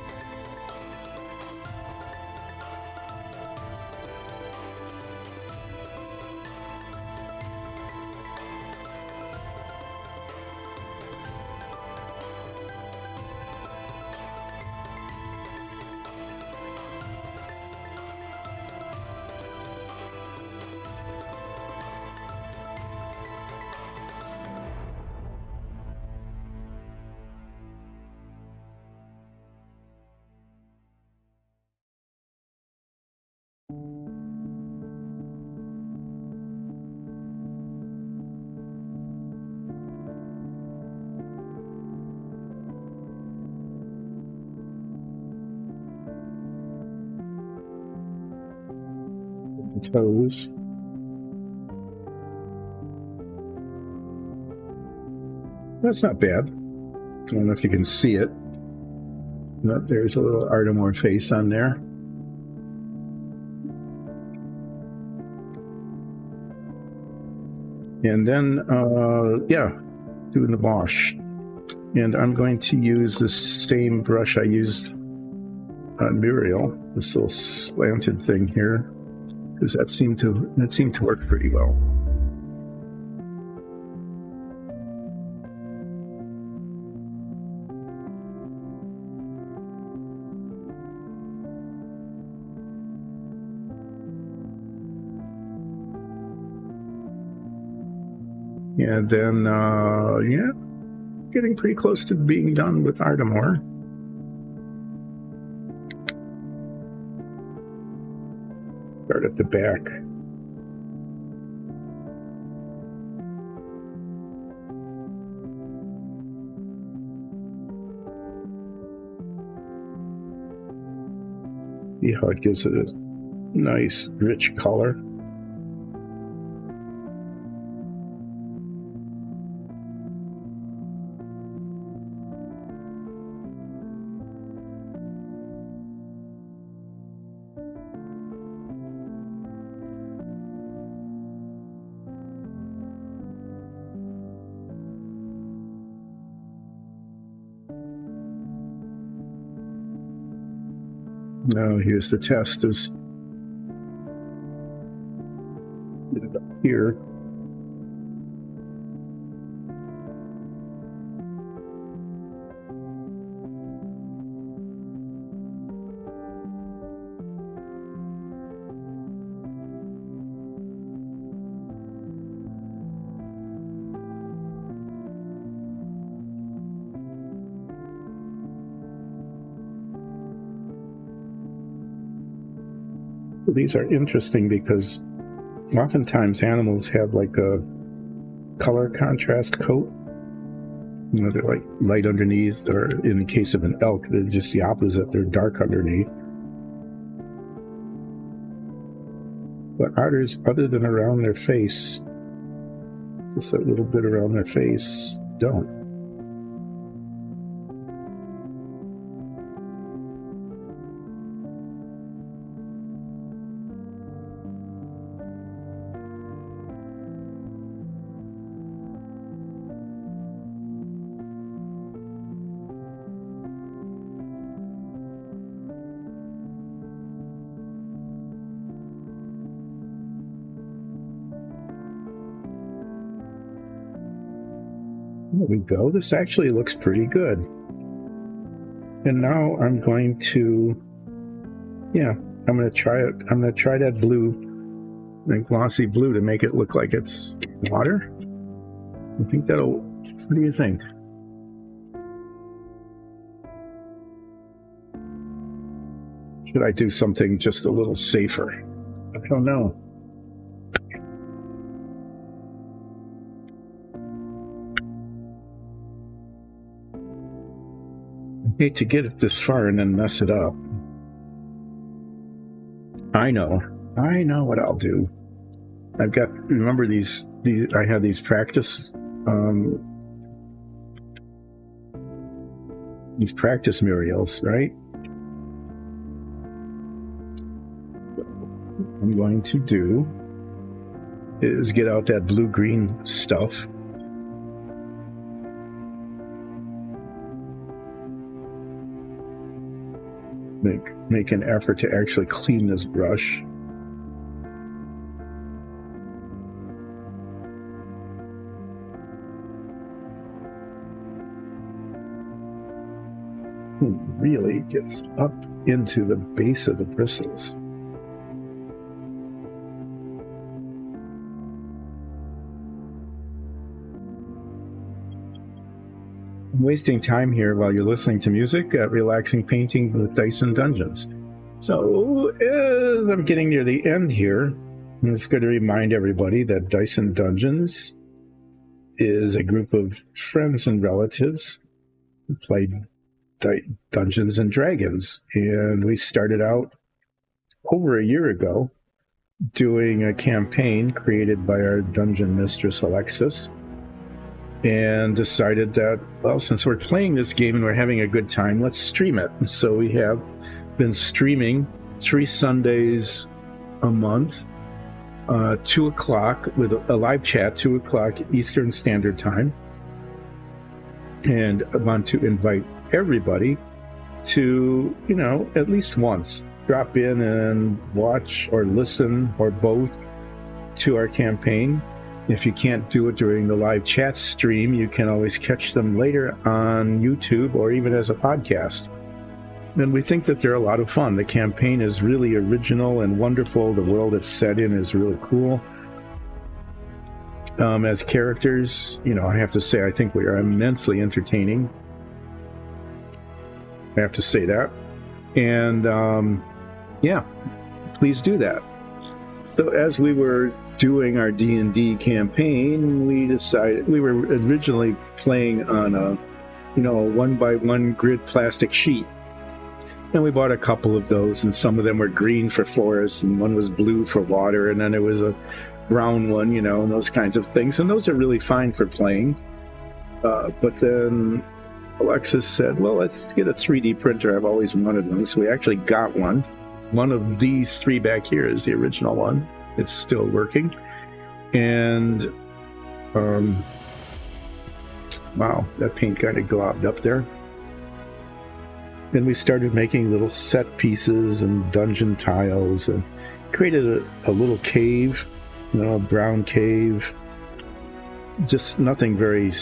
Toes. That's not bad. I don't know if you can see it. But there's a little Artemor face on there. And then, doing the wash. And I'm going to use the same brush I used on Muriel, this little slanted thing here, because that seemed to work pretty well. And then, getting pretty close to being done with Artemor. Start at the back. See how it gives it a nice, rich color. Now here's the test is here. These are interesting because oftentimes animals have like a color contrast coat. You know, they're like light underneath, or in the case of an elk, they're just the opposite. They're dark underneath. But otters, other than around their face, just a little bit around their face, don't. There we go. This actually looks pretty good. And now I'm going to, I'm going to try it. I'm going to try that blue, that glossy blue, to make it look like it's water. I think what do you think? Should I do something just a little safer? I don't know. I hate to get it this far and then mess it up. I know what I'll do. Remember these I have these practice murals, right? What I'm going to do is get out that blue-green stuff. Make an effort to actually clean this brush. It really gets up into the base of the bristles. I'm wasting time here while you're listening to music at Relaxing Painting with Dice and Dungeons. So, as I'm getting near the end here, it's good to remind everybody that Dice and Dungeons is a group of friends and relatives who play Dungeons and Dragons. And we started out over a year ago doing a campaign created by our dungeon mistress, Alexis, and decided that, well, since we're playing this game and we're having a good time, let's stream it. And so we have been streaming 3 Sundays a month, 2 o'clock, with a live chat, 2 o'clock Eastern Standard Time. And I want to invite everybody to, at least once drop in and watch or listen or both to our campaign. If you can't do it during the live chat stream, you can always catch them later on YouTube or even as a podcast. And we think that they're a lot of fun. The campaign is really original and wonderful. The world it's set in is really cool. As characters, I have to say, I think we are immensely entertaining. I have to say that. And please do that. So as we were doing our D&D campaign, we decided we were originally playing on a 1x1 grid plastic sheet. And we bought a couple of those, and some of them were green for forest, and one was blue for water, and then there was a brown one, and those kinds of things. And those are really fine for playing. But then Alexis said, well, let's get a 3D printer. I've always wanted one. So we actually got one. One of these 3 back here is the original one. It's still working. And, wow, that paint kind of globbed up there. Then we started making little set pieces and dungeon tiles and created a little cave, a brown cave. Just nothing very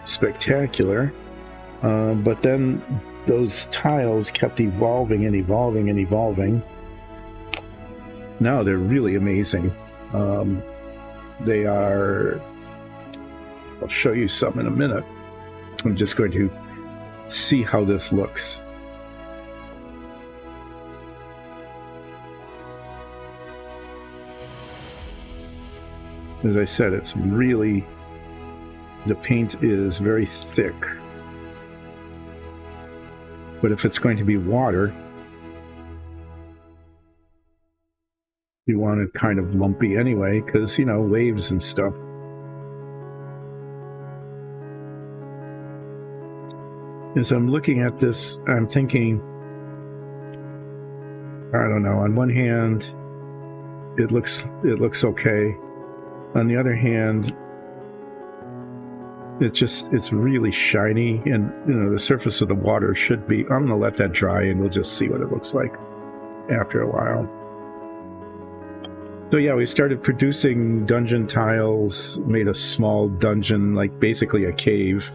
spectacular. But then those tiles kept evolving and evolving and evolving. Now they're really amazing. They are... I'll show you some in a minute. I'm just going to see how this looks. As I said, it's really, the paint is very thick. But if it's going to be water, you want it kind of lumpy anyway, because, you know, waves and stuff. As I'm looking at this, I'm thinking, I don't know, on one hand, it looks okay. On the other hand, it's really shiny, and, you know, the surface of the water should be, I'm going to let that dry and we'll just see what it looks like after a while. So yeah, we started producing dungeon tiles, made a small dungeon, like basically a cave.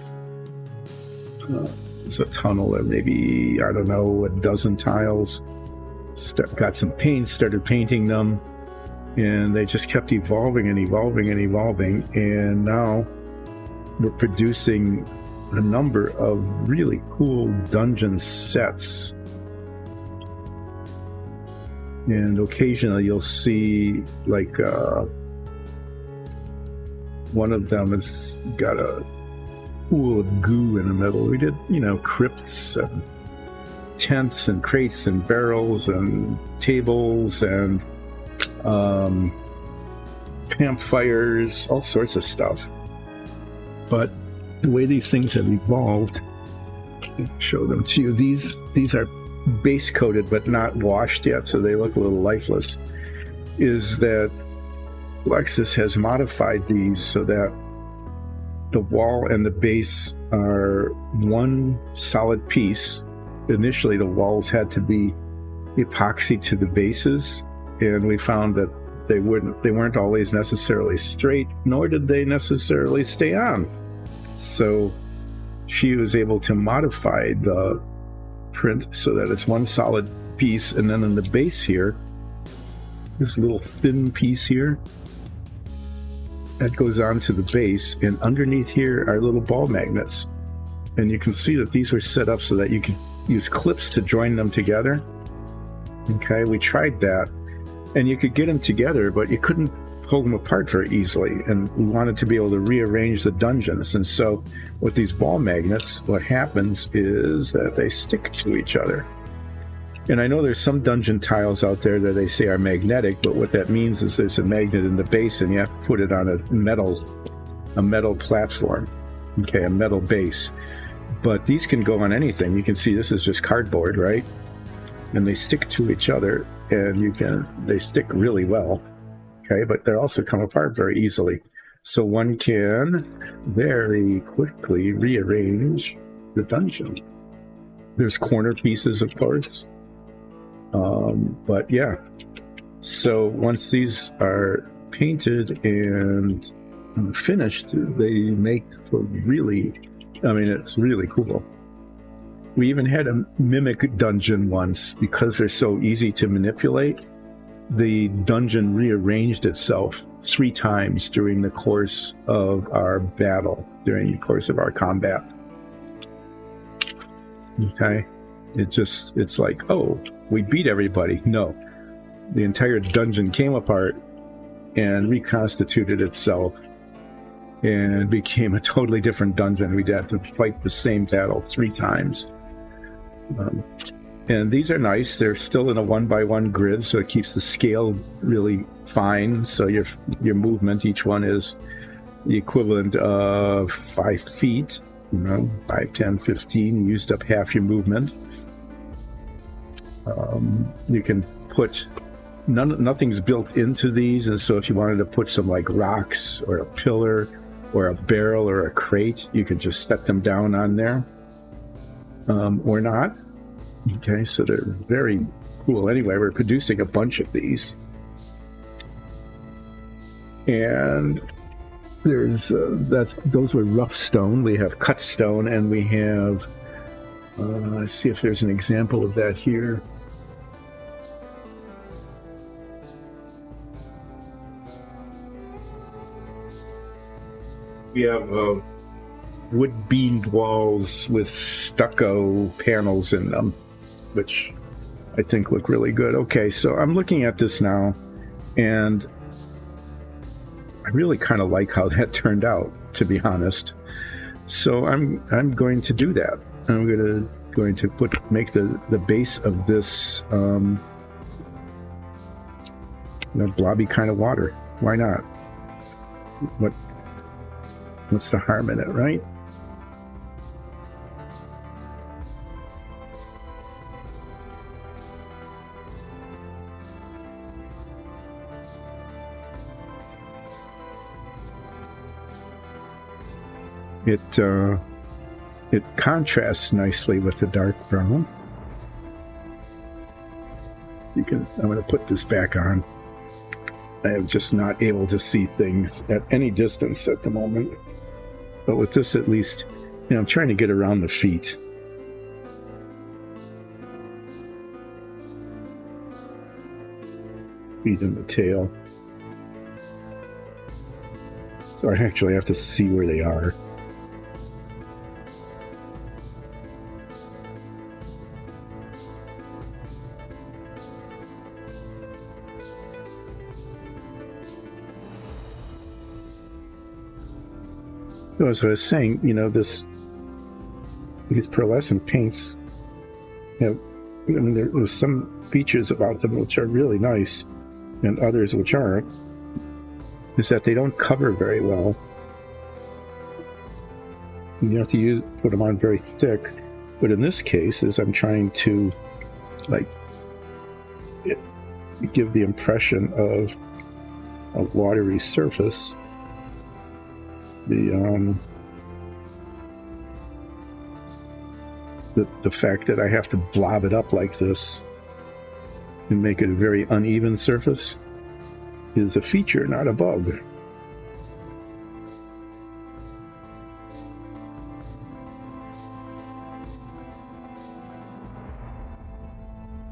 It's a tunnel of maybe, I don't know, a dozen tiles. Got some paint, started painting them, and they just kept evolving and evolving and evolving, and now we're producing a number of really cool dungeon sets. And occasionally you'll see, like, one of them has got a pool of goo in the middle. We did, you know, crypts and tents and crates and barrels and tables and campfires, all sorts of stuff. But the way these things have evolved, I'll show them to you. These are base coated but not washed yet, so they look a little lifeless. Is that Lexus has modified these so that the wall and the base are one solid piece. Initially, the walls had to be epoxy to the bases, and we found that they weren't always necessarily straight, nor did they necessarily stay on. So she was able to modify the print so that it's one solid piece, and then in the base here, this little thin piece here, that goes on to the base, and underneath here are little ball magnets. And you can see that these were set up so that you could use clips to join them together. Okay, we tried that, and you could get them together, but you couldn't pull them apart very easily, and we wanted to be able to rearrange the dungeons. And so with these ball magnets, what happens is that they stick to each other. And I know there's some dungeon tiles out there that they say are magnetic, but what that means is there's a magnet in the base and you have to put it on a metal platform, okay, a metal base. But these can go on anything. You can see this is just cardboard, right? And they stick to each other, and they stick really well, okay? But they also come apart very easily. So one can very quickly rearrange the dungeon. There's corner pieces, of course. But yeah, so once these are painted and finished, they make for really, I mean, it's really cool. We even had a mimic dungeon once. Because they're so easy to manipulate, the dungeon rearranged itself 3 times during the course of our battle, during the course of our combat. Okay? It's like, oh, we beat everybody. No. The entire dungeon came apart and reconstituted itself and became a totally different dungeon. We'd have to fight the same battle 3 times. And these are nice. They're still in a 1x1 grid, so it keeps the scale really fine. So your movement, each one is the equivalent of 5 feet. 5, 10, 15. You used up half your movement. You can put nothing's built into these, and so if you wanted to put some like rocks or a pillar or a barrel or a crate, you could just set them down on there, or not. Okay, so they're very cool. Anyway, we're producing a bunch of these, and there's those were rough stone. We have cut stone, and we have let's see if there's an example of that here. We have wood-beamed walls with stucco panels in them, which I think look really good. Okay, so I'm looking at this now, and I really kind of like how that turned out, to be honest. So I'm going to do that. I'm going to make the base of this blobby kind of water. Why not? What's the harm in it, right? It contrasts nicely with the dark brown. I'm going to put this back on. I am just not able to see things at any distance at the moment. But with this, at least, I'm trying to get around the feet. Feet and the tail. So I actually have to see where they are. So as I was saying, these pearlescent paints, there's some features about them which are really nice, and others which aren't. Is that they don't cover very well. And you have to put them on very thick. But in this case, as I'm trying to give the impression of a watery surface, the fact that I have to blob it up like this and make it a very uneven surface is a feature, not a bug.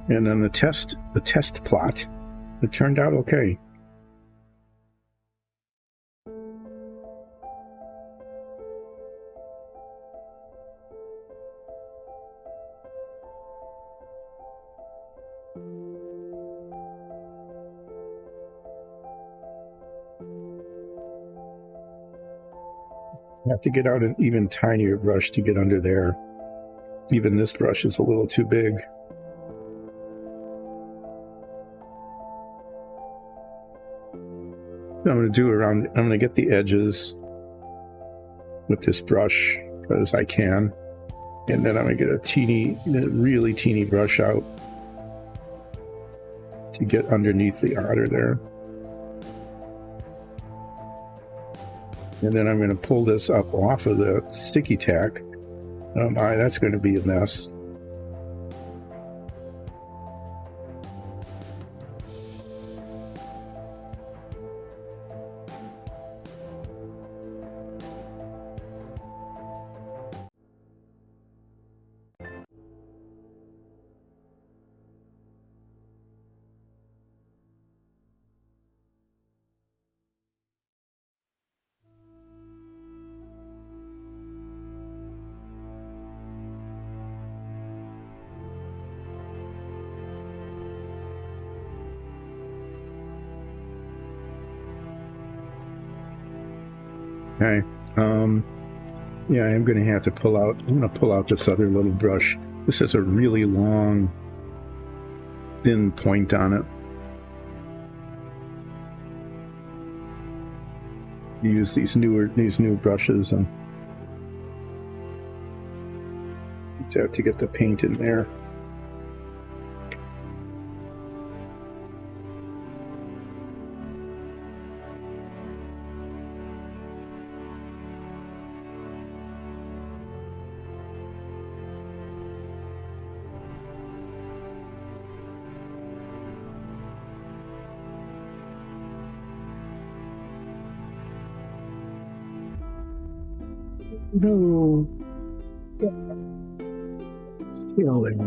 And then the test plot, it turned out okay. I have to get out an even tinier brush to get under there. Even this brush is a little too big. I'm going to get the edges with this brush because I can. And then I'm going to get a really teeny brush out to get underneath the otter there. And then I'm going to pull this up off of the sticky tack. Oh my, that's going to be a mess. Okay. Yeah, I'm going to have to pull out. I'm going to pull out this other little brush. This has a really long, thin point on it. You use these new brushes, and it's out to get the paint in there. No. Killing.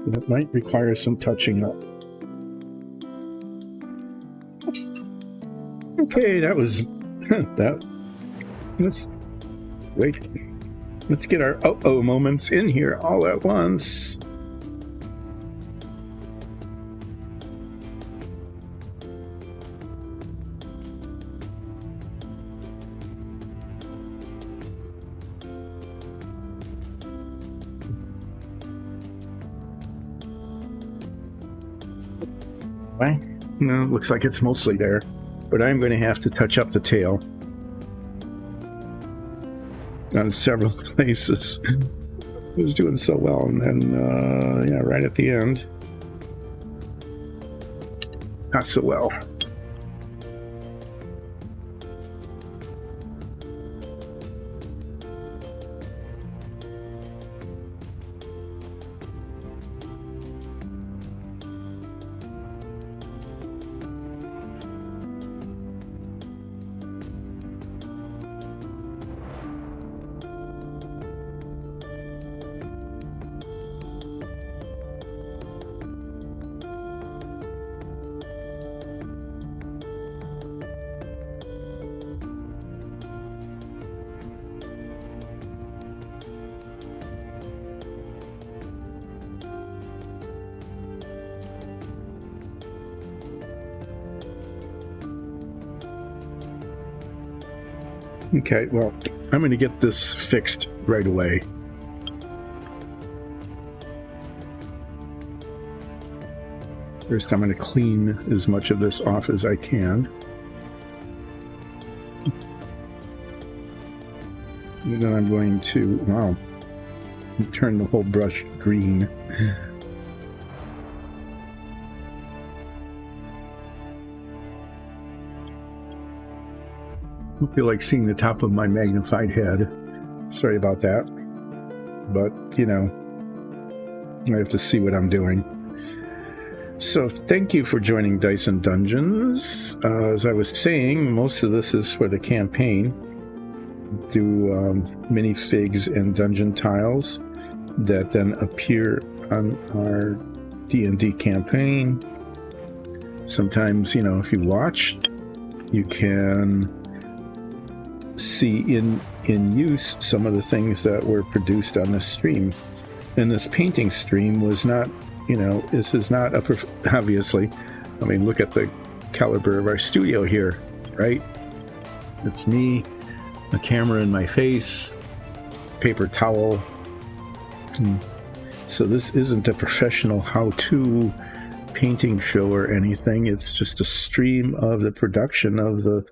That might require some touching up. Okay, that was that. Let's wait. Let's get our uh-oh moments in here all at once. Right? No, looks like it's mostly there, but I'm going to have to touch up the tail on several places. It was doing so well, and then yeah, right at the end, not so well. Okay, well, I'm going to get this fixed right away. First, I'm going to clean as much of this off as I can. And then I'm going to, wow, turn the whole brush green. I feel like seeing the top of my magnified head. Sorry about that. But, you know, I have to see what I'm doing. So thank you for joining Dice and Dungeons. As I was saying, most of this is for the campaign. Do minifigs and dungeon tiles that then appear on our DnD campaign. Sometimes, you know, if you watch, you can see in use some of the things that were produced on this stream. And this painting stream was not, you know, this is not obviously, I mean, look at the caliber of our studio here, right? It's me, a camera in my face, paper towel. So this isn't a professional how-to painting show or anything. It's just a stream of the production of the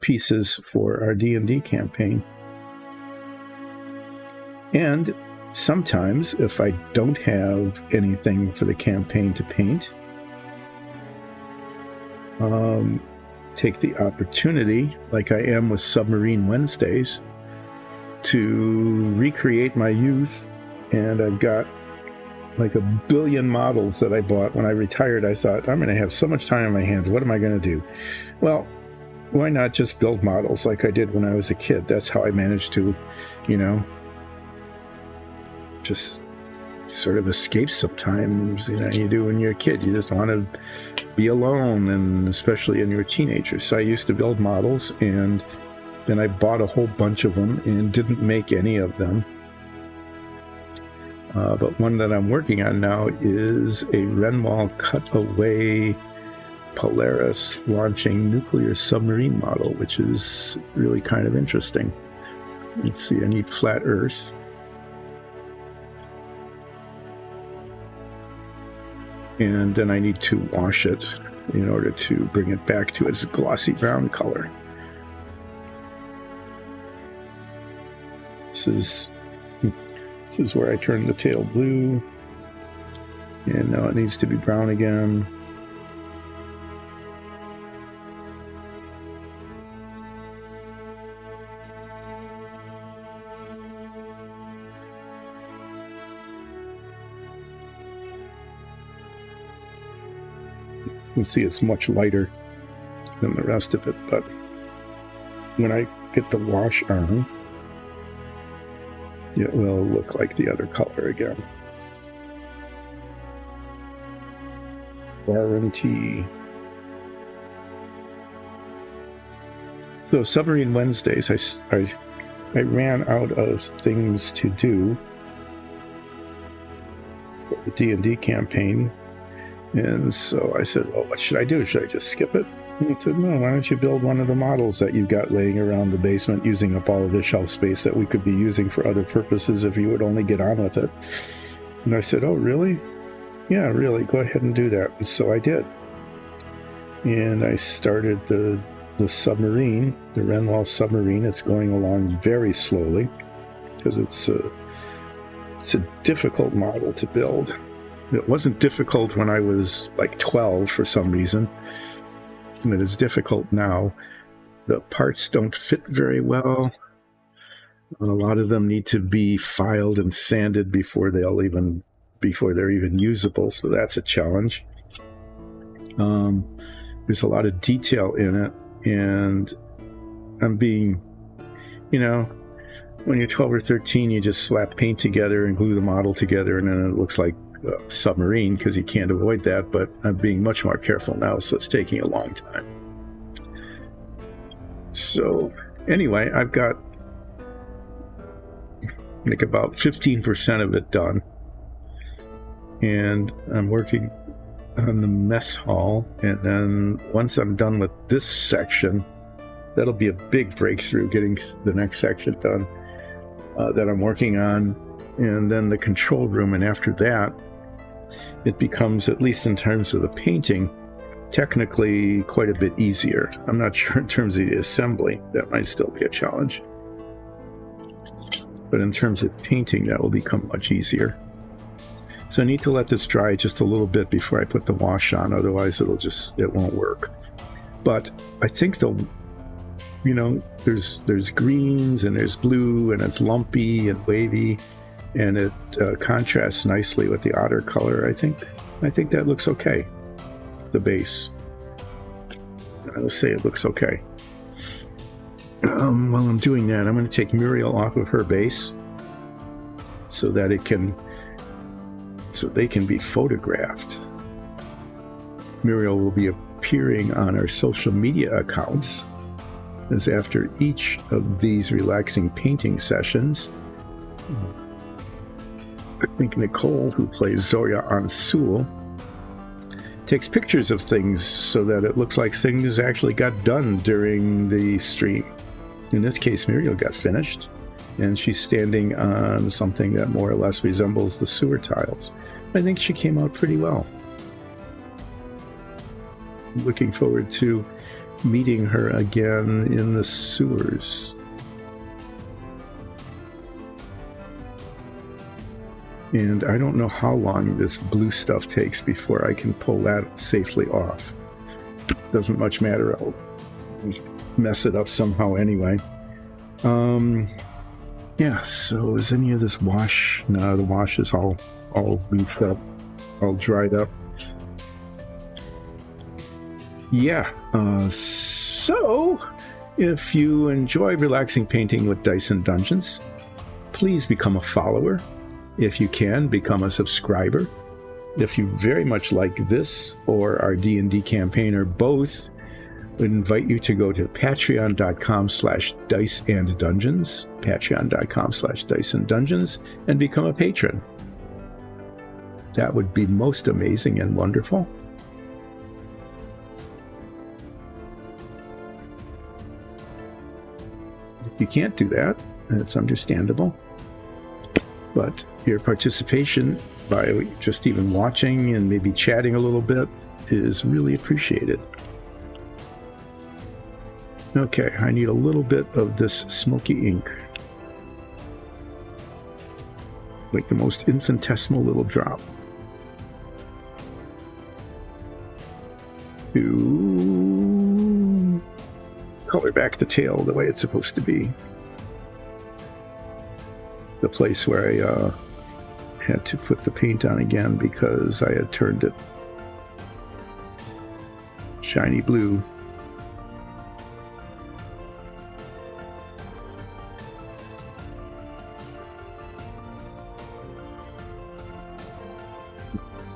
pieces for our D&D campaign. And sometimes, if I don't have anything for the campaign to paint, take the opportunity, like I am with Submarine Wednesdays, to recreate my youth. And I've got like 1 billion models that I bought. When I retired, I thought, I'm going to have so much time on my hands. What am I going to do? Well, why not just build models like I did when I was a kid? That's how I managed to, you know, just sort of escape sometimes. You know, you do when you're a kid. You just want to be alone, and especially when you're a teenager. So I used to build models, and then I bought a whole bunch of them and didn't make any of them. But one that I'm working on now is a Renwall cutaway Polaris launching nuclear submarine model, which is really kind of interesting. Let's see, I need flat Earth. And then I need to wash it in order to bring it back to its glossy brown color. This is where I turn the tail blue. And now it needs to be brown again. You can see it's much lighter than the rest of it, but when I get the wash on, it will look like the other color again. Warranty. So Submarine Wednesdays, I I ran out of things to do for the D&D campaign. And so I said, well, what should I do? Should I just skip it? And he said, no, why don't you build one of the models that you've got laying around the basement, using up all of the shelf space that we could be using for other purposes if you would only get on with it. And I said, oh, really? Yeah, really, go ahead and do that. And so I did. And I started the submarine, the Renwall submarine. It's going along very slowly because it's a difficult model to build. It wasn't difficult when I was like 12 for some reason. It is difficult now. The parts don't fit very well. A lot of them need to be filed and sanded before they're even usable, so that's a challenge. There's a lot of detail in it, and I'm being, when you're 12 or 13, you just slap paint together and glue the model together, and then it looks like a submarine because you can't avoid that, but I'm being much more careful now, so it's taking a long time. So anyway, I've got like about 15% of it done, and I'm working on the mess hall, and then once I'm done with this section, that'll be a big breakthrough, getting the next section done that I'm working on, and then the control room, and after that it becomes, at least in terms of the painting, technically quite a bit easier. I'm not sure in terms of the assembly, that might still be a challenge, but in terms of painting, that will become much easier. So I need to let this dry just a little bit before I put the wash on, otherwise it won't work. But I think there's greens and there's blue, and it's lumpy and wavy, and it contrasts nicely with the Otter color. I think that looks okay. The base, I will say it looks okay. While I'm doing that, I'm going to take Muriel off of her base so that they can be photographed. Muriel will be appearing on our social media accounts, as after each of these relaxing painting sessions, I think Nicole, who plays Zoya Ansul, takes pictures of things so that it looks like things actually got done during the stream. In this case, Muriel got finished, and she's standing on something that more or less resembles the sewer tiles. I think she came out pretty well. I'm looking forward to meeting her again in the sewers. And I don't know how long this blue stuff takes before I can pull that safely off. Doesn't much matter, I'll mess it up somehow anyway. Yeah, so is any of this wash? No, the wash is all beefed up, all dried up. Yeah, so if you enjoy relaxing painting with Dice and Dungeons, please become a follower. If you can, become a subscriber. If you very much like this or our D&D campaign or both, we invite you to go to patreon.com/diceanddungeons, patreon.com/diceanddungeons, and become a patron. That would be most amazing and wonderful. If you can't do that, it's understandable. But your participation by just even watching and maybe chatting a little bit is really appreciated. Okay, I need a little bit of this smoky ink. Like the most infinitesimal little drop. To color back the tail the way it's supposed to be. The place where I had to put the paint on again because I had turned it shiny blue.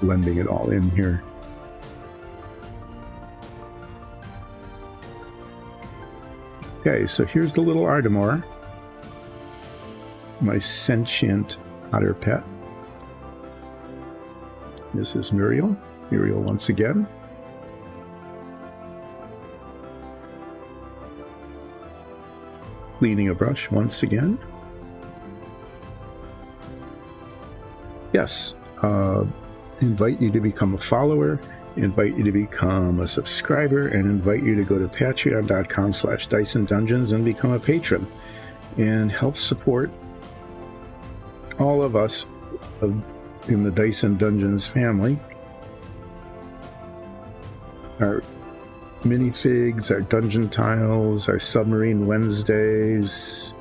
Blending it all in here. Okay, so here's the little Ardmore. my sentient otter pet. This is Muriel. Muriel once again. Cleaning a brush once again. Yes, invite you to become a follower, invite you to become a subscriber, and invite you to go to patreon.com/DysonDungeons and become a patron and help support all of us in the Dyson Dungeons family. Our minifigs, our dungeon tiles, our submarine Wednesdays.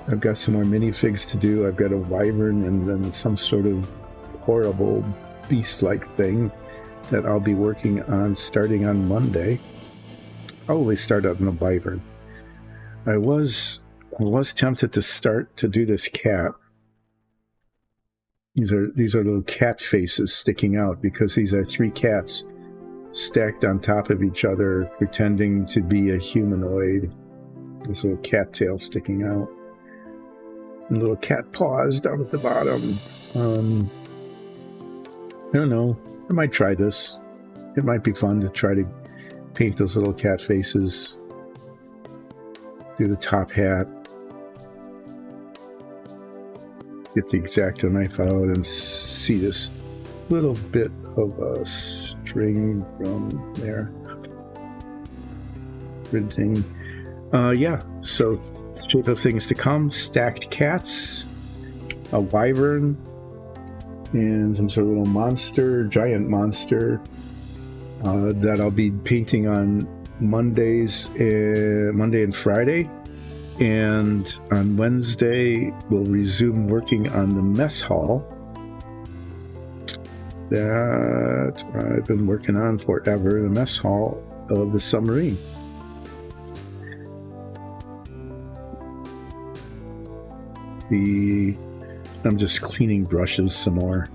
I've got some more minifigs to do. I've got a wyvern and then some sort of horrible beast-like thing that I'll be working on starting on Monday. Probably start out in a wyvern. I was tempted to start to do this cat. These are little cat faces sticking out because these are 3 cats stacked on top of each other, pretending to be a humanoid. This little cat tail sticking out. And little cat paws down at the bottom. I don't know. I might try this. It might be fun to try to paint those little cat faces. Do the top hat. Get the X-Acto knife out and see this little bit of a string from there. Printing. Yeah, so shape of things to come. Stacked cats, a wyvern, and some sort of little monster, giant monster, that I'll be painting on Monday and Friday. And on Wednesday, we'll resume working on the mess hall that I've been working on forever, the mess hall of the submarine. I'm just cleaning brushes some more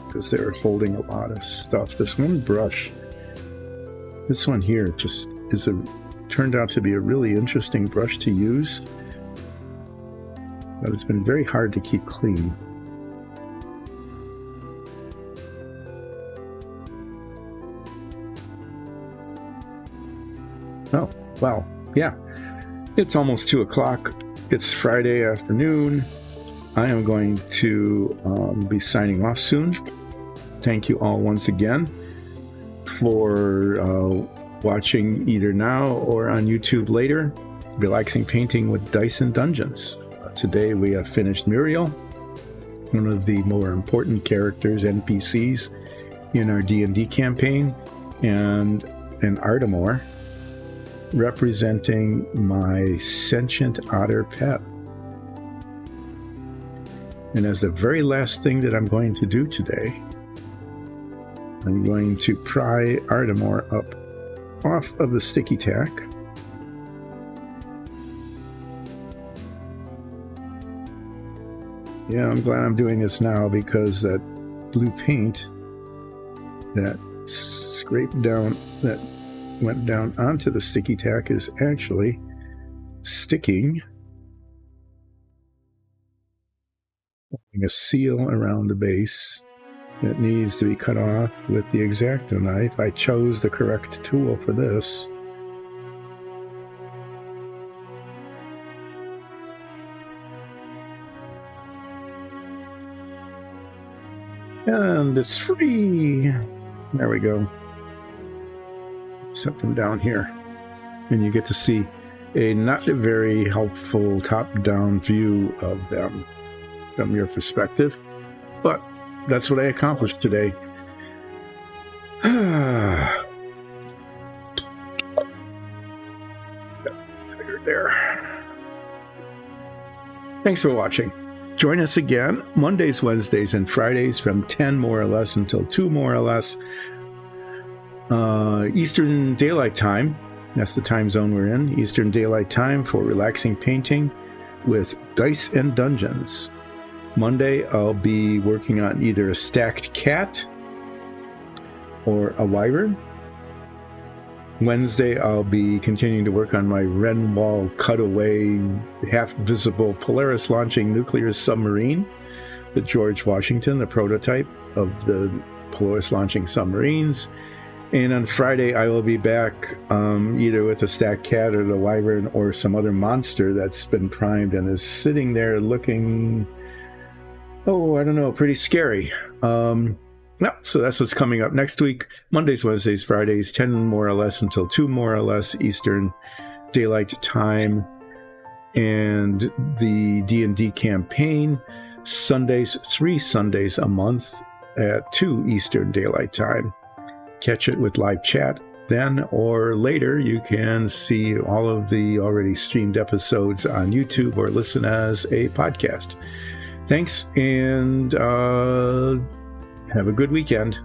because they're holding a lot of stuff. This one brush, this one here, just turned out to be a really interesting brush to use, but it's been very hard to keep clean. Oh, wow. Yeah. It's almost 2 o'clock. It's Friday afternoon. I am going to be signing off soon. Thank you all once again for watching either now or on YouTube later. Relaxing Painting with Dyson Dungeons. Today we have finished Muriel, one of the more important characters, NPCs, in our DnD campaign, and an Artemore, representing my sentient otter pet. And as the very last thing that I'm going to do today, I'm going to pry Artemore up off of the sticky tack. Yeah, I'm glad I'm doing this now because that blue paint that scraped down, that went down onto the sticky tack, is actually sticking, a seal around the base that needs to be cut off with the X-Acto knife. I chose the correct tool for this. And it's free. There we go. Set them down here, and you get to see a not very helpful top-down view of them from your perspective, but that's what I accomplished today. There. Thanks for watching. Join us again Mondays, Wednesdays, and Fridays from 10 more or less until 2 more or less Eastern Daylight Time. That's the time zone we're in. Eastern Daylight Time for Relaxing Painting with Dice and Dungeons. Monday, I'll be working on either a stacked cat or a wyvern. Wednesday, I'll be continuing to work on my Renwall cutaway, half-visible Polaris-launching nuclear submarine, the George Washington, the prototype of the Polaris-launching submarines. And on Friday, I will be back either with the Stack Cat or the Wyvern or some other monster that's been primed and is sitting there looking, pretty scary. So that's what's coming up next week. Mondays, Wednesdays, Fridays, 10 more or less until 2 more or less Eastern Daylight Time. And the DnD campaign, Sundays, 3 Sundays a month at 2 Eastern Daylight Time. Catch it with live chat then, or later you can see all of the already streamed episodes on YouTube or listen as a podcast. Thanks, and have a good weekend.